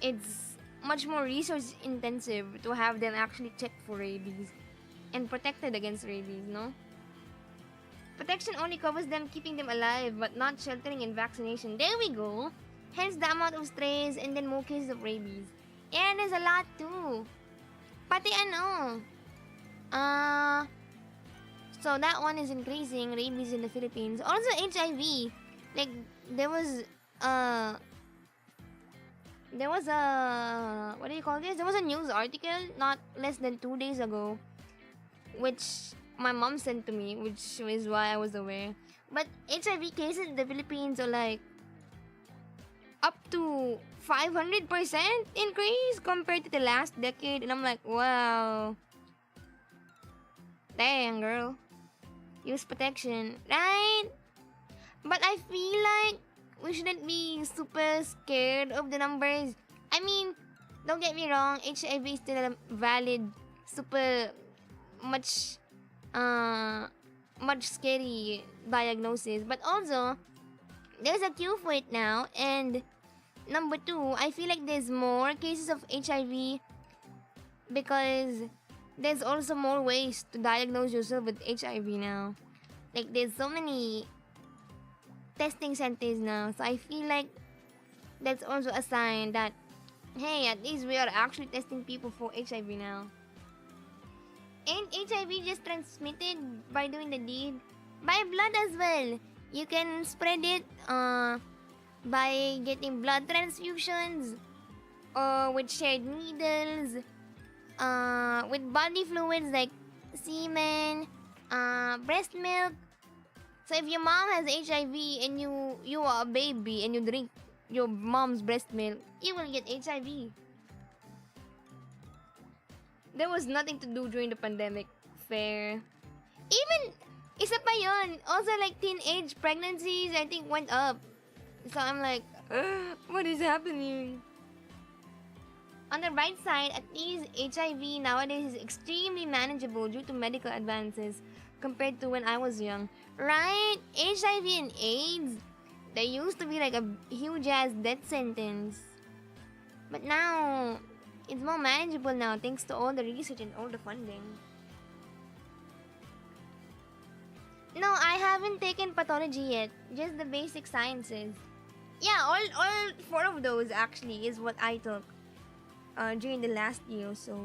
it's much more resource intensive to have them actually checked for rabies and protected against rabies, no? Protection only covers them keeping them alive but not sheltering and vaccination. There we go. Hence the amount of strays and then more cases of rabies. Yeah, there's a lot too. Pati ano. So that one is increasing, rabies in the Philippines. Also HIV. Like, there was There was a, what do you call this? There was a news article not less than 2 days ago, which my mom sent to me, which is why I was aware. But HIV cases in the Philippines are like up to 500% increase compared to the last decade, and I'm like, wow, dang girl, use protection, right? But I feel like we shouldn't be super scared of the numbers. I mean, don't get me wrong, HIV is still a valid, super much much scary diagnosis, but also there's a cure for it now. And number two, I feel like there's more cases of HIV because there's also more ways to diagnose yourself with HIV now. Like there's so many testing centers now, so I feel like that's also a sign that hey, at least we are actually testing people for HIV now. And HIV just transmitted by doing the deed by blood as well. You can spread it by getting blood transfusions or with shared needles, with body fluids like semen, breast milk. So if your mom has HIV and you are a baby and you drink your mom's breast milk, you will get HIV. There was nothing to do during the pandemic. Fair. Even, isa pa yun. Also, like, teenage pregnancies, I think, went up. So I'm like, what is happening? On the bright side, at least HIV nowadays is extremely manageable due to medical advances compared to when I was young. Right? HIV and AIDS, they used to be like a huge-ass death sentence. But now, it's more manageable now thanks to all the research and all the funding. No, I haven't taken pathology yet. Just the basic sciences. Yeah, all four of those actually is what I took during the last year or so.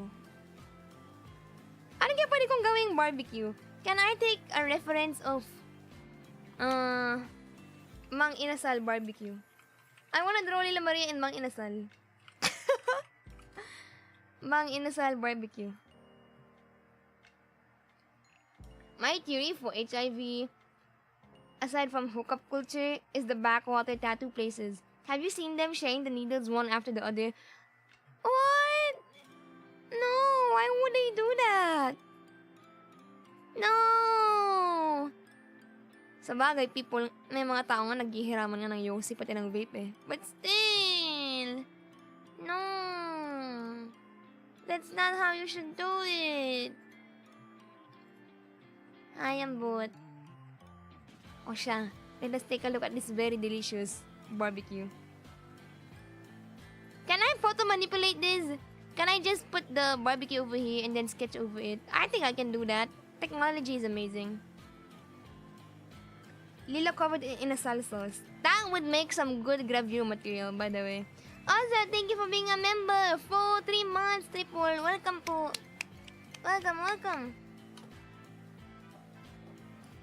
Ano kaya pwede kong gawing barbecue? Can I take a reference of Mang Inasal barbecue? I wanna draw Lila Maria and Mang Inasal. Mang Inasal barbecue. My theory for HIV, aside from hookup culture, is the backwater tattoo places. Have you seen them sharing the needles one after the other? What? No, why would they do that? No! Sa bagay, people, may mga tao nga naghihiraman nga ng yosi pati ng vape eh. But still, no. That's not how you should do it. I am both. O siya, let us take a look at this very delicious barbecue. Can I photo manipulate this? Can I just put the barbecue over here and then sketch over it? I think I can do that. Technology is amazing. Lila covered in a salsa sauce. That would make some good gravure material, by the way. Also, thank you for being a member for 3 months, Triple. Welcome po. Welcome, welcome.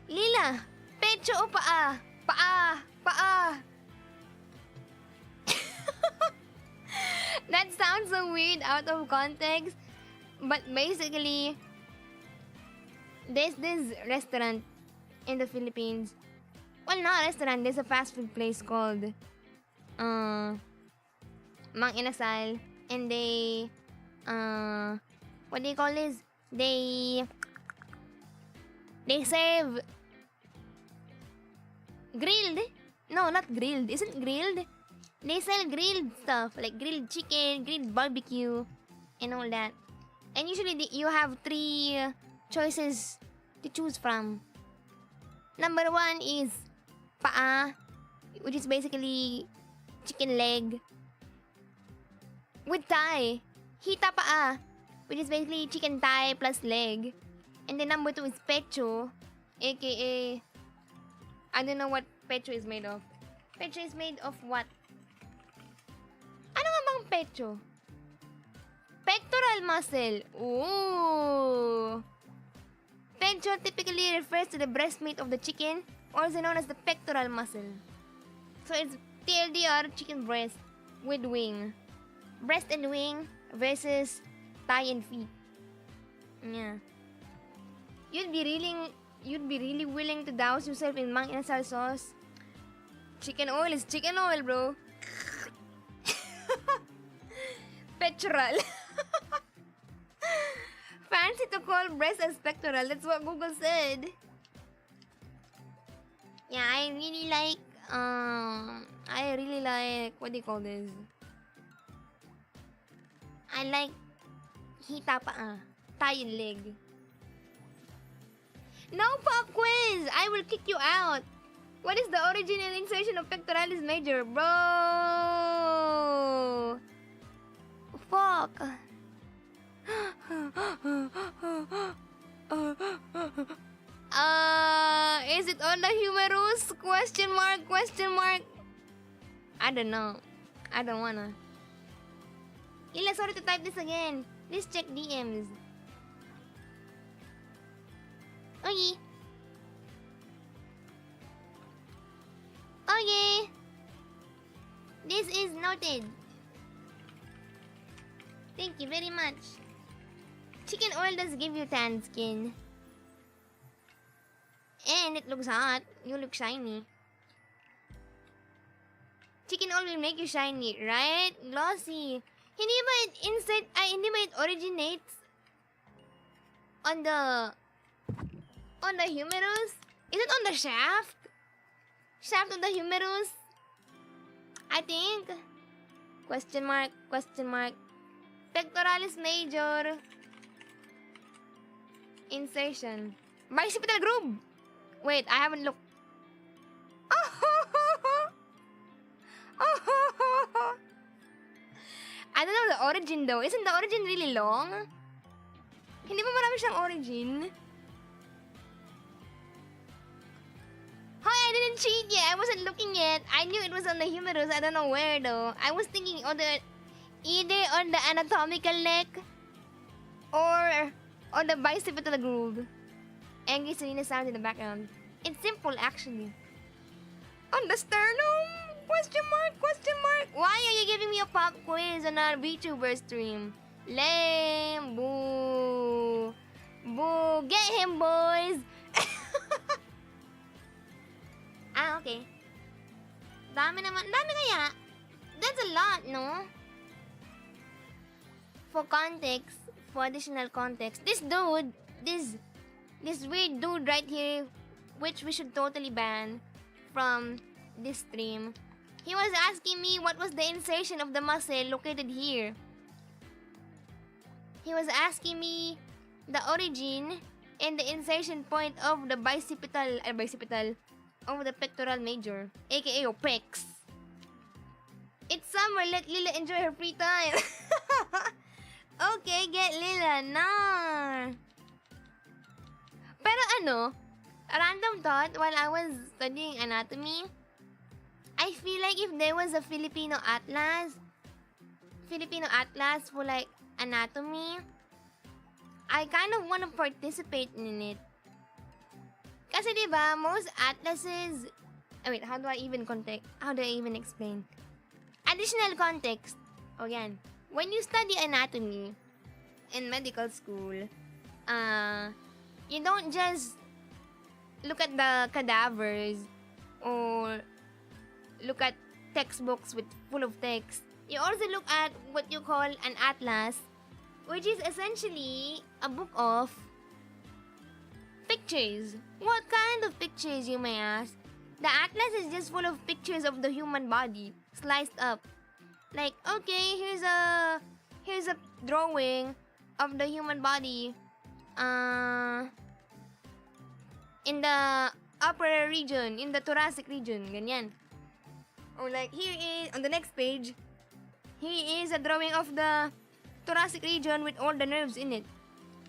Lila, pecho o paa? Paa, paa. That sounds so weird out of context. But basically, there's this restaurant in the Philippines. Well, not a restaurant. There's a fast food place called Mang Inasal, and they what do you call this? They serve grilled. No, not grilled. Isn't grilled? They sell grilled stuff like grilled chicken, grilled barbecue, and all that. And usually you have 3 choices to choose from. Number 1 is paa, which is basically chicken leg with thigh. Hita paa, which is basically chicken thigh plus leg. And then number 2 is pecho, aka I don't know what pecho is made of. Pecho is made of what? Ano nga bang pecho? Pectoral muscle. Ooh. Pecho typically refers to the breast meat of the chicken, also known as the pectoral muscle. So it's TLDR chicken breast with wing. breast and wing versus thigh and feet. Yeah. You'd be really willing to douse yourself in mang inasal sauce. Chicken oil is chicken oil, bro. Petrol. Fancy to call breast as pectoral. That's what Google said. Yeah, I really like what do you call this? I like hita paa, thigh and leg. No pop quiz! I will kick you out. What is the origin and insertion of pectoralis major, bro? Fuck. Is it on the humerus? Question mark? I don't know. I don't wanna. Lila, sorry to type this again. Please check DMs. Okay. Okay. This is noted. Thank you very much. Chicken oil does give you tan skin. And it looks hot. You look shiny. Chicken oil will make you shiny, right? Glossy. Hindi ba it originates on the humerus? Is it on the shaft? Shaft of the humerus? I think. Question mark. Pectoralis major. Insertion. Bicipital groove. Wait, I haven't looked. I don't know the origin though. Isn't the origin really long? Hindi ba marami siyang origin? Hi, I didn't cheat yet. I wasn't looking yet. I knew it was on the humerus. I don't know where though. I was thinking either on the anatomical neck or on the bicipital groove. Angry Serena sound in the background. It's simple actually. On the sternum? Question mark? Why are you giving me a pop quiz on our VTuber stream? Lame. Boo. Get him, boys. Okay. Dami kaya? That's a lot, no? For additional context, this weird dude right here, which we should totally ban from this stream, he was asking me what was the insertion of the muscle located here. He was asking me the origin and the insertion point of the bicipital of the pectoral major, aka pecs. It's summer, let Lila enjoy her free time. Okay, get Lila na. Pero a random thought while I was studying anatomy, I feel like if there was a Filipino atlas for like anatomy, I kind of want to participate in it. Kasi diba, most atlases... wait, how do I even explain? Additional context. O yan. When you study anatomy in medical school, you don't just look at the cadavers or look at textbooks full of text. You also look at what you call an atlas, which is essentially a book of pictures. What kind of pictures, you may ask? The atlas is just full of pictures of the human body, sliced up. Like, okay, here's a drawing of the human body in the upper region, in the thoracic region, ganyan. Or like, here is, on the next page, here is a drawing of the thoracic region with all the nerves in it.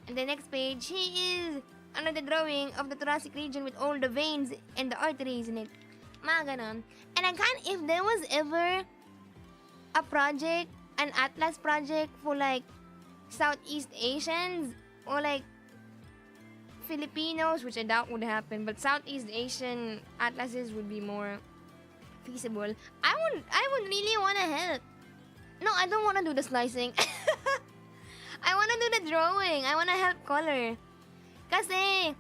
And the next page, here is another drawing of the thoracic region with all the veins and the arteries in it. Mga ganon. And if there was ever a project, an atlas project for like Southeast Asians or like Filipinos, which I doubt would happen, but Southeast Asian atlases would be more feasible. I would really want to help. No, I don't want to do the slicing. I want to do the drawing. I want to help color. Kasi,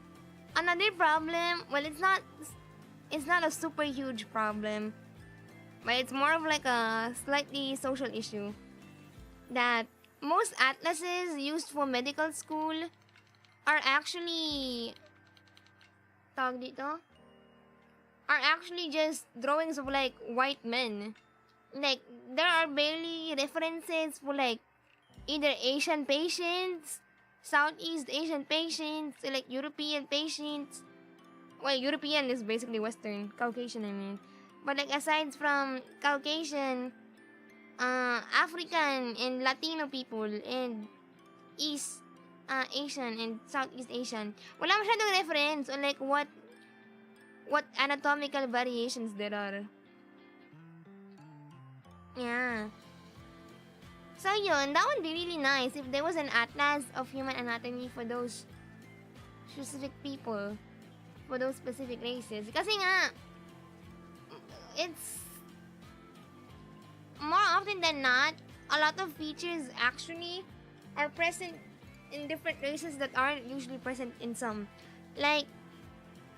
another problem, well, it's not a super huge problem, but it's more of like a slightly social issue. That most atlases used for medical school are actually, tawag dito, are actually just drawings of like white men. Like, there are barely references for like either Asian patients, Southeast Asian patients, like European patients. Well, European is basically Western, Caucasian I mean. But like aside from Caucasian, African and Latino people and East Asian and Southeast Asian, wala masyadong reference on like what anatomical variations there are. Yeah. So yun, that would be really nice if there was an atlas of human anatomy for those specific people, for those specific races. Kasi nga, it's more often than not, a lot of features actually are present in different races that aren't usually present in some. Like,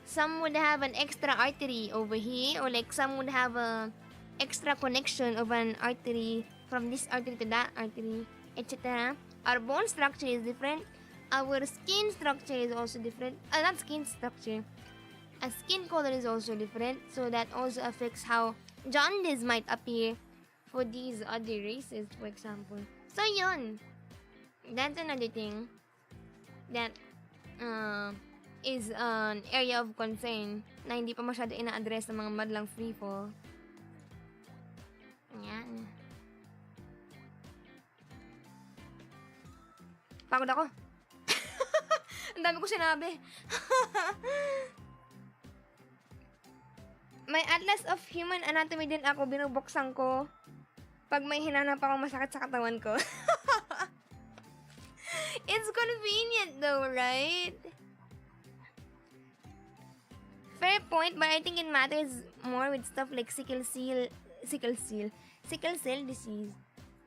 some would have an extra artery over here, or like some would have a extra connection of an artery from this artery to that artery, etc. Our bone structure is different. Our skin structure is also different. Not skin structure. A skin color is also different, so that also affects how jaundice might appear for these other races, for example. So yun, that's another thing that is an area of concern na hindi pa masyado ina-address ng mga madlang freefall. Yan. Pagod ako. Ang dami ko sinabi. May atlas of human anatomy din ako, binubuksan ko pag may hinanap akong masakit sa katawan ko. It's convenient though, right? Fair point, but I think it matters more with stuff like sickle cell disease.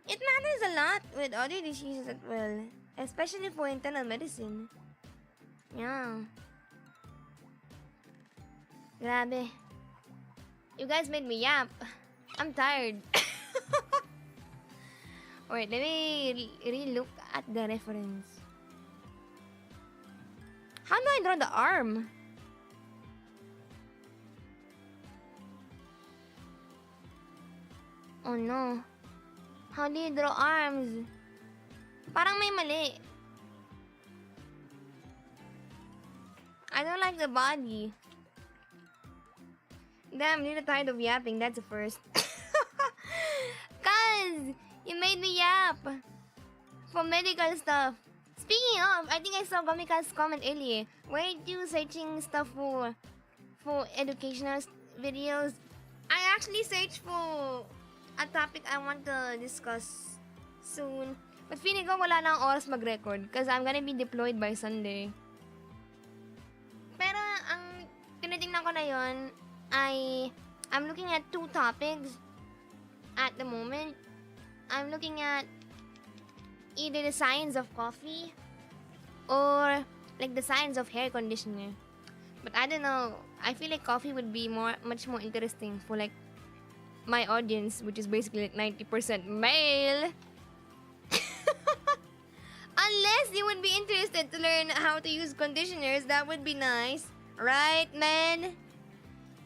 It matters a lot with other diseases as well, especially for internal medicine. Yeah. Grabe. You guys made me yap. I'm tired. Wait, let me re-look at the reference. How do I draw the arm? Oh no. How do you draw arms? Parang may mali. I don't like the body. Damn, I'm really tired of yapping. That's the first. Cuz, you made me yap. For medical stuff. Speaking of, I think I saw Gomika's comment earlier. Were you searching stuff for educational videos? I actually searched for a topic I want to discuss soon. But feeling ko wala na ang oras mag-record because I'm gonna be deployed by Sunday. Pero ang tinitingnan ko na yon ay I'm looking at two topics at the moment. I'm looking at either the science of coffee or like the science of hair conditioner. But I don't know. I feel like coffee would be much more interesting for like my audience, which is basically like 90% male. Unless you would be interested to learn how to use conditioners, that would be nice. Right, man?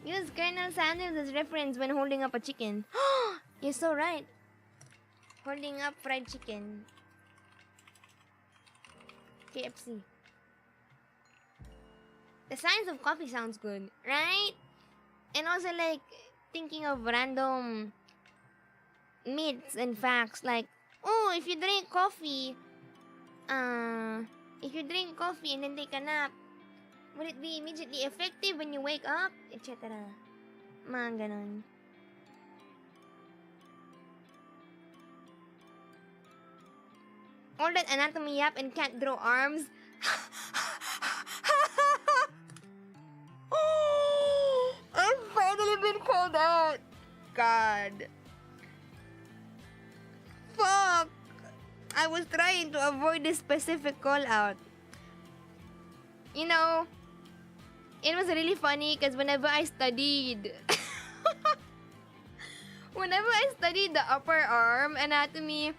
Use Colonel Sanders as reference when holding up a chicken. You're so right. Holding up fried chicken. KFC. The science of coffee sounds good, right? And also like thinking of random myths and facts like, oh, if you drink coffee and then take a nap, will it be immediately effective when you wake up? Etc. Mga ganon. All that anatomy yap and can't draw arms. I've finally been called out. God. fuck? I was trying to avoid this specific call out. You know, it was really funny because whenever I studied the upper arm anatomy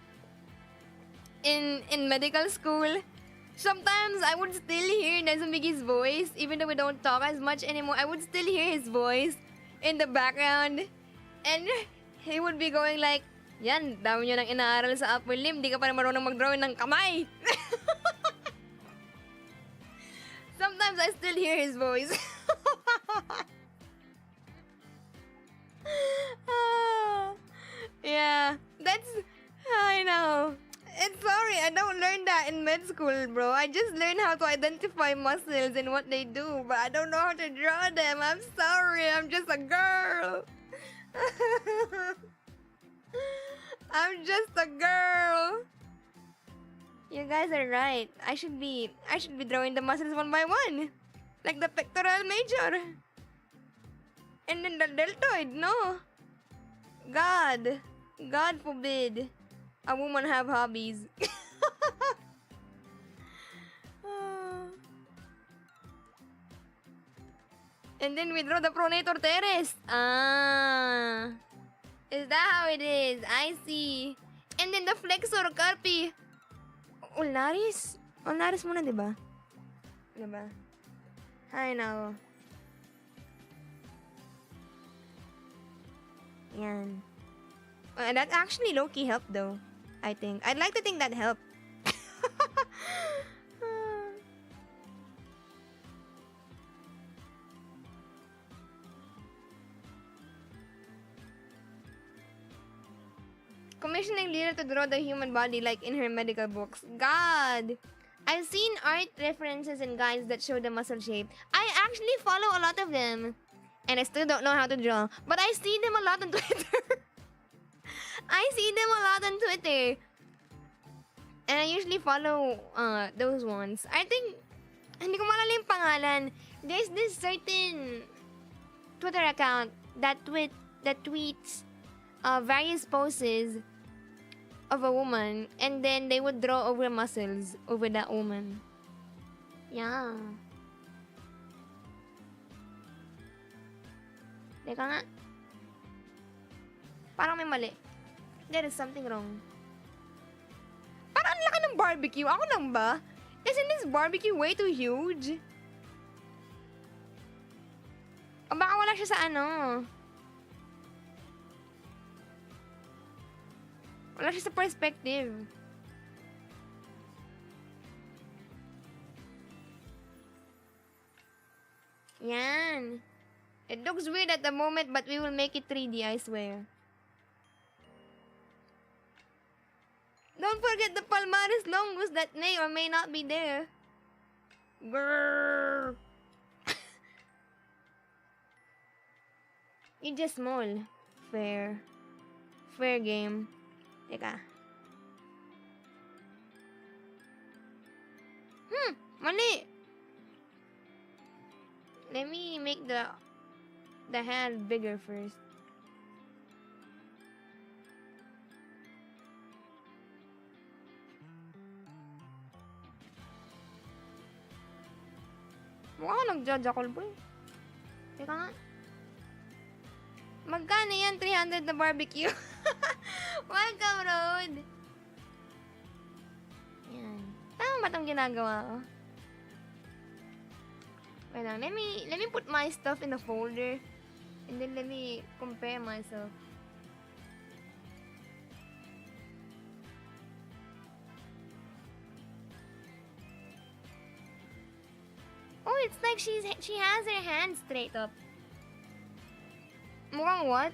in medical school, sometimes I would still hear Nezumbigi's voice, even though we don't talk as much anymore. I would still hear his voice in the background, and he would be going like, "Yan, dami nyo nang inaaral sa upper limb, di ka pa marunong mag-drawing ng kamay." Sometimes I still hear his voice. Yeah, that's... I know. It's sorry, I don't learn that in med school, bro. I just learn how to identify muscles and what they do, but I don't know how to draw them. I'm sorry, I'm just a girl. I'm just a girl. You guys are right. I should be drawing the muscles one by one. Like the pectoral major. And then the deltoid, no? God forbid a woman have hobbies. And then we draw the pronator teres. Ah. Is that how it is? I see. And then the flexor carpi. Ulnaris? Ulnaris muna, diba? Diba? I know. Yan. That actually low-key helped though. I think. I'd like to think that helped. Commissioning Lila to draw the human body like in her medical books. God! I've seen art references and guides that show the muscle shape. I actually follow a lot of them. And I still don't know how to draw. But I see them a lot on Twitter. I see them a lot on Twitter. And I usually follow those ones. I think, hindi ko maalala yung pangalan. There's this certain Twitter account that tweets various poses of a woman, and then they would draw over muscles over that woman. Yeah. Teka nga. Parang may mali. There is something wrong. Parang ang laki ng barbecue. Ako lang ba? Isn't this barbecue way too huge? O baka wala siya sa ano? Wala siya sa perspective. Yan. It looks weird at the moment, but we will make it 3D, I swear. Don't forget the palmaris longus that may or may not be there. Grrr. You're just small. Fair. Fair game. Teka. Mali. Let me make the hand bigger first. Mukha nagjajakol boy. Teka nga. Magkano yan? 300 na barbecue. Welcome, Road. Yan. Tama ba itong ginagawa ko? Wait lang. Let me put my stuff in a folder. And then let me compare myself. Oh, it's like she has her hand straight up. Mukhang what?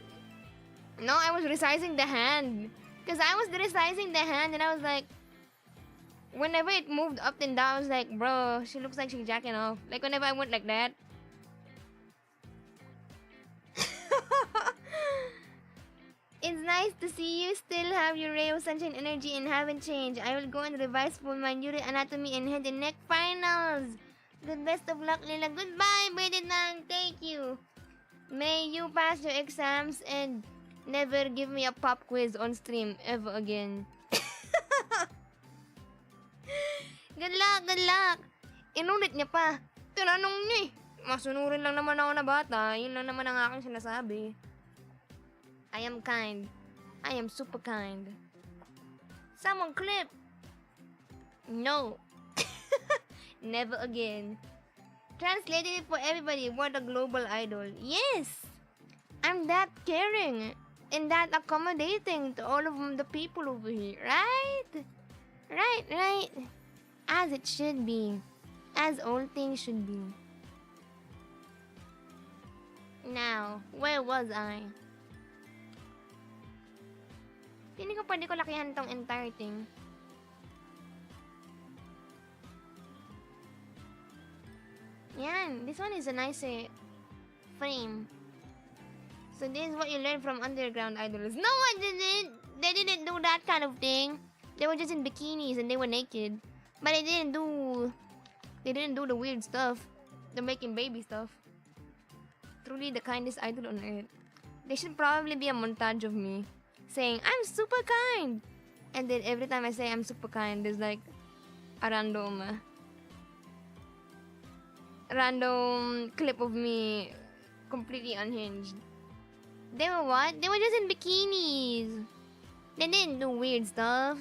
No, I was resizing the hand. Because I was resizing the hand and I was like... Whenever it moved up and down, I was like, bro, she looks like she's jacking off. Like whenever I went like that. It's nice to see you still have your ray of sunshine energy and haven't changed. I will go and revise for my neuro anatomy and head and neck finals. The best of luck, Lila. Goodbye, Bedinang. Thank you. May you pass your exams and Never give me a pop quiz on stream ever again. Good luck, good luck. Inulit niya pa. Tinanong niya eh. Masunurin lang naman ako na bata. Yun lang naman ang aking sinasabi. I am kind. I am super kind. Someone clip. No. Never again. Translated it for everybody. What a global idol. Yes. I'm that caring and that accommodating to all of the people over here. Right? Right. As it should be. As all things should be. Now, where was I? Hindi ko pwede ko lakihan tong entire thing. Yan. This one is a nice frame. So this is what you learn from underground idols. No, I didn't. They didn't do that kind of thing. They were just in bikinis and they were naked. But they didn't do the weird stuff. The making baby stuff. Truly the kindest idol on earth. There should probably be a montage of me saying, I'm super kind. And then every time I say I'm super kind, there's like a random clip of me completely unhinged. They were what? They were just in bikinis. They didn't do weird stuff.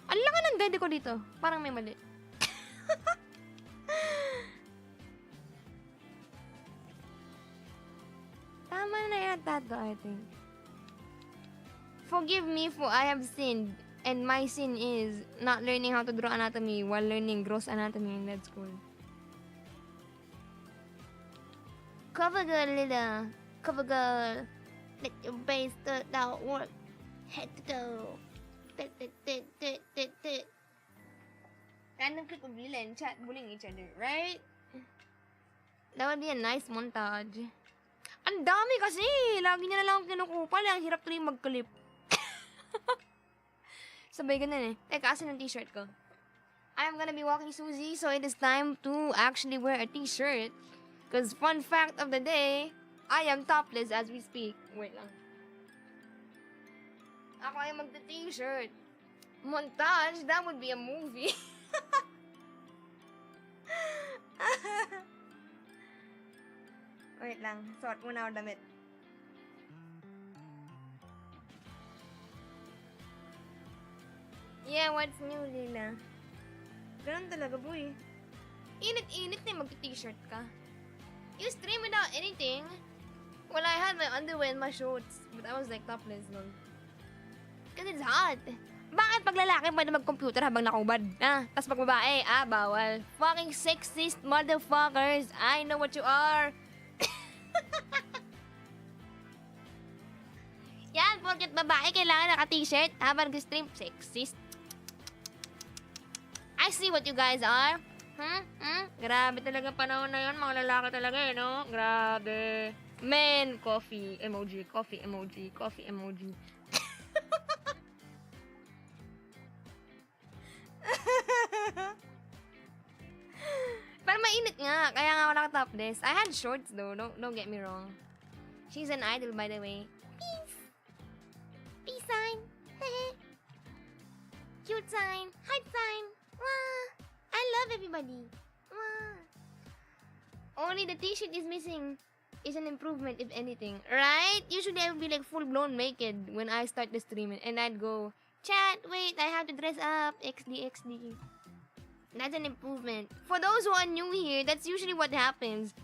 Ang laki ng dede ko dito. Parang may mali. Tama na yata to, I think. Forgive me for I have sinned. And my sin is not learning how to draw anatomy while learning gross anatomy in that school. Cover girl, Lila. Cover girl. Let your base start out work. Head to toe. Random clip of Lila and chat bullying each other, right? That would be a nice montage. Ang dami kasi! Lagi niya na lang kinukupal. Ang hirap tuloy mag-clip. Sabay ganun eh. Teka, asan ang t-shirt ko? I'm gonna be walking Suzy, so it is time to actually wear a t-shirt. Because fun fact of the day, I am topless as we speak. Wait lang. Ako ay magta-t-shirt. Montage? That would be a movie. Wait lang. Sort muna ako damit. Yeah, what's new, Lila? Ganun talaga, boy. Init-init na mag-t-shirt ka. You stream without anything? Well, I had my underwear and my shorts, but I was like topless, no? Because it's hot. Bakit pag lalaki pwede mag-computer habang nakubad? Tas pag babae, bawal. Fucking sexist motherfuckers. I know what you are. Yan, porket babae kailangan naka-t-shirt habang nag-stream. Sexist. I see what you guys are. Grabe talaga panahon na yun. Mga lalaki talaga no? Grabe. Men, coffee emoji, coffee emoji, coffee emoji. Pero mainit nga. Kaya nga ako naka-topless. I had shorts though. Don't get me wrong. She's an idol by the way. Peace. Peace sign. Cute sign. Heart sign. Wah. I love everybody. Wah. Only the t-shirt is missing. Is an improvement if anything. Right? Usually I would be like full-blown naked when I start the stream. And I'd go, chat, wait, I have to dress up. XD. That's an improvement. For those who are new here, that's usually what happens.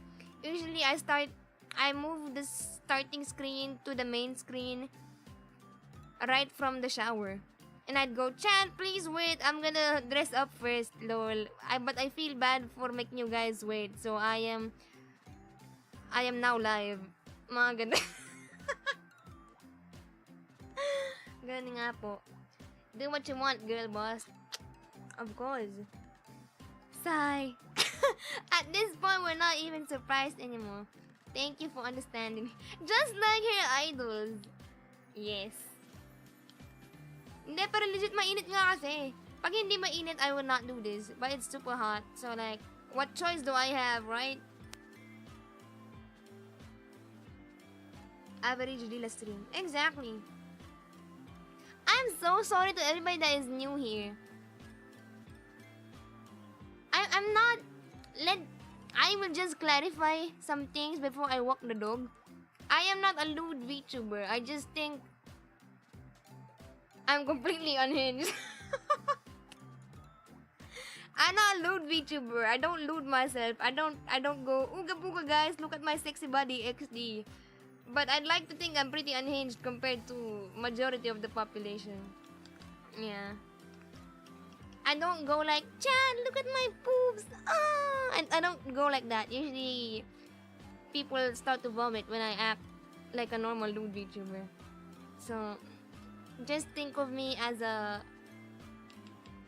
Usually I move the starting screen to the main screen right from the shower. And I'd go, chat, please wait. I'm gonna dress up first, lol. But I feel bad for making you guys wait. So I am now live. Mga ganun. Ganun nga po. Do what you want, girl boss. Of course. Sigh. At this point, we're not even surprised anymore. Thank you for understanding. Just like her idols. Yes. Hindi, pero legit mainit nga kasi. Pag hindi mainit, I would not do this. But it's super hot. So like, what choice do I have, right? average Lila stream. Exactly. I'm so sorry to everybody that is new here. I'm not... I will just clarify some things before I walk the dog. I am not a lewd VTuber. I just think I'm completely unhinged. I'm not a lewd VTuber. I don't lewd myself. I don't go, ooga booga guys, look at my sexy body XD. But I'd like to think I'm pretty unhinged compared to majority of the population. Yeah. I don't go like, Chan, look at my boobs. Ah! I don't go like that. Usually, people start to vomit when I act like a normal lewd VTuber. So, just think of me as a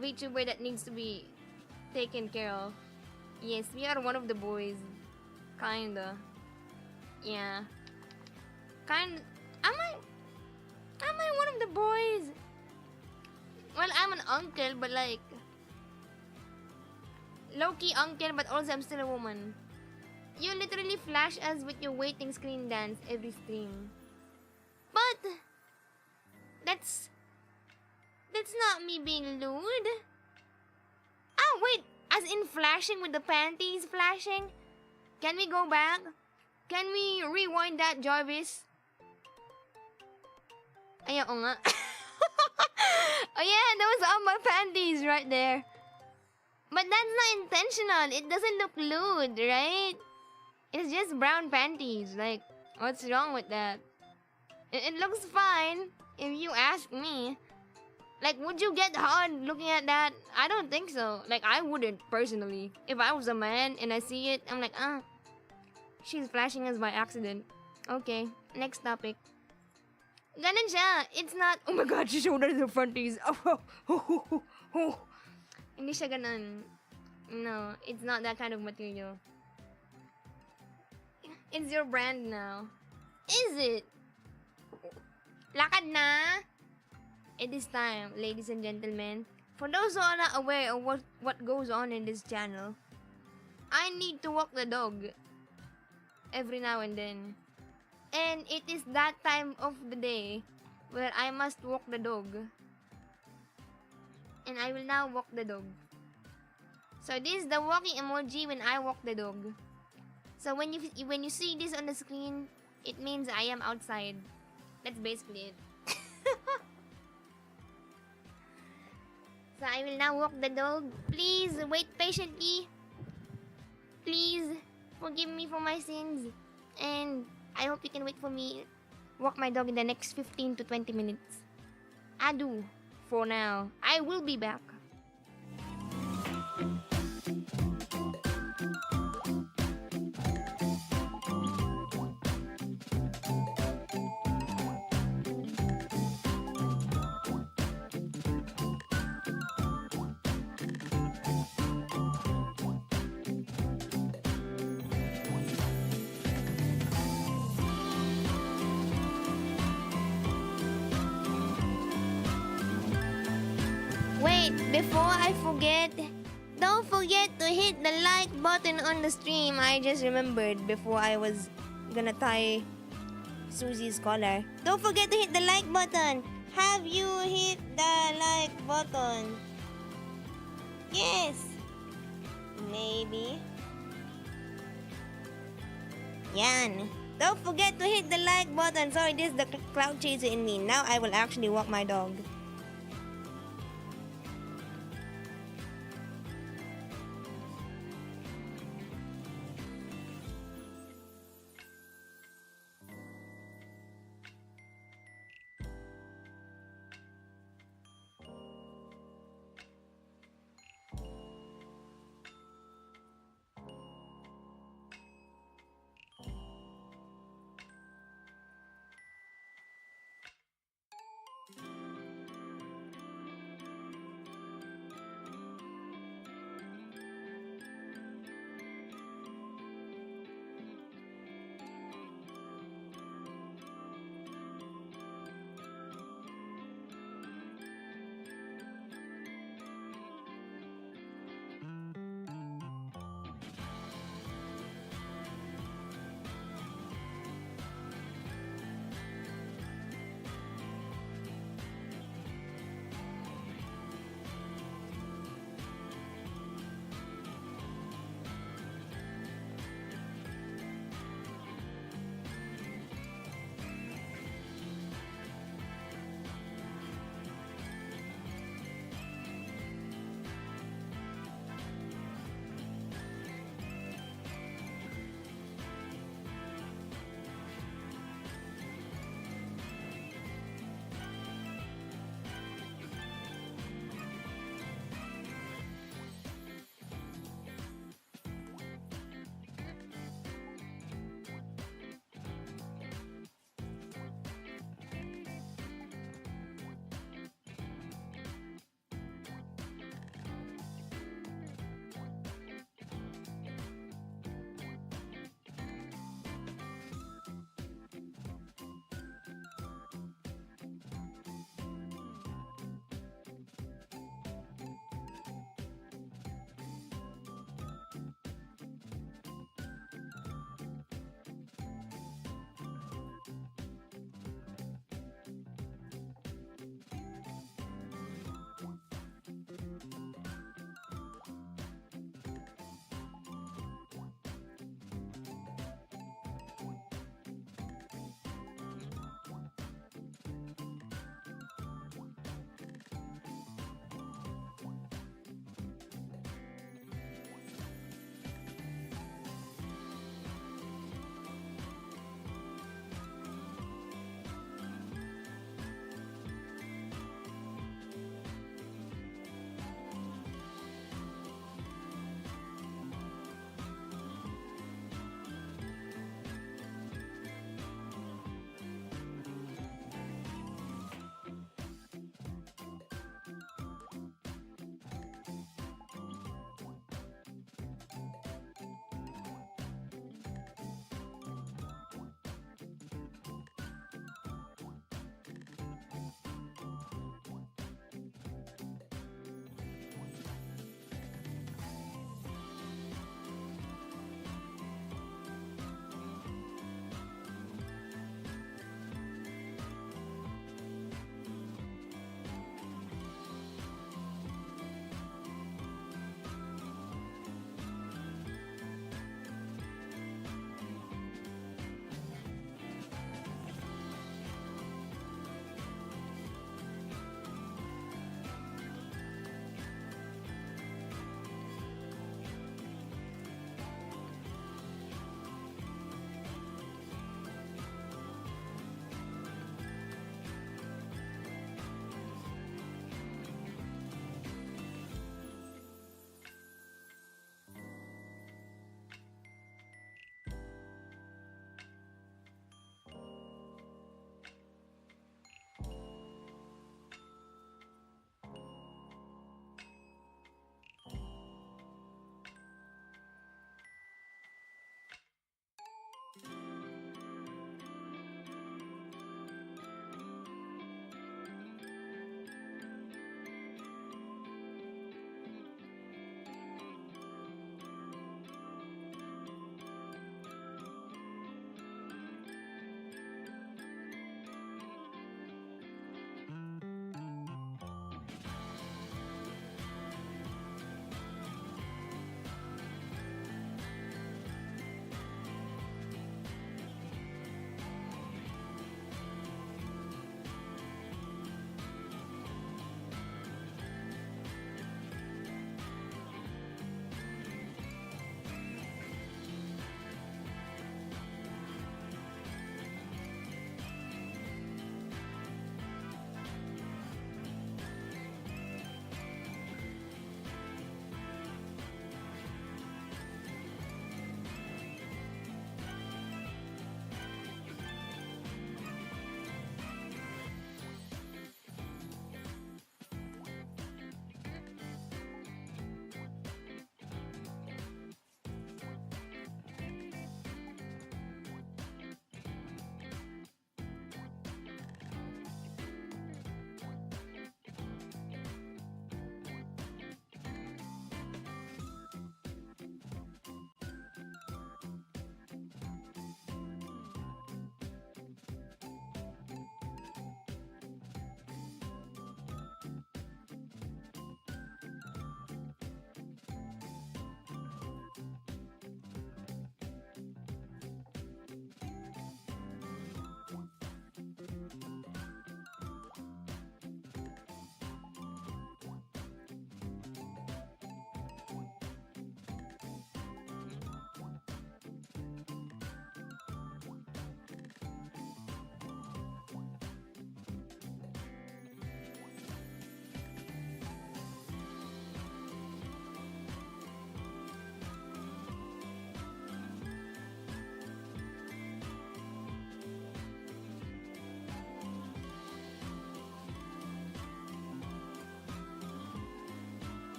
VTuber that needs to be taken care of. Yes, we are one of the boys. Kinda. Yeah. Am I one of the boys? Well, I'm an uncle, but like... low-key uncle, but also I'm still a woman. You literally flash us with your waiting screen dance every stream. But... That's not me being lewd. Ah, wait! As in flashing with the panties flashing? Can we go back? Can we rewind that, Jarvis? Ay, oo nga. Oh yeah, those are my panties right there. But that's not intentional. It doesn't look lewd, right? It's just brown panties. Like, what's wrong with that? It looks fine, if you ask me. Like, would you get hard looking at that? I don't think so. Like, I wouldn't, personally. If I was a man and I see it, I'm like, she's flashing us by accident. Okay, next topic. Ganun siya. It's not, oh my god, she showed us the fronties. Hindi siya ganun. No, it's not that kind of material. It's your brand now. Is it? Lakad na? It is time, ladies and gentlemen. For those who are not aware of what goes on in this channel, I need to walk the dog every now and then. And it is that time of the day where I must walk the dog. And I will now walk the dog. So this is the walking emoji when I walk the dog. So when you see this on the screen, it means I am outside. That's basically it. So I will now walk the dog. Please wait patiently. Please forgive me for my sins. And I hope you can wait for me walk my dog in the next 15 to 20 minutes. Adieu for now. I will be back. Wait, before I forget, don't forget to hit the like button on the stream. I just remembered before I was gonna tie Susie's collar. Don't forget to hit the like button. Have you hit the like button? Yes. Maybe. Yan. Don't forget to hit the like button. Sorry, this is the cloud chaser in me. Now I will actually walk my dog.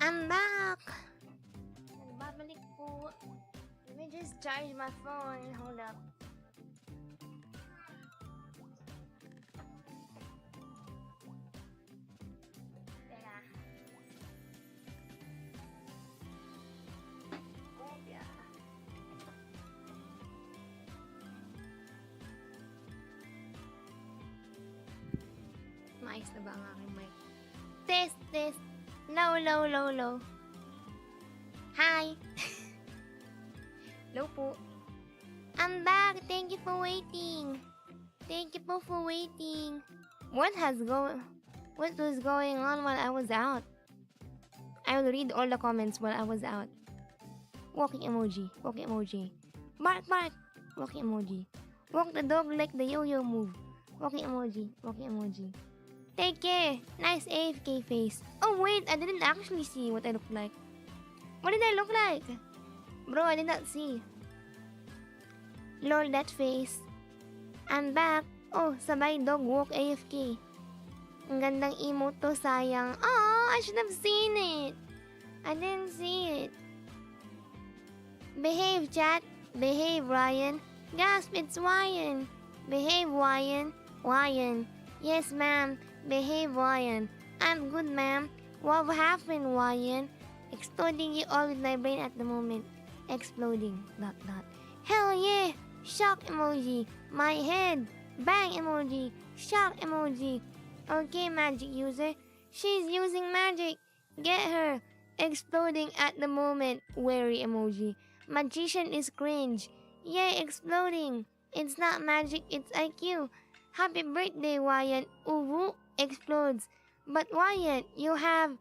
I'm back! Nagbabalik po. Let me just charge my phone. Hold up. Teka. Oh, yeah. Maayos na ba ang aking mic? Test, test. Low, low, low, low. Hi. Low po. I'm back. Thank you for waiting. Thank you po for waiting. What was going on while I was out? I will read all the comments while I was out. Walking emoji. Walking emoji. Bark, bark. Walking emoji. Walk the dog like the yo-yo move. Walking emoji. Walking emoji. Take care. Nice AFK face. Oh wait, I didn't actually see what I looked like. What did I look like? Bro, I did not see. Lol, that face. I'm back. Oh, sabay dog walk AFK. Ang gandang emote to, sayang. Oh, I should have seen it. I didn't see it. Behave, chat. Behave, Ryan. Gasp, it's Ryan. Behave, Ryan. Ryan. Yes, ma'am. Behave, Ryan. I'm good, ma'am. What happened, Ryan? Exploding you all with my brain at the moment. Exploding. ... Hell yeah! Shock emoji. My head. Bang emoji. Shock emoji. Okay, magic user. She's using magic. Get her. Exploding at the moment. Wary emoji. Magician is cringe. Yay, exploding. It's not magic, it's IQ. Happy birthday, Wyatt. Uwu explodes. But Wyatt, you have ...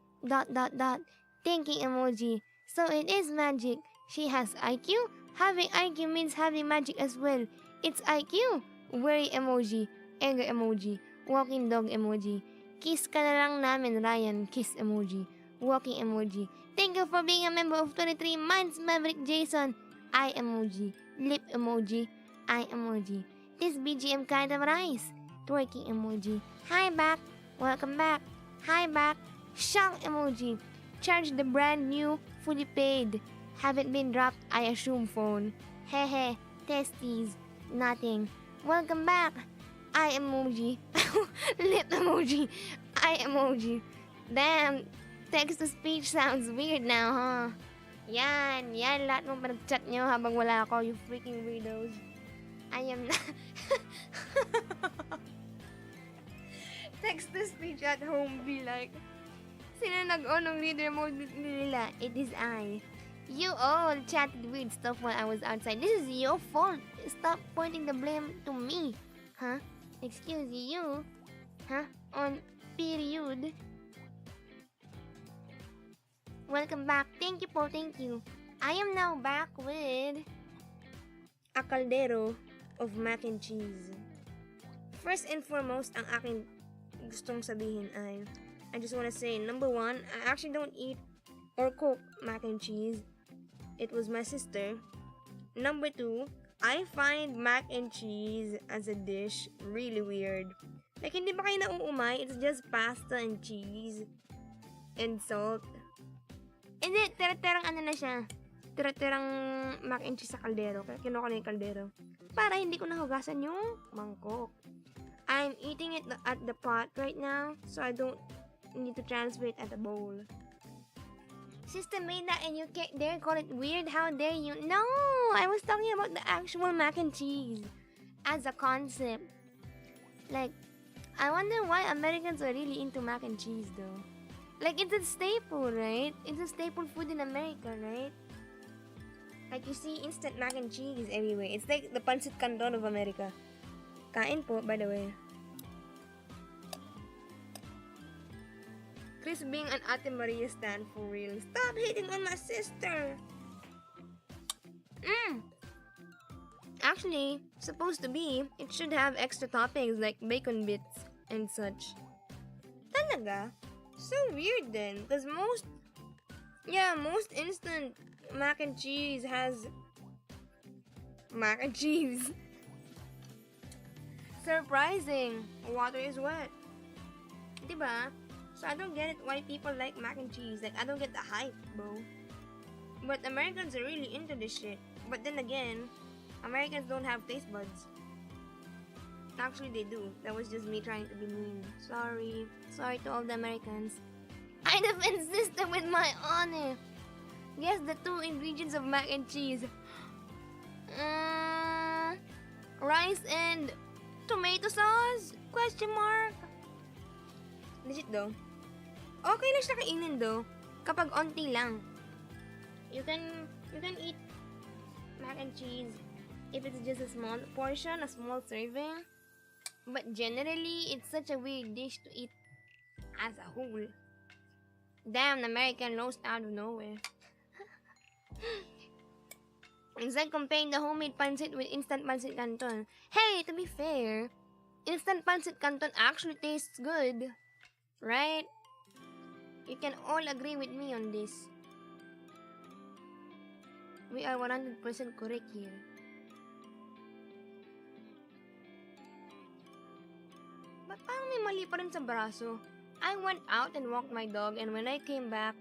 Thinking emoji. So it is magic. She has IQ? Having IQ means having magic as well. It's IQ. Worry emoji. Anger emoji. Walking dog emoji. Kiss ka na lang namin, Ryan. Kiss emoji. Walking emoji. Thank you for being a member of 23 months, Maverick Jason. Eye emoji. Lip emoji. Eye emoji. This BGM kind of nice. Twerking emoji. Hi back. Welcome back. Hi back. Shock emoji. Charge the brand new, fully paid. Haven't been dropped, I assume phone. Hehe. Testes. Nothing. Welcome back. Eye emoji. Lip emoji. Eye emoji. Damn. Text-to-speech sounds weird now, huh? Yan. Lahat mong pinag-chat nyo habang wala ako, you freaking weirdos. I am not... Text-to-speech at home be like, sino nag-on ng reader mode ni Lila? It is I. You all chatted weird stuff while I was outside. This is your fault. Stop pointing the blame to me. Huh? Excuse you. Huh? On period. Welcome back. Thank you po, thank you. I am now back with a caldero of mac and cheese. First and foremost, ang aking gustong sabihin ay, I just wanna say, number one, I actually don't eat or cook mac and cheese. It was my sister. Number two, I find mac and cheese as a dish really weird. Like, hindi ba kayo nauumay? It's just pasta and cheese and salt. Hindi, tira-tirang ano na siya. Tira-tirang mac and cheese sa kaldero. Kaya kinuha ko na yung kaldero. Para hindi ko nahugasan yung mangkok. I'm eating it at the pot right now, so I don't need to transfer it at the bowl. Sister made that and you can't dare call it weird? How dare you? No! I was talking about the actual mac and cheese as a concept. Like, I wonder why Americans are really into mac and cheese though. Like, it's a staple, right? It's a staple food in America, right? Like, you see instant mac and cheese everywhere. It's like the pancit canton of America. Kain po, by the way. Chris being an Ate Maria stan for real. Stop hating on my sister! Actually, supposed to be, it should have extra toppings like bacon bits and such. Talaga? So weird then, because most instant mac and cheese has mac and cheese. Surprising. Water is wet. Diba? So I don't get it why people like mac and cheese. Like, I don't get the hype, bro. But Americans are really into this shit. But then again, Americans don't have taste buds. Actually, they do. That was just me trying to be mean. Sorry. Sorry to all the Americans. I defend system with my honor. Guess the two ingredients of mac and cheese. Rice and tomato sauce? Question mark. Legit though. Okay lang siya kainin though. Kapag onti lang. You can eat mac and cheese if it's just a small portion, a small serving. But generally, it's such a weird dish to eat as a whole. Damn, American roast out of nowhere. Instead comparing the homemade pancit with instant pancit canton. Hey, to be fair, instant pancit canton actually tastes good. Right? You can all agree with me on this. We are 100% correct here. But parang may mali pa rin sa braso. I went out and walked my dog, and when I came back,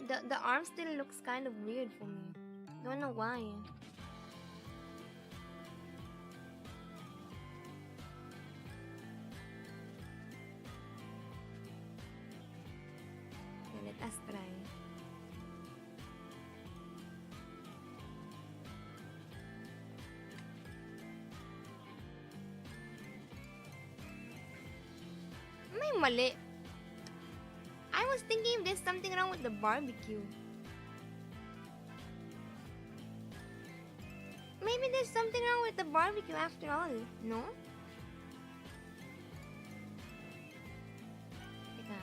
the arm still looks kind of weird for me. Don't know why. Okay, let us try. May mali. I was thinking if there's something wrong with the barbecue. Maybe there's something wrong with the barbecue after all, no? Teka,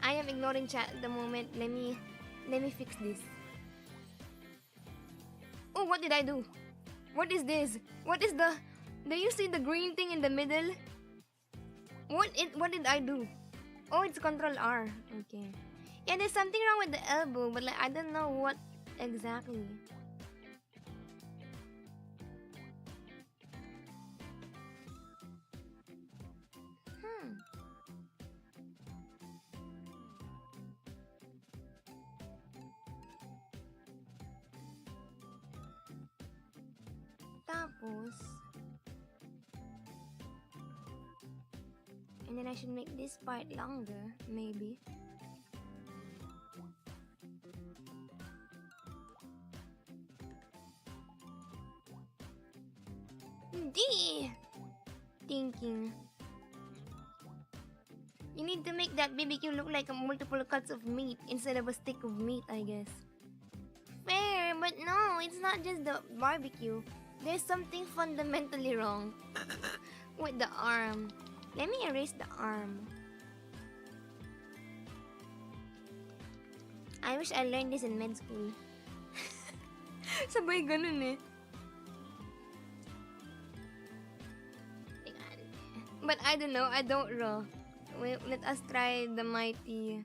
I am ignoring chat at the moment. Let me fix this. Oh, what did I do? What is this? What is the... Do you see the green thing in the middle? What did I do? Oh, it's Control R. Okay. Yeah, there's something wrong with the elbow, but like I don't know what exactly. Tapos, and then I should make this part longer, maybe. Hindi! Thinking. You need to make that BBQ look like multiple cuts of meat instead of a stick of meat, I guess. Fair, but no, it's not just the barbecue. There's something fundamentally wrong with the arm. Let me erase the arm. I wish I learned this in med school. Sabay ganun eh. But I don't know, I don't raw. Let us try the mighty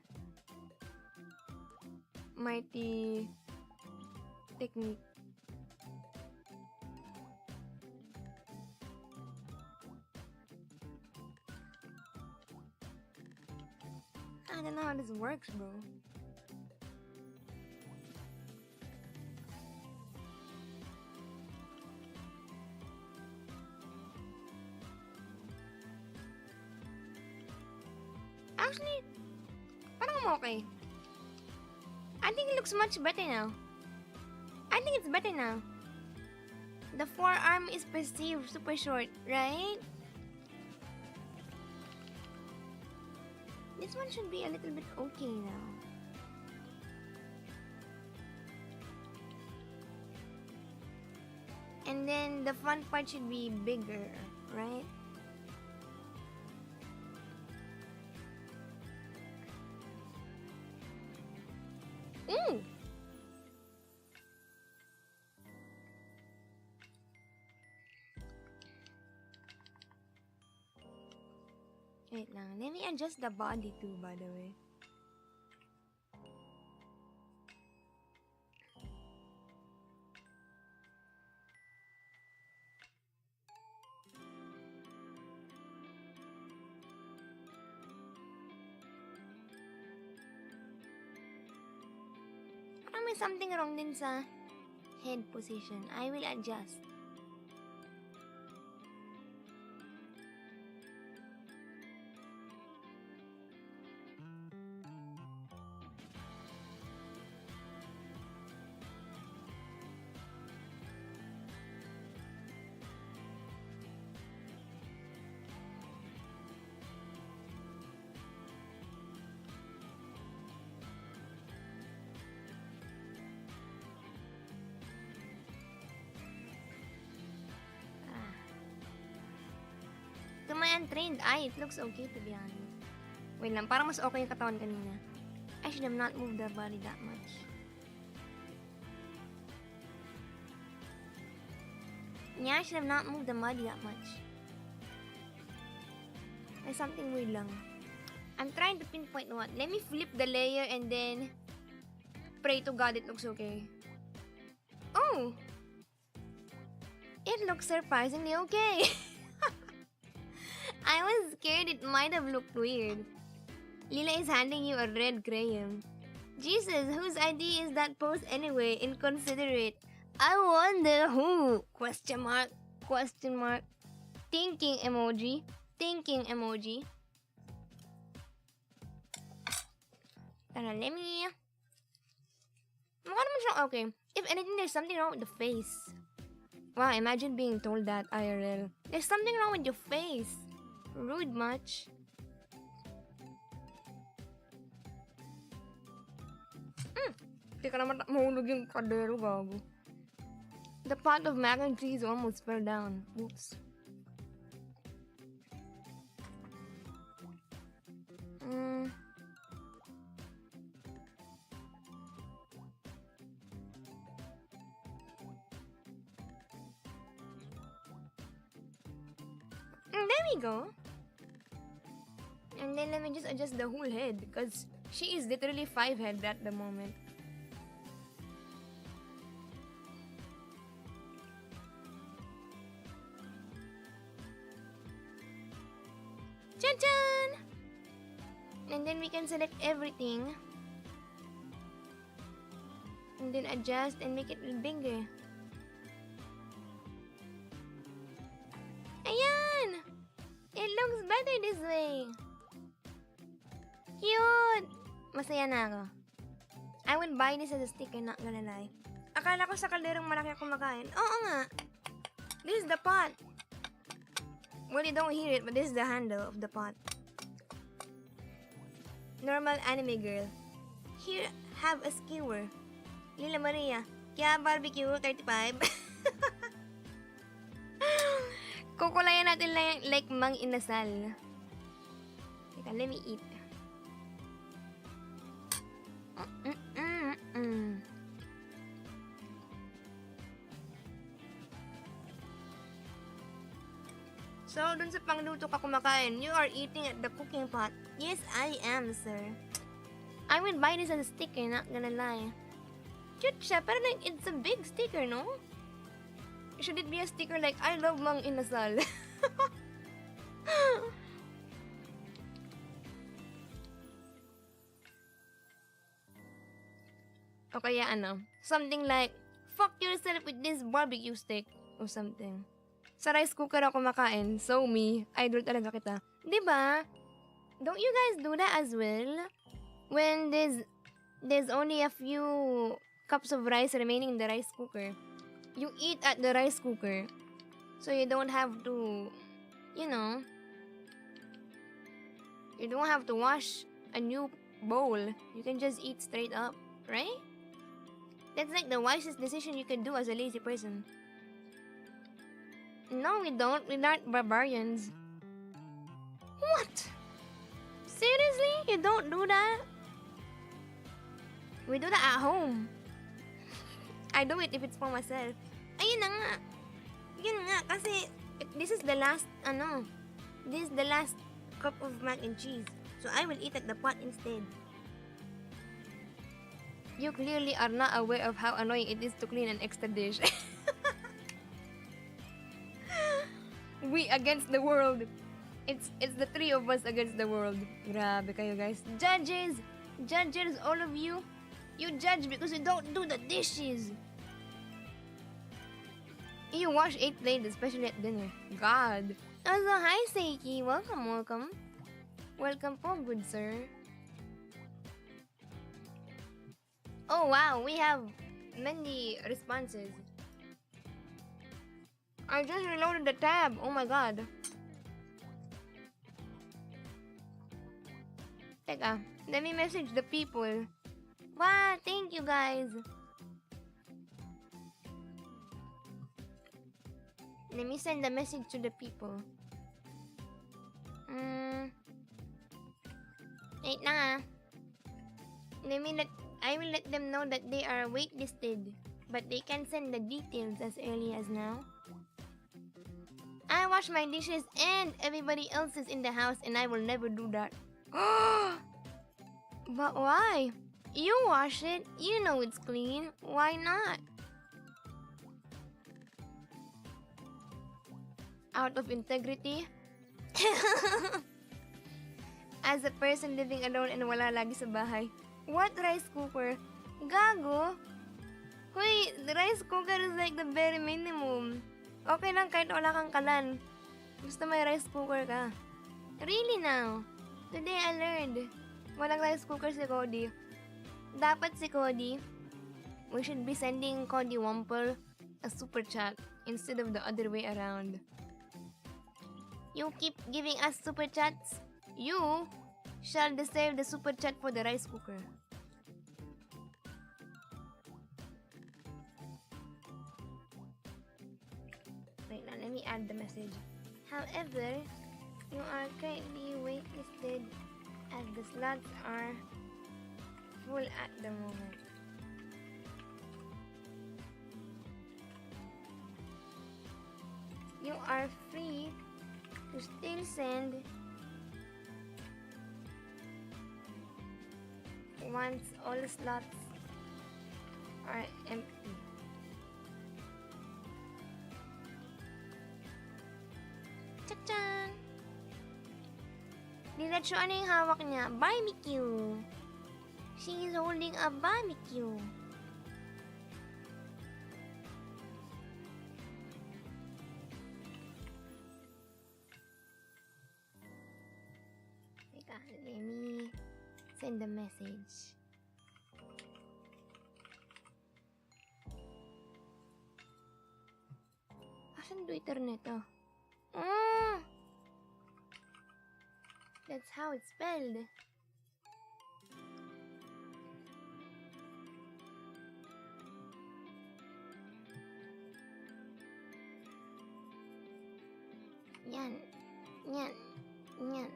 technique. I don't know how this works, bro. Actually, parang I'm okay. I think it looks much better now. I think it's better now. The forearm is perceived super short, right? This one should be a little bit okay now. And then the front part should be bigger, right? Ooh! Wait lang, let me adjust the body too, by the way. may something wrong din sa head position. I will adjust. To my untrained eye, it looks okay to be honest. Wait lang, parang mas okay yung katawan kanina. I should have not moved the body that much. Yeah, I should have not moved the body that much. There's something weird lang. I'm trying to pinpoint what. Let me flip the layer and then pray to God it looks okay. Oh! It looks surprisingly okay. I was scared it might have looked weird. Lila is handing you a red crayon. Jesus, whose idea is that pose anyway? Inconsiderate. I wonder who? Question mark. Question mark. Thinking emoji. Thinking emoji. Tara, let me... Mukha naman siyang okay. If anything, there's something wrong with the face. Wow, imagine being told that, IRL. There's something wrong with your face. Rude much. Teka naman, mahulog yung kaldero, gago. The pot of mac and cheese almost fell down. Oops. There we go. And then let me just adjust the whole head because she is literally 5 head at the moment. Chan-chan! And then we can select everything. And then adjust and make it bigger. Ayan! It looks better this way. Cute! Masaya na ako. I would buy this as a sticker, not gonna lie. Akala ko sa kalderong malaki ako kumakain. Oo nga. This is the pot. Well, you don't hear it, but this is the handle of the pot. Normal anime girl. Here, have a skewer. Lila Maria. Kaya barbecue, 35. Kukulayan natin like mang inasal. Teka, let me eat. So, dun sa pangluto ka kumakain, you are eating at the cooking pot. Yes, I am, sir. I would buy this as a sticker, not gonna lie. Cute siya, pero like, it's a big sticker, no? Should it be a sticker like, I love mang inasal? O kaya ano, something like, fuck yourself with this barbecue stick, or something. Sa rice cooker ako kumakain, so me, idol talaga kita. Diba? Don't you guys do that as well? When there's only a few cups of rice remaining in the rice cooker. You eat at the rice cooker. So you don't have to, you know, you don't have to wash a new bowl. You can just eat straight up, right? That's like the wisest decision you can do as a lazy person. No, we don't. We're not barbarians. What? Seriously? You don't do that? We do that at home. I do it if it's for myself. Ayun na nga. Yun nga, kasi this is the last, this is the last cup of mac and cheese. So I will eat at the pot instead. You clearly are not aware of how annoying it is to clean an extra dish. We against the world. It's the three of us against the world. Grabe kayo guys. Judges, all of you, You judge because you don't do the dishes. You wash 8 plates, especially at dinner. God. Also, hi Seiki. Welcome, welcome. Welcome po, good sir. Oh wow, we have many responses. I just reloaded the tab. Oh my god. Teka, let me message the people. Wow, thank you guys. Let me send a message to the people. Wait lang ah. I will let them know that they are waitlisted, but they can send the details as early as now. I wash my dishes and everybody else is in the house and I will never do that. But why? You wash it, you know it's clean. Why not? Out of integrity? As a person living alone and wala lagi sa bahay. What rice cooker? Gago? Hoy, the rice cooker is like the very minimum. Okay lang kahit wala kang kalan. Gusto may rice cooker ka. Really now? Today I learned. Walang rice cooker si Cody. Dapat si Cody, we should be sending Cody Wumper a super chat instead of the other way around. You keep giving us super chats, you shall deserve the super chat for the rice cooker. Wait now, let me add the message. However, you are currently waitlisted as the slots are full at the moment. You are free to still send once all slots are empty. Tcha-chan! Lila, ano yung hawak niya? Barbecue! She is holding a barbecue. Teka, let me send a message. Asan Twitter nito? That's how it's spelled. Yan. Yan. Yan.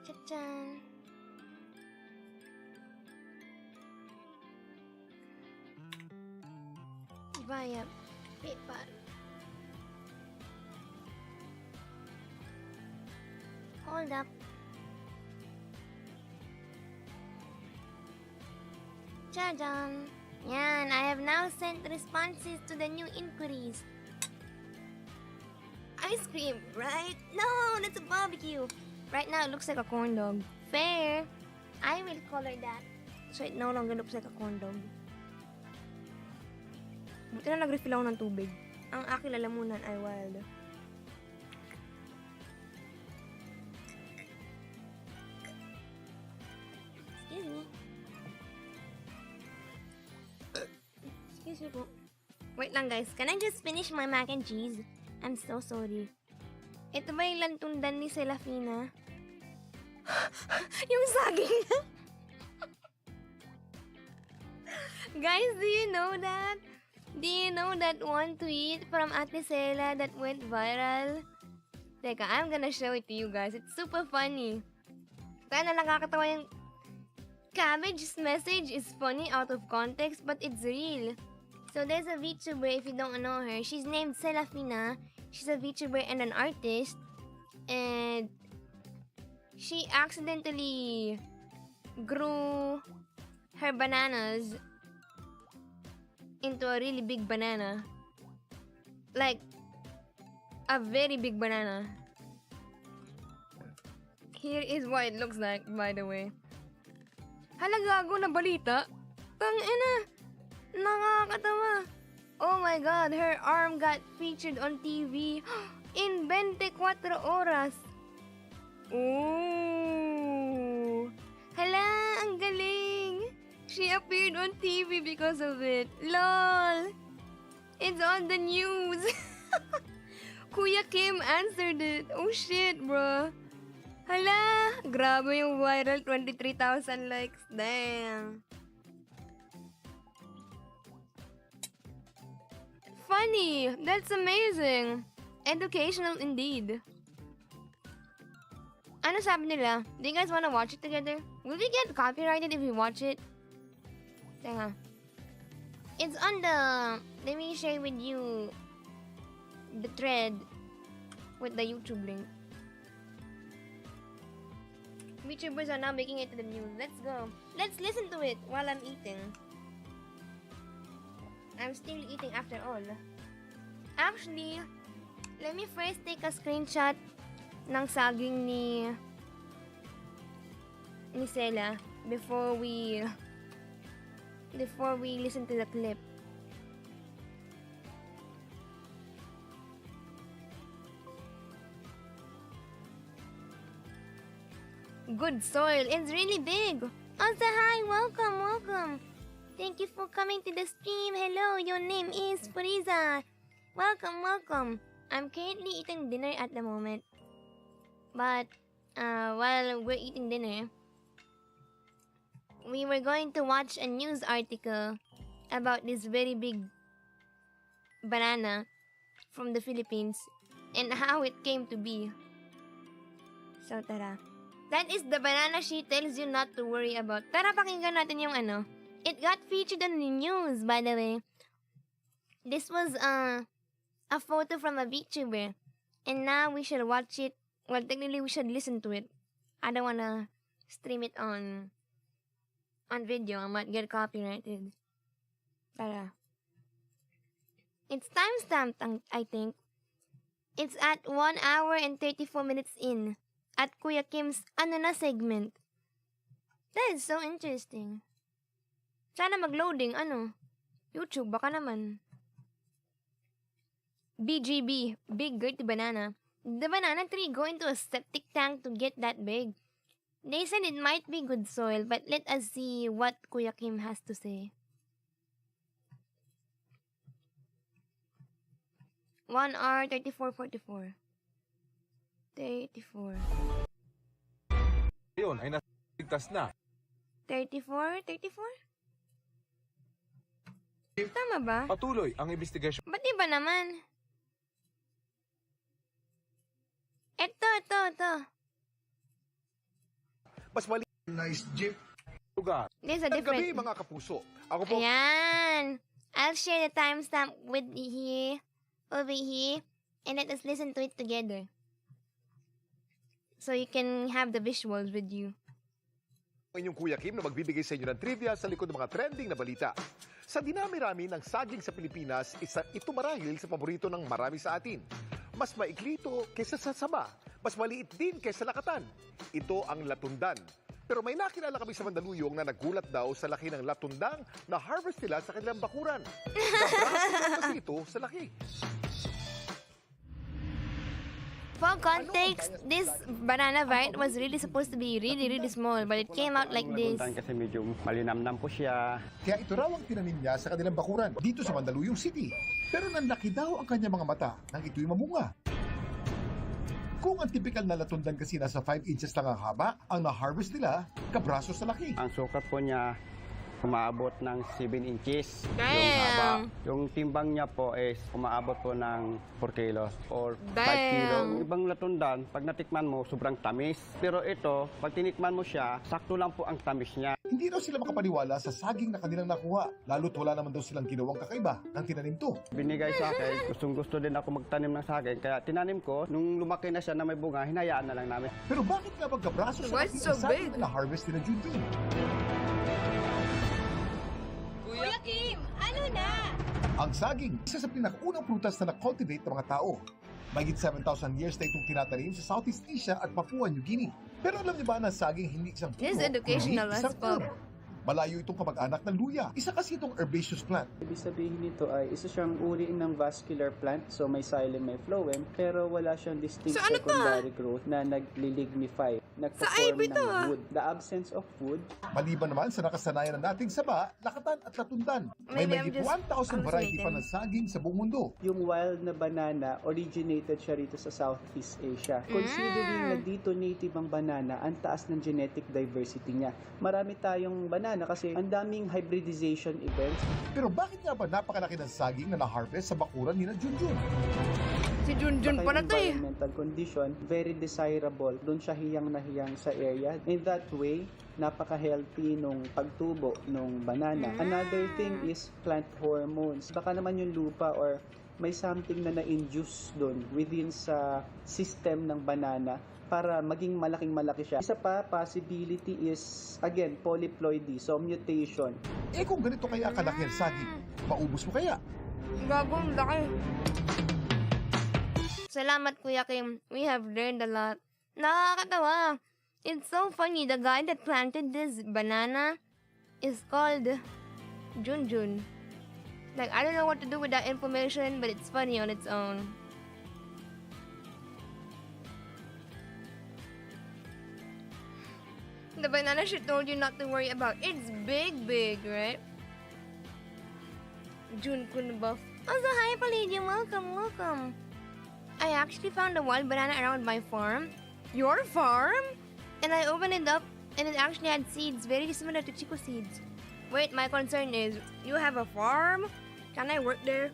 Tcha-chan. Via PayPal. Hold up. Cha-chan. Yan. I have now sent responses to the new inquiries. Ice cream, right? No, that's a barbecue. Right now, it looks like a corn dog. Fair. I will color that so it no longer looks like a corn dog. Buti na nag-refill ako ng tubig. Ang aking lalamunan ay wild. Excuse me. Excuse me po. Wait lang guys, can I just finish my mac and cheese? I'm so sorry. Ito ba yung lantundan ni Selafina? Yung saging. Guys, do you know that? Do you know that one tweet from Ate Sela that went viral? Teka, I'm gonna show it to you guys. It's super funny. Kaya na nakakatawa yung cabbage's message is funny out of context, but it's real. So there's a VTuber, if you don't know her. She's named Selafina. She's a VTuber and an artist. And she accidentally grew her bananas into a really big banana. Like, a very big banana. Here is what it looks like, by the way. Halagago na balita? Tangina! Nakakatawa. Oh my God, her arm got featured on TV in 24 oras. Ooh. Hala, ang galing. She appeared on TV because of it. LOL. It's on the news. Kuya Kim answered it. Oh shit, bro. Hala, grabe yung viral 23,000 likes. Damn. Funny. That's amazing. Educational indeed. Ano sabi nila? Do you guys wanna watch it together? Will we get copyrighted if we watch it? Teka. It's on the... Let me share with you the thread with the YouTube link. VTubers are now making it to the news. Let's go. Let's listen to it while I'm eating. I'm still eating after all. Actually, let me first take a screenshot ng saging ni Sela before we listen to the clip. Good soil. It's really big. Also, hi. Welcome. Thank you for coming to the stream. Hello, your name is Frieza. Welcome. I'm currently eating dinner at the moment. But, while we're eating dinner, we were going to watch a news article about this very big banana from the Philippines and how it came to be. So, tara. That is the banana she tells you not to worry about. Tara, pakinggan natin yung ano. It got featured on the news, by the way. This was a photo from a VTuber. And now we should watch it. Well, technically we should listen to it. I don't wanna stream it on video. I might get copyrighted. Tara. It's timestamped, I think. It's at 1 hour and 34 minutes in. At Kuya Kim's segment. That is so interesting. Sana mag-loading, YouTube, baka naman. BGB, Big Dirty Banana. The banana tree go into a septic tank to get that big. They said it might be good soil, but let us see what Kuya Kim has to say. 1 hour, 34:44. 34. Yun ay nasigtas na. 34? Tama ba? Patuloy ang investigasyon. Ba't iba naman? Ito. Mas mali. Nice jeep. Lugar. There's a Gabi, different... mga kapuso. Ako po. Ayan. I'll share the timestamp with here, over here, and let us listen to it together. So you can have the visuals with you. Inyong Kuya Kim na magbibigay sa inyo ng trivia sa likod ng mga trending na balita. Sa dinami-rami ng saging sa Pilipinas, ito marahil sa paborito ng marami sa atin. Mas maikli ito kaysa sa saba. Mas maliit din kaysa lakatan. Ito ang latundan. Pero may nakilala kami sa Mandaluyong na nagulat daw sa laki ng latundang na harvest nila sa kanilang bakuran. Nabraso kasi ito sa laki. For context, this banana bite was really supposed to be really small, but it came out like this. Kasi medyo malinamnam po siya. Kaya ito raw ang tinanim niya sa kanilang bakuran dito sa Mandaluyong City. Pero nanlaki daw ang kanyang mga mata nang ito'y mamunga. Kung ang typical na latundan kasi nasa 5 inches lang ang haba, ang na-harvest nila, kabraso sa laki. Ang sukat po niya umaabot ng 7 inches Damn! yung haba. Yung timbang niya po is umaabot po ng 4 kilos or 5 kilo. Damn! Ibang latundan, pag natikman mo, sobrang tamis. Pero ito, pag tinikman mo siya, sakto lang po ang tamis niya. Hindi daw sila makapaniwala sa saging na kanilang nakuha, lalo't wala naman daw silang ginawang kakaiba ng tinanim to. Binigay sa akin, gustong-gusto din ako magtanim ng saging. Kaya tinanim ko, nung lumaki na siya na may bunga, hinayaan na lang namin. Pero bakit nga magkabraso sa Why laki so ang saging big? na na-harvest nila Junjun? Kuya Kim, ano na? Ang saging, isa sa pinakaunang prutas na na-cultivate ng mga tao. Mahigit 7,000 years na itong tinatanim sa Southeast Asia at Papua New Guinea. Pero alam niyo ba na saging hindi isang This is puno, educational kundi as isang fuck. herb? Malayo itong kamag-anak ng luya. Isa kasi itong herbaceous plant. Ibig sabihin nito ay isa siyang uri ng vascular plant, so may xylem, may phloem, pero wala siyang distinct Sa ano to? secondary growth na naglilignify, nagpo-form ivy ng to, wood. The absence of wood, Maliban naman sa nakasanayan na nating saba, lakatan at latundan. May Maybe I'm mahigit just 1,000 variety pa hallucinating. ng saging sa buong mundo. yung wild na banana originated siya rito sa Southeast Asia. Considering na dito native ang banana, ang taas ng genetic diversity niya. Marami tayong banana kasi ang daming hybridization events. Pero bakit nga ba napakalaki ng saging na na-harvest sa bakuran ni na Junjun? Si Junjun Saka pa na yung to eh. environmental condition, very desirable. Doon siya hiyang na hiyang sa area. In that way, napaka-healthy nung pagtubo nung banana. Another thing is plant hormones. Baka naman yung lupa or may something na na-induce doon within sa system ng banana para maging malaking-malaki siya. Isa pa, possibility is, again, polyploidy, so mutation. Eh kung ganito kaya kalaki ang saging, maubos mo kaya? Gagong laki. Salamat, Kuya Kim. We have learned a lot. Nakakatawa. It's so funny. The guy that planted this banana is called Junjun. Like, I don't know what to do with that information, but it's funny on its own. The banana she told you not to worry about. It's big, right? Junkun buff. Also, hi, Palladium. Welcome. I actually found a wild banana around my farm. Your farm? And I opened it up, and it actually had seeds very similar to Chico seeds. Wait, my concern is, you have a farm? Can I work there?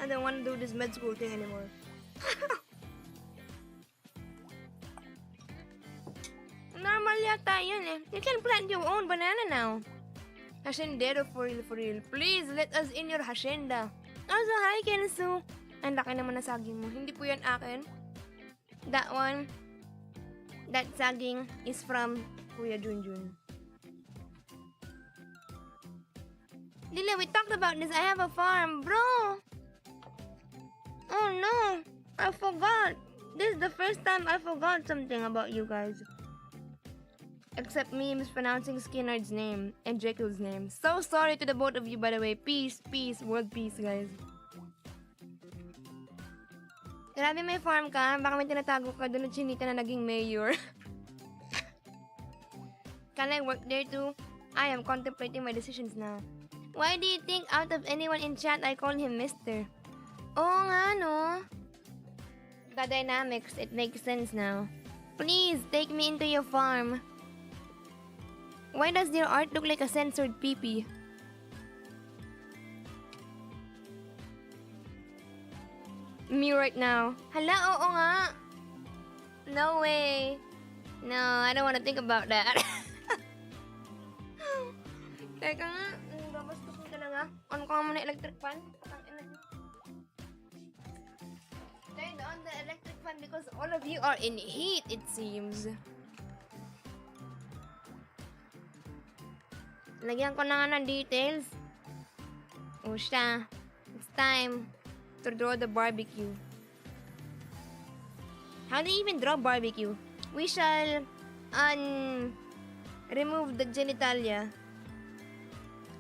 I don't want to do this med school thing anymore. Normal yata yun eh. You can plant your own banana now. Haciendero for real. Please, let us in your hacienda. Also, hi, Kensu. Ang laki naman na saging mo. Hindi po yan akin. That one, that saging is from Kuya Junjun. Lila, we talked about this. I have a farm, bro. Oh no, I forgot. This is the first time I forgot something about you guys. Except me mispronouncing Skinnard's name and Jekyll's name. So sorry to the both of you, by the way. Peace, world peace, guys. Grabe, may farm ka. Baka may tinatago ka doon at chinita na naging mayor. Can I work there too? I am contemplating my decisions now. Why do you think out of anyone in chat I call him Mister? Oo nga, no? The dynamics, it makes sense now. Please, take me into your farm. Why does your art look like a censored pee-pee? Me right now. Hala, oo nga. No way. No, I don't want to think about that. Teka nga, babastos mo talaga. On ko nga muna electric fan. Turn on the electric fan because all of you are in heat, it seems. Lagyan ko na nga ng details. O siya. It's time to draw the barbecue. How do you even draw barbecue? We shall remove the genitalia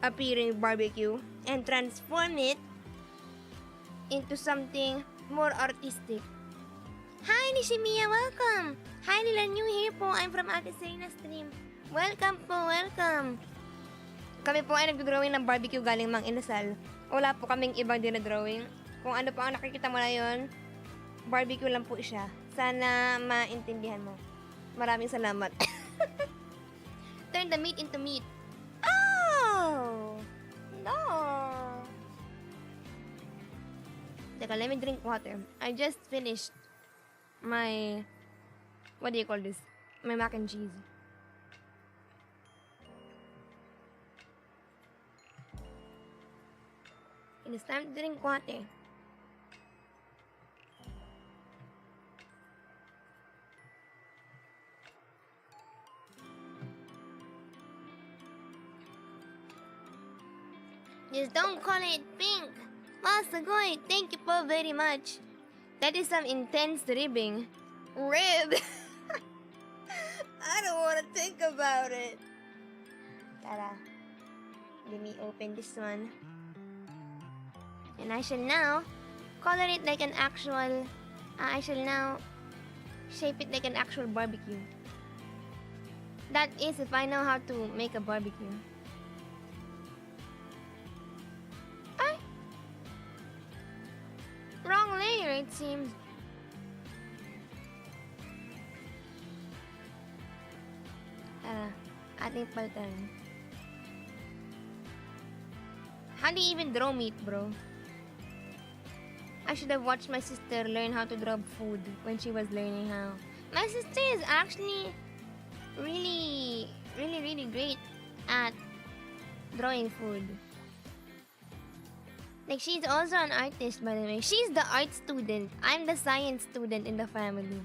appearing barbecue and transform it into something more artistic. Hi, Nishimiya! Welcome! Hi, Lila! New here po. I'm from Ate Serena stream. Welcome po! Welcome! Kami po ay nagdodrawing ng barbecue galing Mang Inasal. Wala po kaming ibang dinadrawing. Kung ano pa ang nakikita mo na yun, barbecue lang po siya. Sana maintindihan mo. Maraming salamat. Turn the meat into meat. Oh! No! Teka, let me drink water. I just finished my... What do you call this? My mac and cheese. It is time to drink water. Just don't call it pink. Masagoy, thank you po very much. That is some intense ribbing. Rib? I don't want to think about it. Tara. Let me open this one. And I shall now color it like an actual... I shall now shape it like an actual barbecue. That is if I know how to make a barbecue. Ay! Wrong layer, it seems. Tara, ating palitan. How do you even draw meat, bro? I should have watched my sister learn how to draw food when she was learning how. My sister is actually really great at drawing food. Like, she's also an artist, by the way. She's the art student. I'm the science student in the family.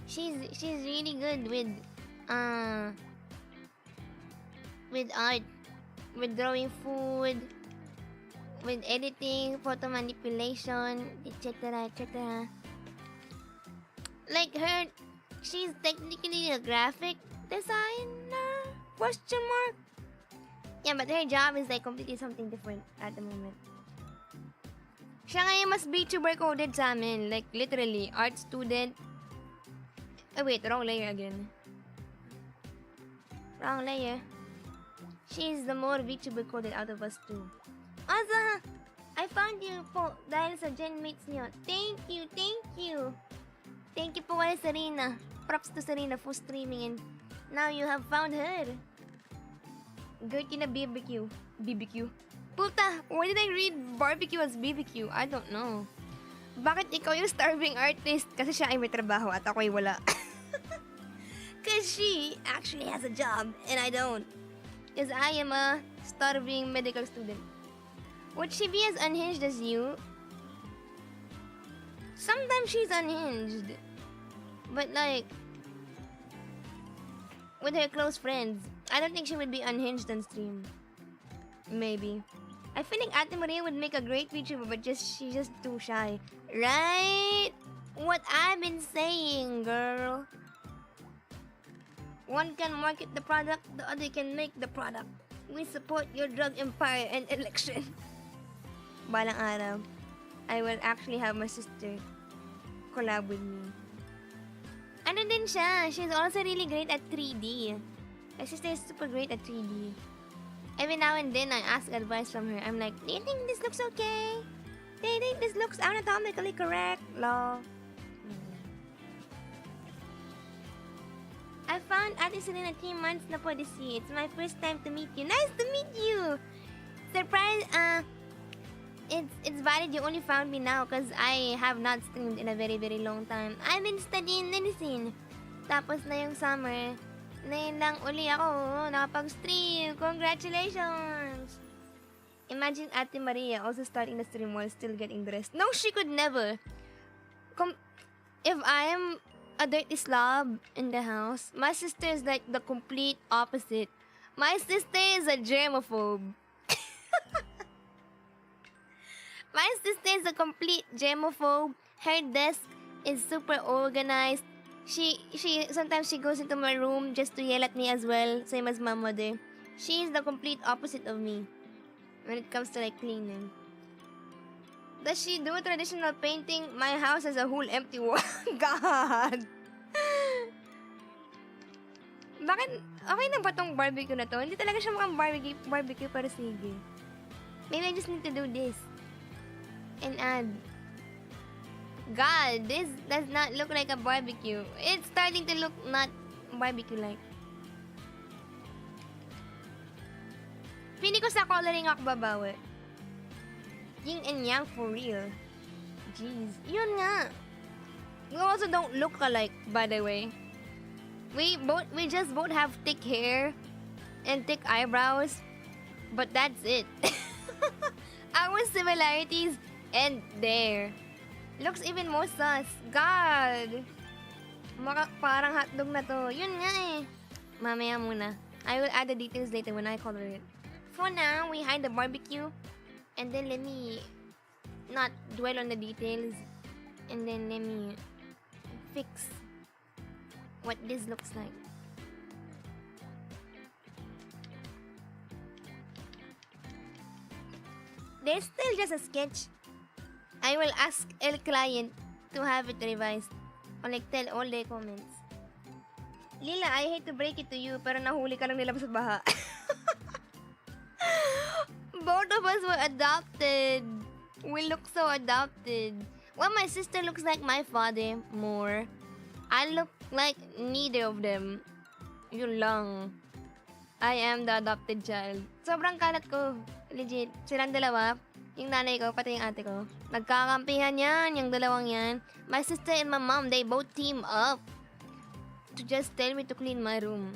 She's really good with art, with drawing food, with editing, photo manipulation, etc., etc. Like her, she's technically a graphic designer? Question mark? Yeah, but her job is like completely something different at the moment. Siya ngayon mas VTuber coded sa amin. Like, literally, art student. Oh, wait, wrong layer again. Wrong layer. She's the more VTuber coded out of us two. Asa! I found you po dahil sa genmates niyo. Thank you, thank you. Thank you po kay Serena. Props to Serena for streaming and now you have found her. Gertie na BBQ. BBQ. Puta, why did I read barbecue as BBQ? I don't know. Bakit ikaw yung starving artist? Kasi siya ay may trabaho at ako ay wala. Cause she actually has a job and I don't. Cause I am a starving medical student. Would she be as unhinged as you? Sometimes she's unhinged. But like, with her close friends, I don't think she would be unhinged on stream. Maybe. I feel like Ate Maria would make a great VTuber, but she's just too shy. Right? What I've been saying, girl. One can market the product, the other can make the product. We support your drug empire and election. Balang araw, I will actually have my sister collab with me. Ano din siya? She's also really great at 3D. My sister is super great at 3D. Every now and then, I ask advice from her. I'm like, do you think this looks okay? Do you think this looks anatomically correct? Law. I found Ate Serena 3 months na po this year. It's my first time to meet you. Nice to meet you! Surprise, it's valid you only found me now because I have not streamed in a very long time. I've been studying medicine. Tapos na yung summer. Ngayon lang uli ako nakapag-stream. Congratulations! Imagine Ate Maria also starting the stream while still getting dressed. No, she could never. If I am a dirty slob in the house, my sister is like the complete opposite. My sister is a germaphobe. My sister is a complete germaphobe. Her desk is super organized. She sometimes she goes into my room just to yell at me as well, same as my mother. She is the complete opposite of me when it comes to like cleaning. Does she do traditional painting? My house has a whole empty wall. God! Bakit? Okay na ba tong barbecue na to? Hindi talaga siya mukhang barbecue pero sige. Maybe I just need to do this. And add. God, this does not look like a barbecue. It's starting to look not barbecue-like. Pili ko sa coloring ako babawi. Yin and yang for real. Jeez. Yun nga. We also don't look alike, by the way. We just both have thick hair and thick eyebrows. But that's it. Our similarities end there. Looks even more sus. God! Parang hotdog na to. Yun nga eh. Mamaya muna. I will add the details later when I color it. For now, we hide the barbecue. And then let me not dwell on the details. And then let me fix what this looks like. They're still just a sketch. I will ask el client to have it revised. Or like tell all their comments. Lila, I hate to break it to you, pero nahuli ka lang nila sa baha. Both of us were adopted. We look so adopted. Well, my sister looks like my father more. I look like neither of them. Yun lang. I am the adopted child. Sobrang kalat ko. Legit. Silang dalawa. Yung nanay ko, pati yung ate ko. Nagkakampihan yan, yung dalawang yan. My sister and my mom, they both team up to just tell me to clean my room.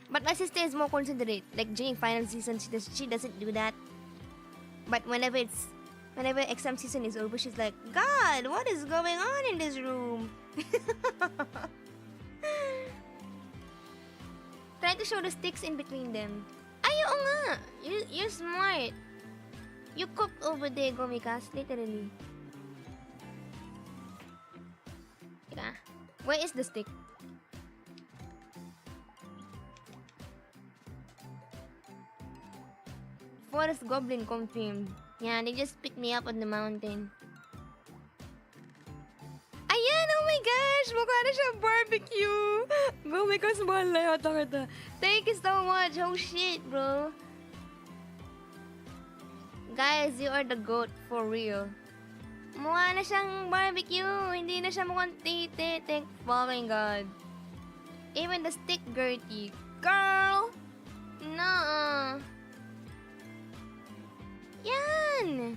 But my sister is more considerate. Like during final season, she doesn't do that. But whenever exam season is over, she's like, God, what is going on in this room? Try to show the sticks in between them. Ay, oo nga! You're smart. You cooked over there, Gomikas, literally. Teka, where is the stick? Forest Goblin confirmed. Yeah, they just picked me up on the mountain. Ayan! Oh my gosh! Mukha na siyang barbecue! Gomikas, mahal na yata kita. Thank you so much! Oh shit, bro! Guys, you are the goat for real. Mukha na siyang barbecue. Hindi na siya mukhang titi. Thank fucking God. Even the stick Gertie. Girl! No. Yan!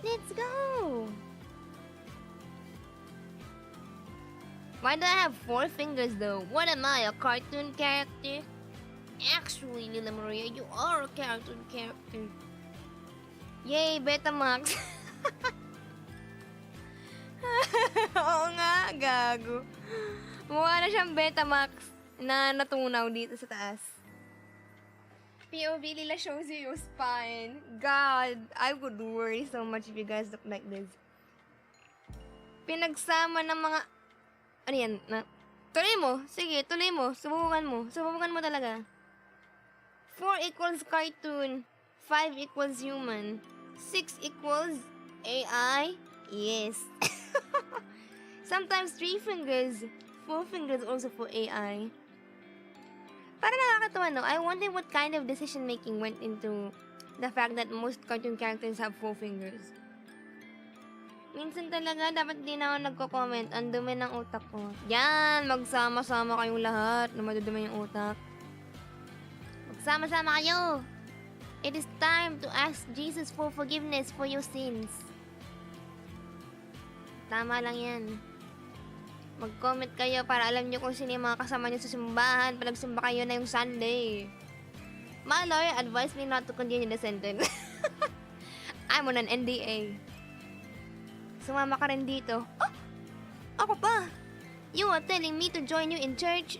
Let's go! Why do I have 4 fingers though? What am I, a cartoon character? Actually, Lila Maria, you are a cartoon character. Yay, Betamax. Oo nga, gago. Mukha na siyang Betamax na natunaw dito sa taas. POV Lila shows you your spine. God, I would worry so much if you guys look like this. Pinagsama ng mga... Ano yan? Tuloy mo. Sige, tuloy mo. Subukan mo. Subukan mo talaga. 4 equals cartoon. 5 equals human. 6 equals AI. Yes. Sometimes 3 fingers. 4 fingers also for AI. Para nakakatawa, no? I wonder what kind of decision making went into the fact that most cartoon characters have 4 fingers. Minsan talaga, dapat di na ako nagko-comment. Ang dumi ng utak ko. Yan! Magsama-sama kayong lahat na madudumi yung utak. Magsama-sama kayo! It is time to ask Jesus for forgiveness for your sins. Tama lang yan. Mag-comment kayo para alam nyo kung sino yung mga kasama nyo sa simbahan pag nagsimba kayo na yung Sunday. My lawyer advised me not to continue the sentence. I'm on an NDA. Sumama ka rin dito. Oh! Ako pa! You are telling me to join you in church?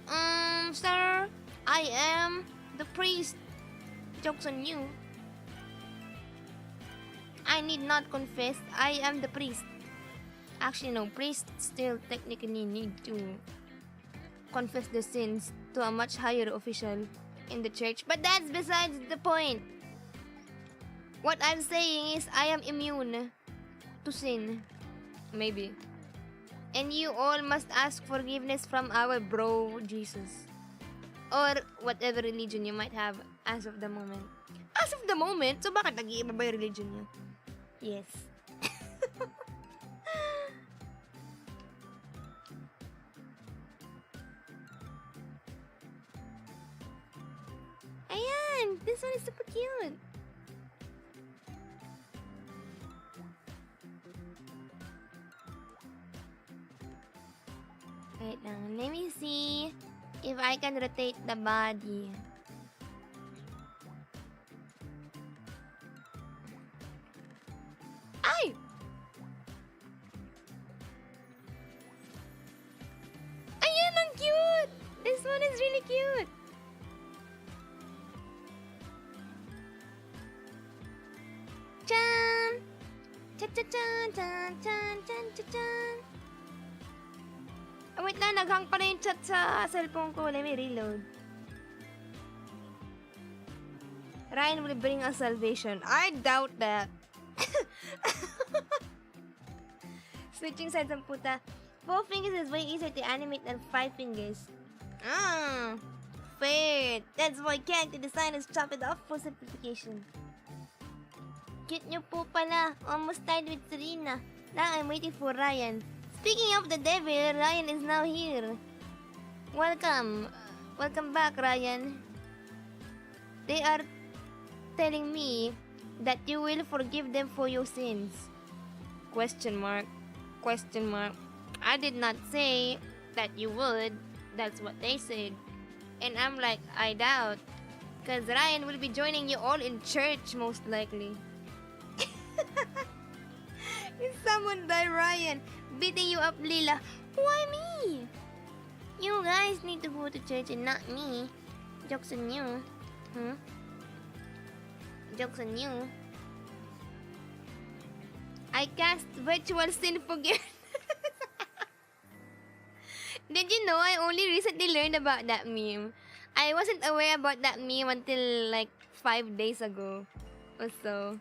Sir, I am the priest. Joke's on you. I need not confess. I am the priest. Actually, no. Priests still technically need to confess their sins to a much higher official in the church. But that's besides the point. What I'm saying is I am immune to sin. Maybe. And you all must ask forgiveness from our bro, Jesus. Or whatever religion you might have as of the moment. As of the moment? So bakit nag-iiba ba yung religion niyo? Yes. Ayan! This one is super cute. Wait lang. Let me see if I can rotate the body. Ay! Ayan! Ang cute! This one is really cute. Chan! Cha-cha-chan! Chan-chan! Chan-chan! Oh, wait lang. Naghang pa na yung chat sa cellphone ko. Let me reload. Ryan will bring us salvation. I doubt that. Switching sides ang puta. 4 fingers is way easier to animate than 5 fingers. Fair. That's why character designers chop it off for simplification. Cute nyo po pala. Almost tied with Serena. Now I'm waiting for Ryan. Speaking of the devil, Ryan is now here. Welcome. Welcome back, Ryan. They are telling me that you will forgive them for your sins. Question mark. Question mark. I did not say that you would. That's what they said. And I'm like, I doubt. Because Ryan will be joining you all in church, most likely. If someone by Ryan beating you up, Lila, why me? You guys need to go to church and not me. Jokes on you. Jokes on you. I cast virtual sin forgiveness. Did you know I only recently learned about that meme? I wasn't aware about that meme until like 5 days ago or so.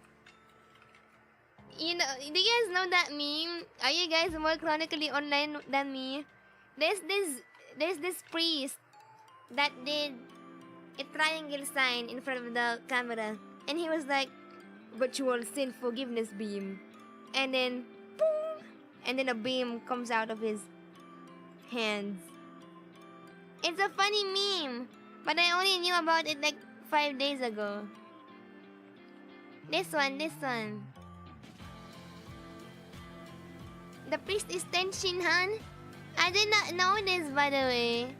You know, do you guys know that meme? Are you guys more chronically online than me? There's this priest that did a triangle sign in front of the camera, and he was like, virtual sin forgiveness beam, and then boom, and then a beam comes out of his hands. It's a funny meme, but I only knew about it like 5 days ago. This one. The priest is Tenshinhan? I did not know this, by the way.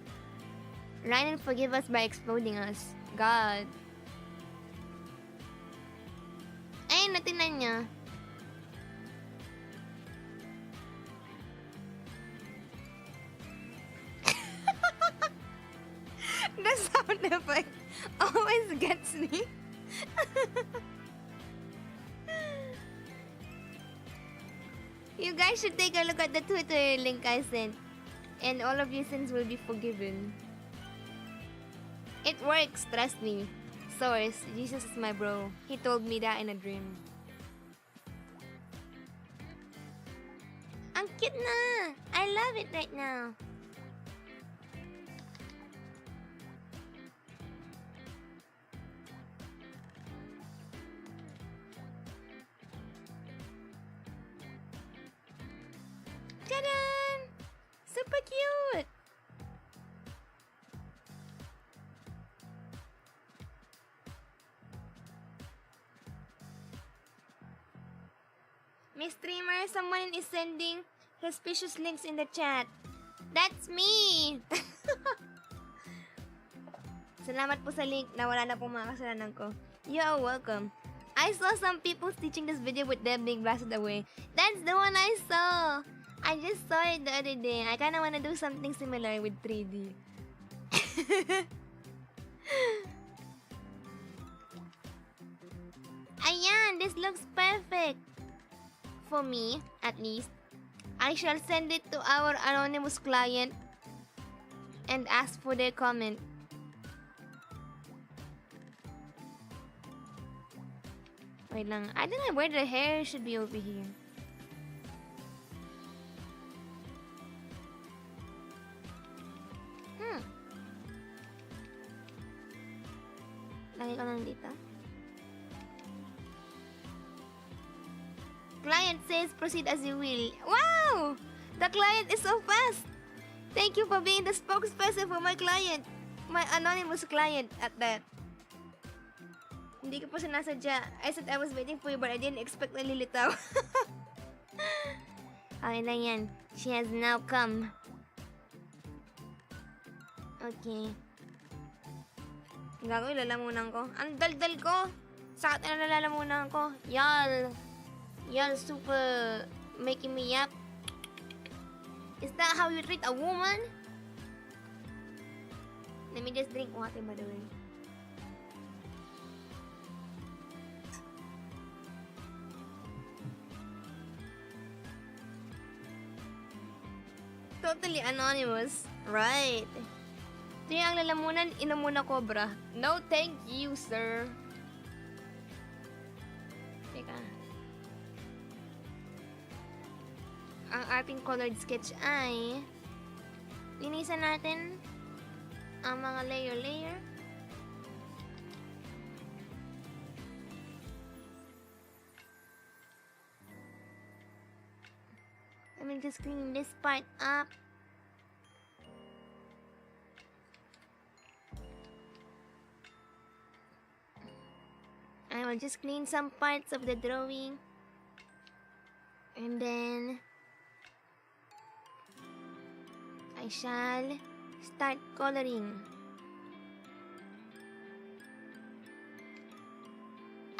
Ryan will forgive us by exploding us. God. Ayun, natingnan niya. The sound effect always gets me. You guys should take a look at the Twitter link I sent, and all of your sins will be forgiven. It works, trust me. Source, Jesus is my bro. He told me that in a dream. Ang cute na! I love it right now. Tadaan! Super cute! Miss Streamer, someone is sending suspicious links in the chat. That's me! Salamat po sa link. Nawala na po mga kasalanan ko. You are welcome. I saw some people stitching this video with them being blasted away. That's the one I saw! I just saw it the other day. I kinda wanna do something similar with 3D. Ayan! This looks perfect! For me, at least. I shall send it to our anonymous client and ask for their comment. Wait lang. I don't know where the hair should be over here. Lagay ko lang dito. Client says proceed as you will. Wow! The client is so fast! Thank you for being the spokesperson for my client. My anonymous client at that. Hindi ko po sinasadya. I said I was waiting for you but I didn't expect na lilitaw. Okay lang yan. She has now come. Okay. Gago, ilalamunan ko. Ang daldal ko! Sakit na nalalamunan ko. Y'all super making me yap. Is that how you treat a woman? Let me just drink water, by the way. Totally anonymous. Right. Ito yung ang lalamunan, inom muna cobra. No, thank you, sir. ang ating colored sketch ay linisan natin ang mga layer. I will just clean this part up. I will just clean some parts of the drawing. And then I shall start coloring.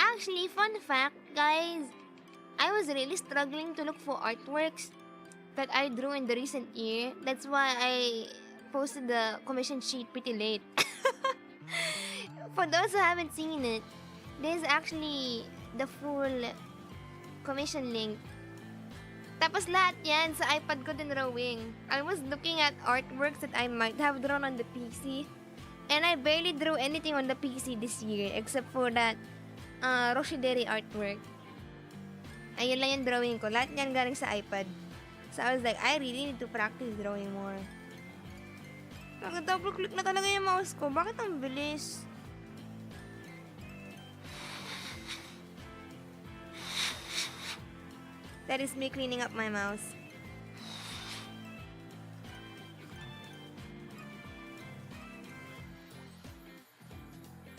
Actually, fun fact, guys, I was really struggling to look for artworks that I drew in the recent year. That's why I posted the commission sheet pretty late. For those who haven't seen it, there's actually the full commission link. Tapos lahat yan sa iPad ko din drawing. I was looking at artworks that I might have drawn on the PC. And I barely drew anything on the PC this year except for that Roshideri artwork. Ayun lang yung drawing ko. Lahat yan galing sa iPad. So I was like, I really need to practice drawing more. Nag-double click na talaga yung mouse ko. Bakit ang bilis? That is me cleaning up my mouse.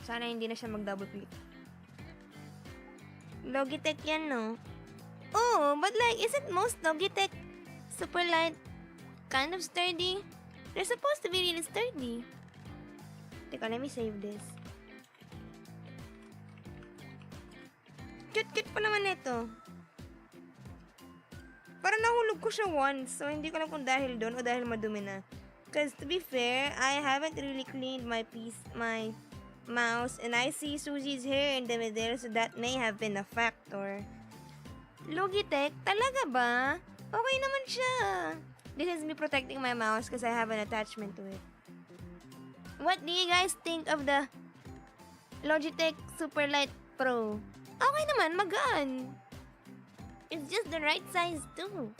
Sana hindi na siya mag-double click. Logitech yan, no? Oh, but like, isn't most Logitech super light kind of sturdy? They're supposed to be really sturdy. Teka, let me save this. Cute pa naman ito. Parang nahulog ko siya once, so hindi ko alam kung dahil doon o dahil madumi na. Because to be fair, I haven't really cleaned my mouse, and I see Susie's hair in the middle, so that may have been a factor. Logitech? Talaga ba? Okay naman siya. This is me protecting my mouse because I have an attachment to it. What do you guys think of the Logitech Superlight Pro? Okay naman, magaan. It's just the right size too.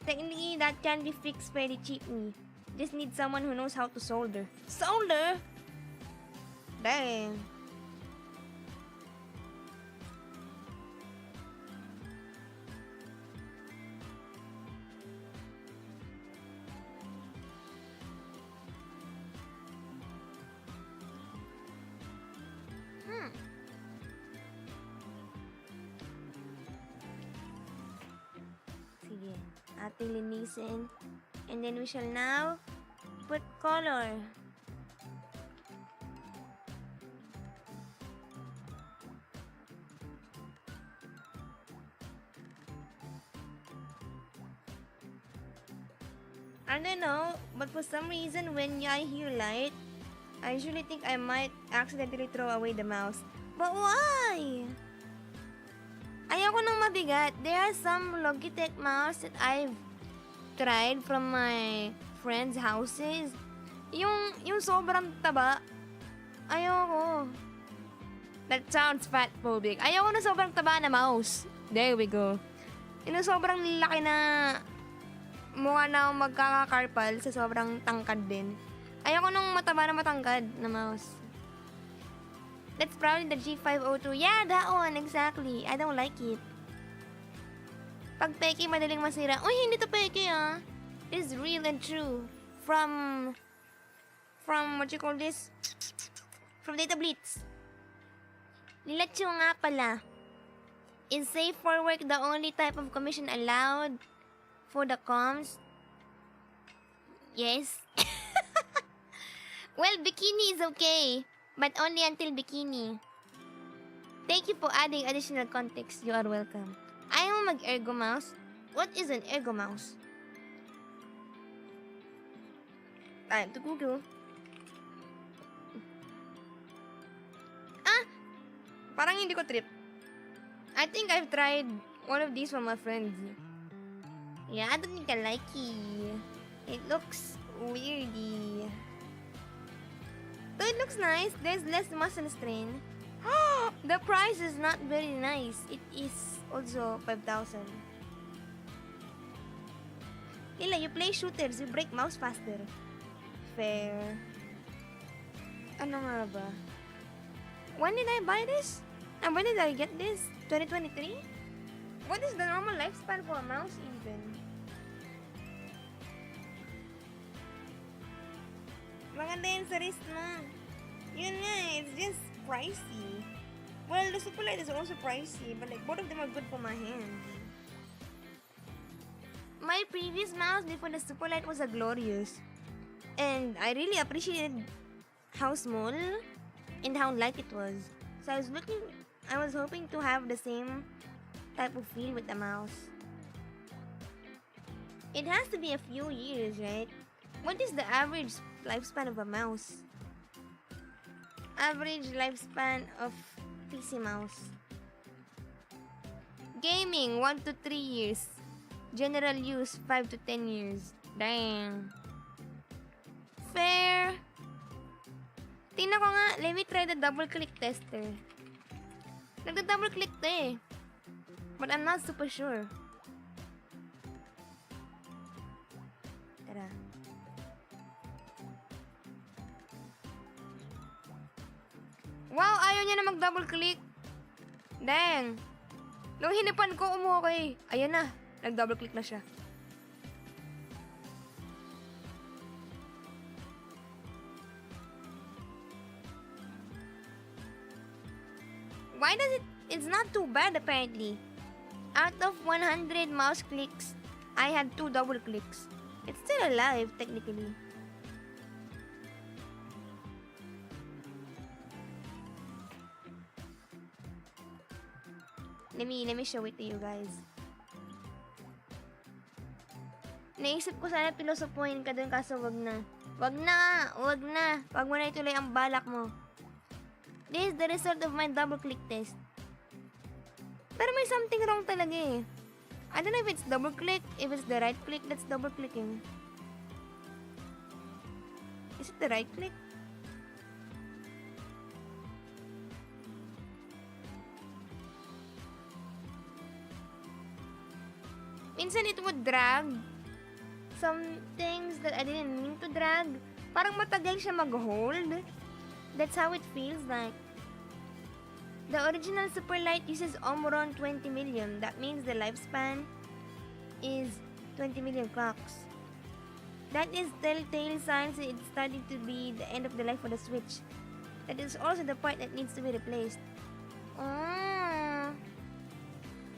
Technically, that can be fixed very cheaply. Just need someone who knows how to solder. Solder? Dang. Sige, ating linisin. And then we shall now put color. I don't know, but for some reason when I hear light, I usually think I might accidentally throw away the mouse. But why? Ayoko nang mabigat. There are some Logitech mouse that I've tried from my friends' houses. Yung sobrang taba. Ayoko. That sounds fat-phobic. Ayoko na sobrang taba na mouse. There we go. Yung sobrang laki na mukha na akong magkakakarpal sa sobrang tangkad din. Ayoko nung mataba na matangkad na mouse. That's probably the G502. Yeah, that one, exactly. I don't like it. Pag peke, madaling masira. Uy, hindi to peke, ah. This is real and true. From what you call this? From Data Blitz. Lilacho nga pala. Is safe for work the only type of commission allowed for the comms? Yes. Well, bikini is okay. But only until bikini. Thank you for adding additional context. You are welcome. Ayaw mo mag-ergo mouse? What is an ergo mouse? Time to Google. Ah! Parang hindi ko trip. I think I've tried one of these from my friends. Yeah, I don't think I like it. It looks weirdy. Though it looks nice, there's less muscle strain. The price is not very nice. It is also 5,000. Lila, you play shooters. You break mouse faster. Fair. Ano nga ba? When did I buy this? And when did I get this? 2023? What is the normal lifespan for a mouse even? Maganda yun sa wrist mo. Yun nga, it's just pricey. Well, the Super Light is also pricey, but like both of them are good for my hands. My previous mouse before the Super Light was a Glorious. And I really appreciated how small and how light it was. So I was hoping to have the same type of feel with the mouse. It has to be a few years, right? What is the average lifespan of a mouse? Average lifespan of PC mouse. Gaming 1 to 3 years. General use 5 to 10 years. Dang. Fair. Tingnan ko nga. Let me try the double click tester. Nagda-double click to eh. But I'm not super sure. Tara. Wow, ayaw niya na mag-double click. Dang. Nung hinipan ko, umukay. Ayan na. Nag-double click na siya. Why does it... It's not too bad apparently. Out of 100 mouse clicks, I had 2 double clicks. It's still alive technically. Let me show it to you guys. Naisip ko sana pilosopuhin ka dun kaso wag na. Wag na! Wag na! Wag mo na ituloy ang balak mo. This is the result of my double click test. Pero may something wrong talaga eh. I don't know if it's double click, if it's the right click that's double clicking. Is it the right click? Minsan it would drag some things that I didn't mean to drag. Parang matagal siya mag-hold. That's how it feels like. The original Super Light uses Omron 20 million. That means the lifespan is 20 million clocks. That is telltale signs that it's starting to be the end of the life for the Switch. That is also the part that needs to be replaced. Oh.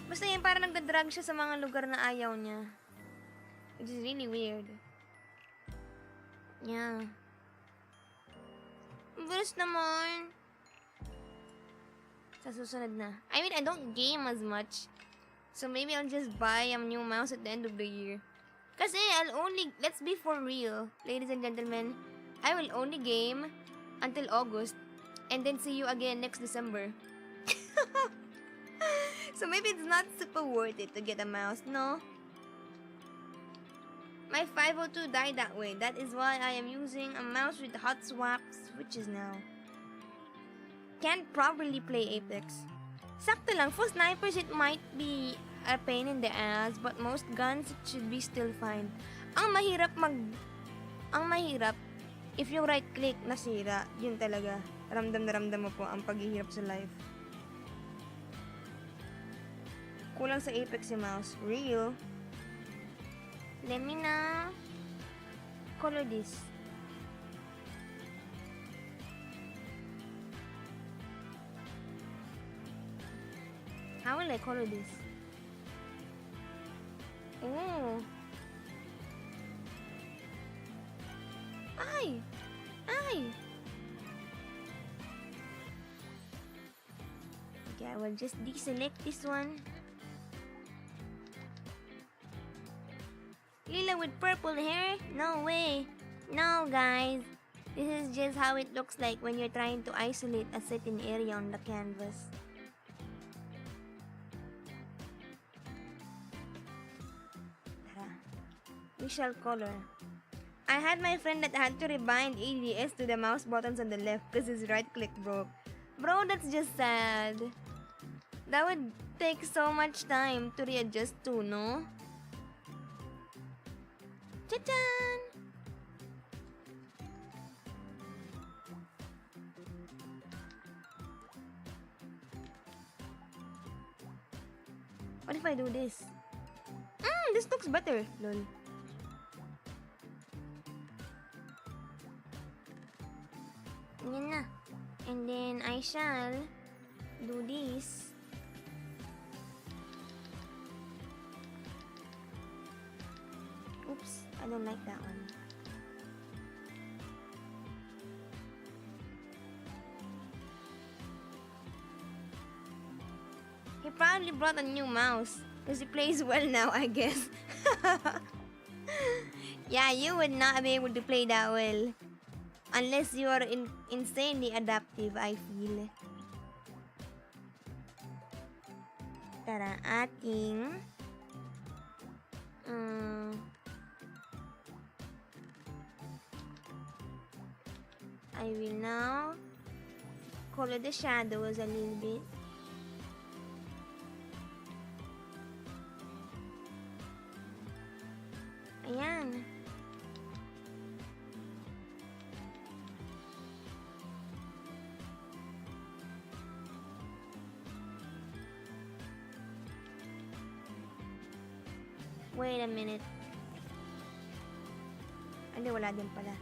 Basta yan, parang nagdadrag siya sa mga lugar na ayaw niya. Which is really weird. Yeah. Bilis naman. Sa susunod na. I mean, I don't game as much. So maybe I'll just buy a new mouse at the end of the year. Kasi let's be for real, ladies and gentlemen. I will only game until August. And then see you again next December. So maybe it's not super worth it to get a mouse, no? My 502 died that way. That is why I am using a mouse with hot swap switches now. Can't properly play Apex. Sakto lang, for snipers it might be a pain in the ass, but most guns it should be still fine. Ang mahirap, if yung right click nasira, yun talaga. Ramdam na ramdam mo po ang paghihirap sa life. Kulang sa Apex yung mouse. Real. Let me na color this. How will I color this? Oh. Ay! Ay! Okay, I will just deselect this one. Lila with purple hair? No way. No, guys. This is just how it looks like when you're trying to isolate a certain area on the canvas. Tara. We shall color. I had my friend that had to rebind ADS to the mouse buttons on the left because his right click broke. Bro, that's just sad. That would take so much time to readjust to, no? Cha-chan! What if I do this? This looks better. Lol. Yan na. And then I shall do this. Oops, I don't like that one. He probably brought a new mouse. Because he plays well now, I guess. Yeah, you would not be able to play that well. Unless you are insanely adaptive, I feel. Tara, ating... I will now color the shadows a little bit. Ayan. Wait a minute. Hindi, wala din pala.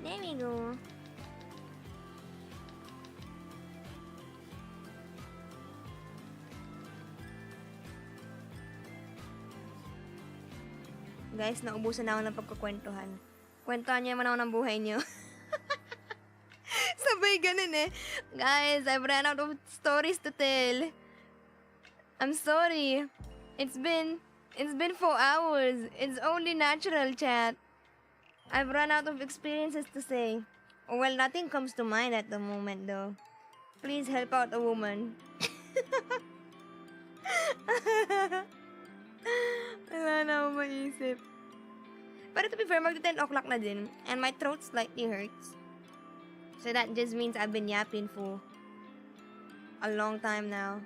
There we go. Guys, naubusan na ako ng pagkukwentuhan. Kwentuhan niyo naman ako ng buhay niyo. Sabay ganun eh. Guys, I've ran out of stories to tell. I'm sorry. It's been 4 hours. It's only natural, chat. I've run out of experiences to say. Well, nothing comes to mind at the moment though. Please help out a woman. Wala na akong maisip. Pero to be fair, mag-10 o'clock na din. And my throat slightly hurts. So that just means I've been yapping for a long time now.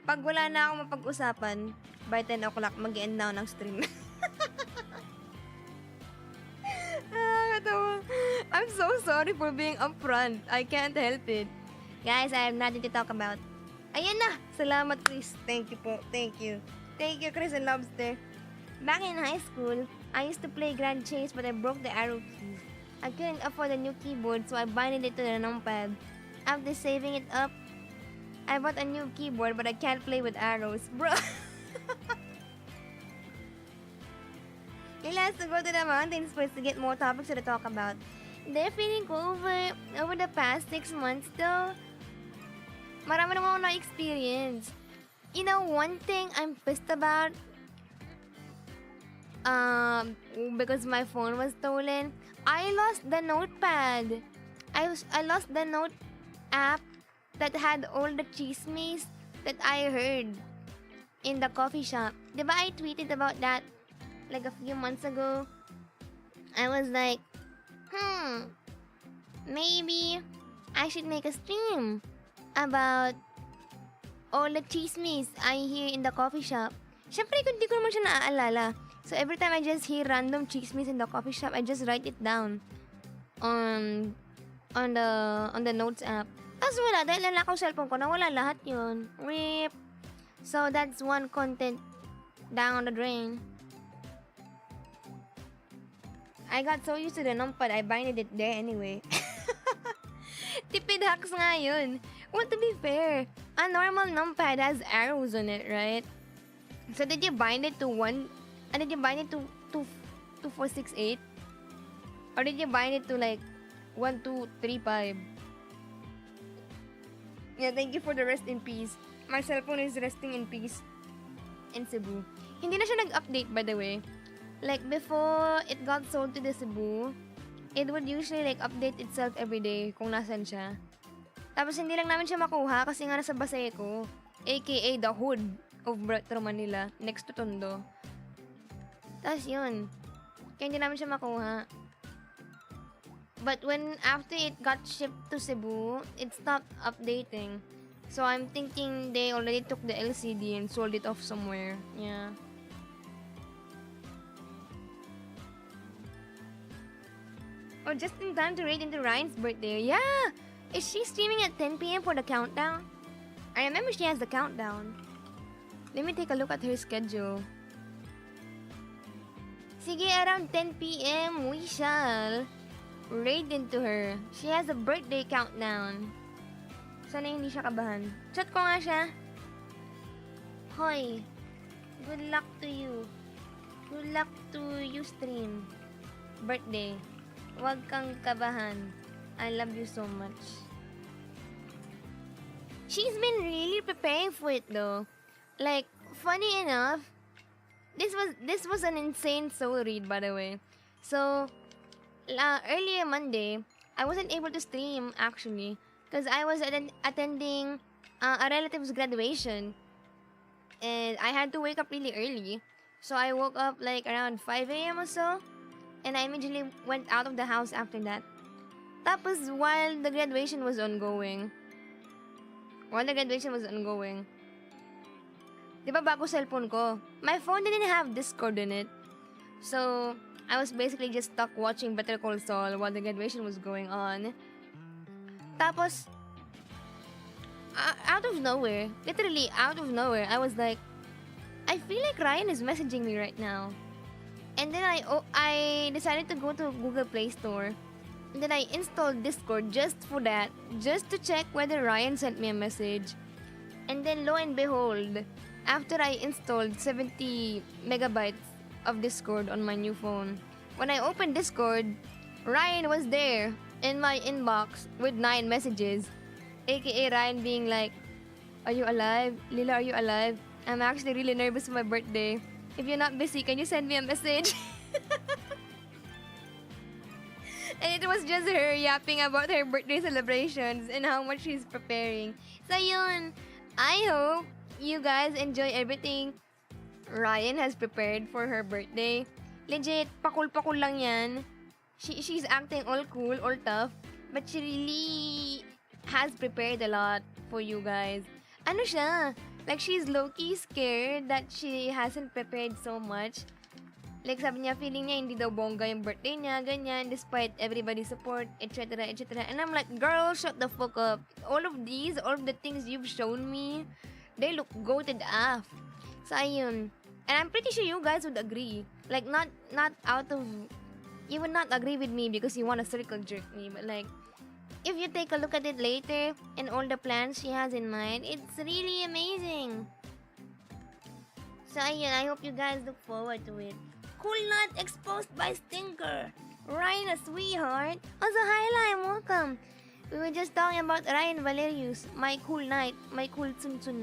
Pag wala na akong mapag-usapan, by 10 o'clock, mag-end na ako ng stream. I'm so sorry for being upfront. I can't help it. Guys, I have nothing to talk about. Ayan na! Salamat, Chris. Thank you po. Thank you. Thank you, Chris and Lobster. Back in high school, I used to play Grand Chase but I broke the arrow keys. I couldn't afford a new keyboard so I binded it to the numpad. After saving it up, I bought a new keyboard but I can't play with arrows. Bro! Lila has to go to the mountains first to get more topics to talk about. They're feeling ko over the past 6 months though. Marami naman ako na-experience. You know, one thing I'm pissed about, because my phone was stolen, I lost the notepad. I lost the note app that had all the chismes that I heard in the coffee shop. Diba I tweeted about that like a few months ago? I was like, maybe I should make a stream about all the chismes I hear in the coffee shop. Syempre, hindi ko naman siya naaalala. So, every time I just hear random chismes in the coffee shop, I just write it down on the notes app. Tapos wala, dahil lalakaw cellphone ko, nawala lahat yun. RIP. So, that's one content down the drain. I got so used to the numpad, I binded it there anyway. Tipid hacks nga yun. Well, to be fair, a normal numpad has arrows on it, right? So, did you bind it to 1? And did you bind it to 468? Or did you bind it to like 1, 2, 3, 5? Yeah, thank you for the rest in peace. My cellphone is resting in peace in Cebu. Hindi na siya nag-update, by the way. Like, before it got sold to the Cebu, it would usually like update itself every day kung nasan siya. Tapos hindi lang namin siya makuha kasi nga nasa Baseco, aka the hood of Metro Manila, next to Tondo. Tapos yun. Kaya hindi namin siya makuha. But when after it got shipped to Cebu, it stopped updating. So I'm thinking they already took the LCD and sold it off somewhere. Yeah. Oh, just in time to raid into Ryan's birthday. Yeah! Is she streaming at 10 p.m. for the countdown? I remember she has the countdown. Let me take a look at her schedule. Sige, around 10 p.m. we shall raid into her. She has a birthday countdown. Sana hindi siya kabahan. Chat ko nga siya. Hoy, good luck to you. Good luck to you stream. Birthday. Huwag kang kabahan. I love you so much. She's been really preparing for it though. Like, funny enough, this was an insane soul read, by the way. So, earlier Monday, I wasn't able to stream actually because I was attending a relative's graduation, and I had to wake up really early. So I woke up like around 5 a.m. or so, and I immediately went out of the house after that. Tapos while the graduation was ongoing, di ba bago cellphone ko, my phone didn't have Discord in it. So, I was basically just stuck watching Better Call Saul while the graduation was going on. Tapos, out of nowhere, literally out of nowhere, I was like, I feel like Ryan is messaging me right now. And then I decided to go to Google Play Store. And then I installed Discord just for that, just to check whether Ryan sent me a message. And then lo and behold, after I installed 70 megabytes of Discord on my new phone, when I opened Discord, Ryan was there in my inbox with 9 messages, aka Ryan being like, "Are you alive? Lila, are you alive? I'm actually really nervous for my birthday. If you're not busy, can you send me a message?" And it was just her yapping about her birthday celebrations and how much she's preparing. So yun, I hope you guys enjoy everything Ryan has prepared for her birthday. Legit, pakul-pakul lang yan. She's acting all cool, all tough, but she really has prepared a lot for you guys. Ano siya? Like, she's low-key scared that she hasn't prepared so much. Like, sabi niya, feeling niya hindi daw bongga yung birthday niya, ganyan, despite everybody's support, etc., etc. And I'm like, girl, shut the fuck up. All of the things you've shown me, they look goated off. So, ayun. And I'm pretty sure you guys would agree. Like, not out of... You would not agree with me because you want to circle jerk me, but like, if you take a look at it later and all the plans she has in mind, it's really amazing. So, ayun, I hope you guys look forward to it. Cool Nut exposed by Stinker. Ryan, a sweetheart. Also, hi, Lime. Welcome. We were just talking about Ryan Valerius, my cool knight, my cool tsun-tsun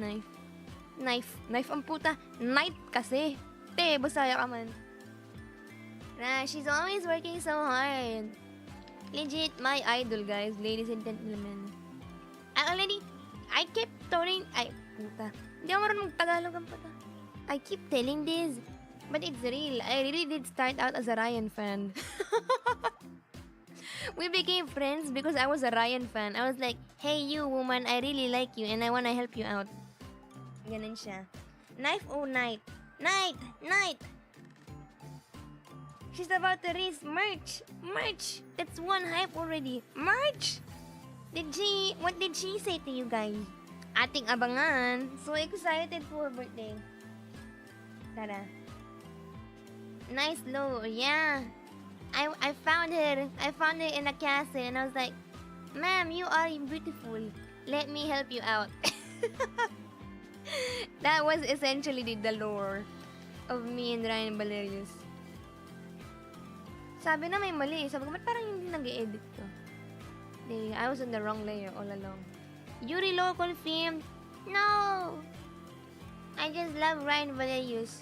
knife. Knife ang puta. Knight kasi. Te, basaya ka man. Nah, she's always working so hard. Legit, my idol, guys. Ladies and gentlemen. I kept telling... Ay, puta. Hindi ako marunong Tagalog ang puta. I keep telling this. But it's real. I really did start out as a Ryan fan. We became friends because I was a Ryan fan. I was like, hey, you woman, I really like you and I wanna help you out. Ganun siya. Knife o night? Night! She's about to raise merch. That's one hype already. Merch! What did she say to you guys? Ating abangan. So excited for her birthday. Tara. Nice low, yeah. I found her. I found her in a castle and I was like, ma'am, you are beautiful. Let me help you out. That was essentially the lore of me and Ryan Valerius. Sabi na may mali. Sabi ko, ba't parang hindi nag-edit to? I was on the wrong layer all along. Yuri Law confirmed. No! I just love Ryan Valerius.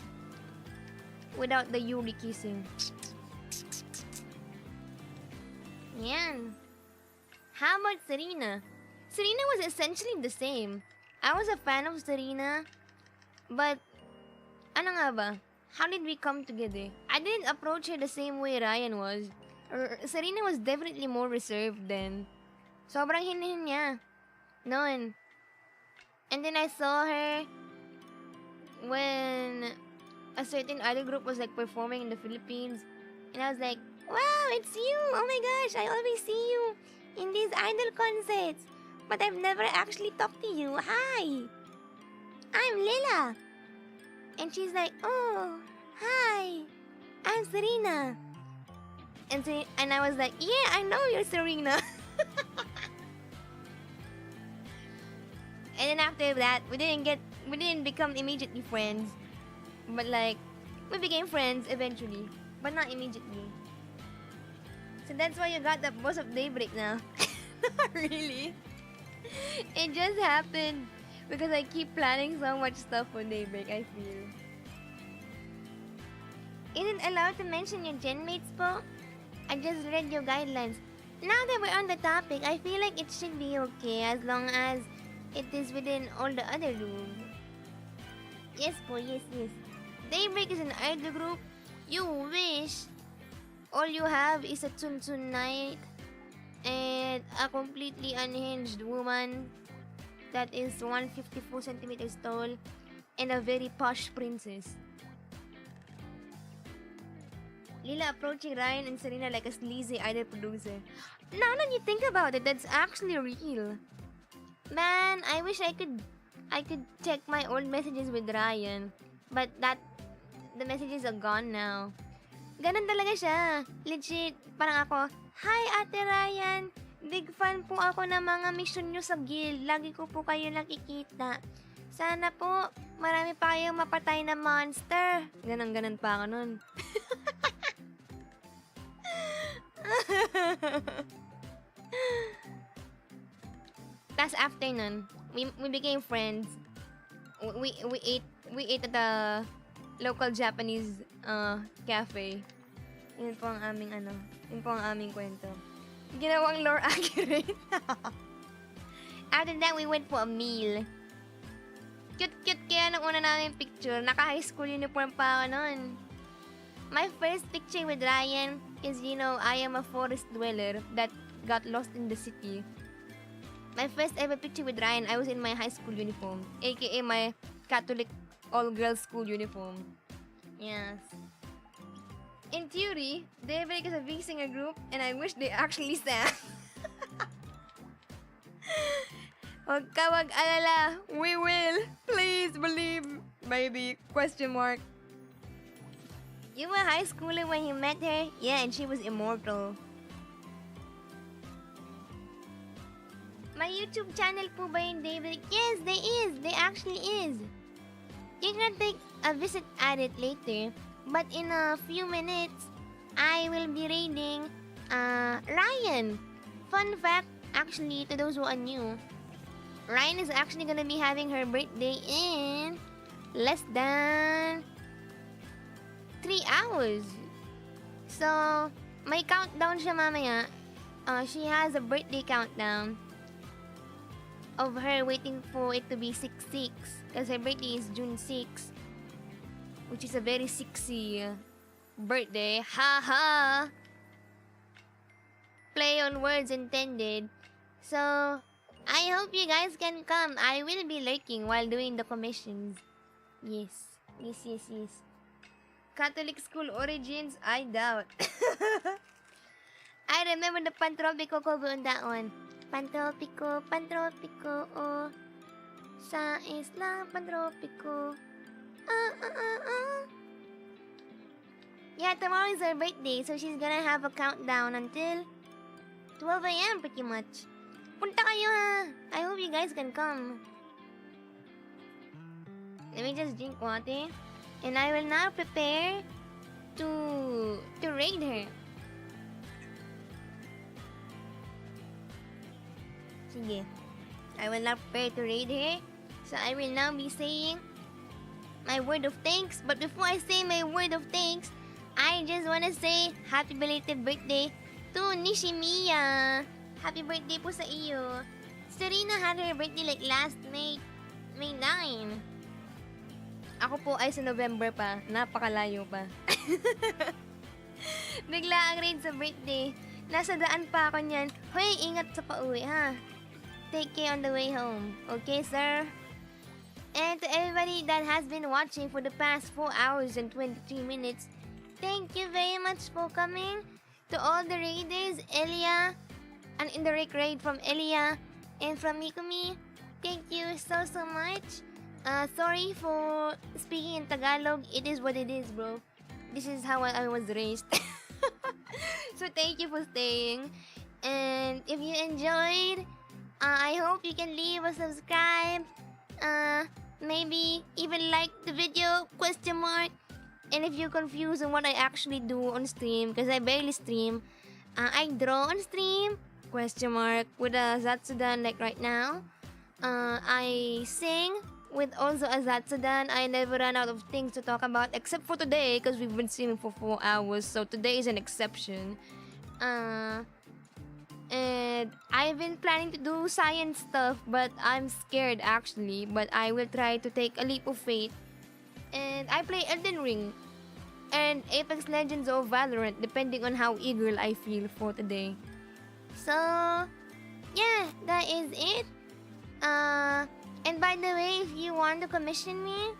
Without the Yuri kissing. Yan. How about Serena? Serena was essentially the same. I was a fan of Serena. But, ano nga ba? How did we come together? I I didn't approach her the same way Ryan was. Serena was definitely more reserved then. Sobrang hinahin niya. Noon. And then I saw her when a certain idol group was like performing in the Philippines. And I was like, wow, it's you! Oh my gosh, I always see you in these idol concerts. But I've never actually talked to you. Hi! I'm Lila. And she's like, oh, hi. I'm Serena. And I was like, yeah, I know you're Serena. And then after that, we didn't become immediately friends. But like, we became friends eventually. But not immediately. So that's why you got the boss of Daybreak now. Not really. It just happened because I keep planning so much stuff for Daybreak, I feel. Isn't allowed to mention your genmates po? I just read your guidelines. Now that we're on the topic, I feel like it should be okay as long as it is within all the other rules. Yes po, yes. Daybreak is an idol group. You wish. All you have is a Tsun Knight and a completely unhinged woman that is 154 centimeters tall and a very posh princess. Lila approaching Ryan and Serena like a sleazy idol producer. Now that you think about it, that's actually real. Man, I wish I could check my old messages with Ryan. But the messages are gone now. Ganun talaga siya. Legit. Parang ako, hi Ate Ryan. Big fan po ako ng mga mission nyo sa guild. Lagi ko po kayo nakikita. Sana po, marami pa kayong mapatay na monster. Ganun pa ako nun. Tapos after nun, we became friends. We ate at the local Japanese cafe. Yun po ang aming kwento. Ginawang lore accurate. After that, we went for a meal. Cute kaya nung una namin picture. Naka-high school uniform pa ako nun. My first picture with Ryan is, I am a forest dweller that got lost in the city. My first ever picture with Ryan, I was in my high school uniform, aka my Catholic all-girls school uniform. Yes. In theory, Daybreak is a big singer group, and I wish they actually sang. Huwag ka mag-alala. We will. Please believe. Maybe. Question mark. You were high schooler when you met her? Yeah, and she was immortal. My YouTube channel po ba yung Daybreak? Yes, there is. There actually is. You can take a visit at it later. But in a few minutes, I will be raiding Ryan. Fun fact, actually, to those who are new, Ryan is actually gonna be having her birthday in less than 3 hours. So, may countdown siya mamaya. She has a birthday countdown of her waiting for it to be 6/6. Because her birthday is June 6. Which is a very sexy birthday. Haha! Play on words intended. So, I hope you guys can come. I will be lurking while doing the commissions. Yes. Catholic school origins? I doubt. I remember the Pantropico cover on that one. Pantropico, oh. Sa isla Pantropico. Yeah, tomorrow is her birthday, so she's gonna have a countdown until 12 a.m. pretty much. Punta kayo ha! I hope you guys can come. Let me just drink water. And I will now prepare to raid her. Sige. I will now prepare to raid her. So I will now be saying my word of thanks. But before I say my word of thanks, I just wanna say happy belated birthday to Nishimiya. Happy birthday po sa iyo. Serena had her birthday like last May 9. Ako po ay sa November pa. Napakalayo pa. Bigla ang raid sa birthday. Nasa daan pa ako niyan. Hoy, ingat sa pauwi, ha? Take care on the way home. Okay, sir? And to everybody that has been watching for the past 4 hours and 23 minutes, thank you very much for coming. To all the raiders, Elia, an indirect raid from Elia and from Mikumi, thank you so much. Sorry for speaking in Tagalog. It is what it is, bro. This is how I was raised. So thank you for staying. And if you enjoyed, I hope you can leave a subscribe. Maybe even like the video, ? And if you're confused on what I actually do on stream, because I barely stream, I draw on stream, ? With a Zatsudan like right now. I sing with also a Zatsudan. I never run out of things to talk about, except for today, because we've been streaming for 4 hours, so today is an exception. And I've been planning to do science stuff, but I'm scared actually. But I will try to take a leap of faith. And I play Elden Ring and Apex Legends or Valorant, depending on how eager I feel for today. So, yeah, that is it. And by the way, if you want to commission me,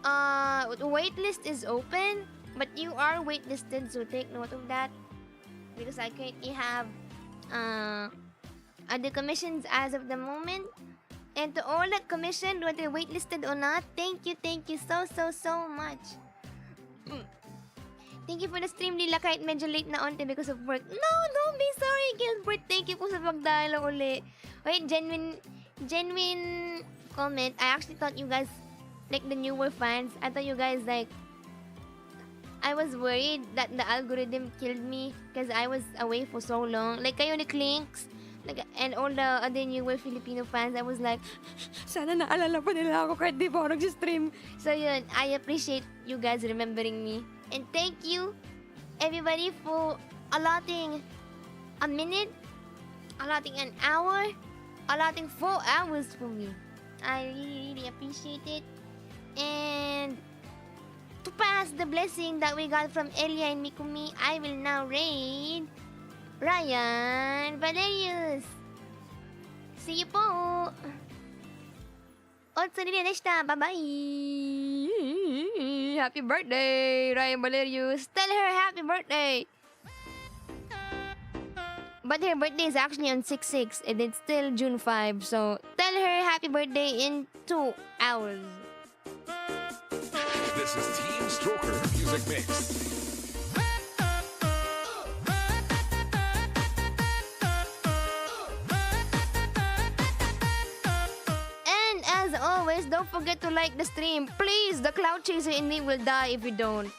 the waitlist is open, but you are waitlisted, so take note of that. Because I currently have other commissions as of the moment. And to all that commissioned, whether waitlisted or not, thank you so much. Thank you for the stream, Lila, kahit medyo late na onte because of work. No, don't be sorry, Gilbert. Thank you po sa pagdalo uli. Wait, genuine comment. I actually thought you guys, like the newer fans, I thought you guys like, I was worried that the algorithm killed me because I was away for so long. Like kayo ni Clinks, like, and all the other newer Filipino fans, I was like, sana naalala pa nila ako kahit di pa ako nag-stream. So yun, I appreciate you guys remembering me. And thank you, everybody, for allotting a minute, allotting an hour, allotting 4 hours for me. I really appreciate it. And to pass the blessing that we got from Elia and Mikumi, I will now raid Ryan Valerius. See you po! Otsuniri deshita. Bye-bye! Happy birthday, Ryan Valerius! Tell her happy birthday! But her birthday is actually on 6/6 and it's still June 5, so tell her happy birthday in 2 hours. This is Team Stroker Music Mix. And as always, don't forget to like the stream. Please, the cloud chaser in me will die if you don't.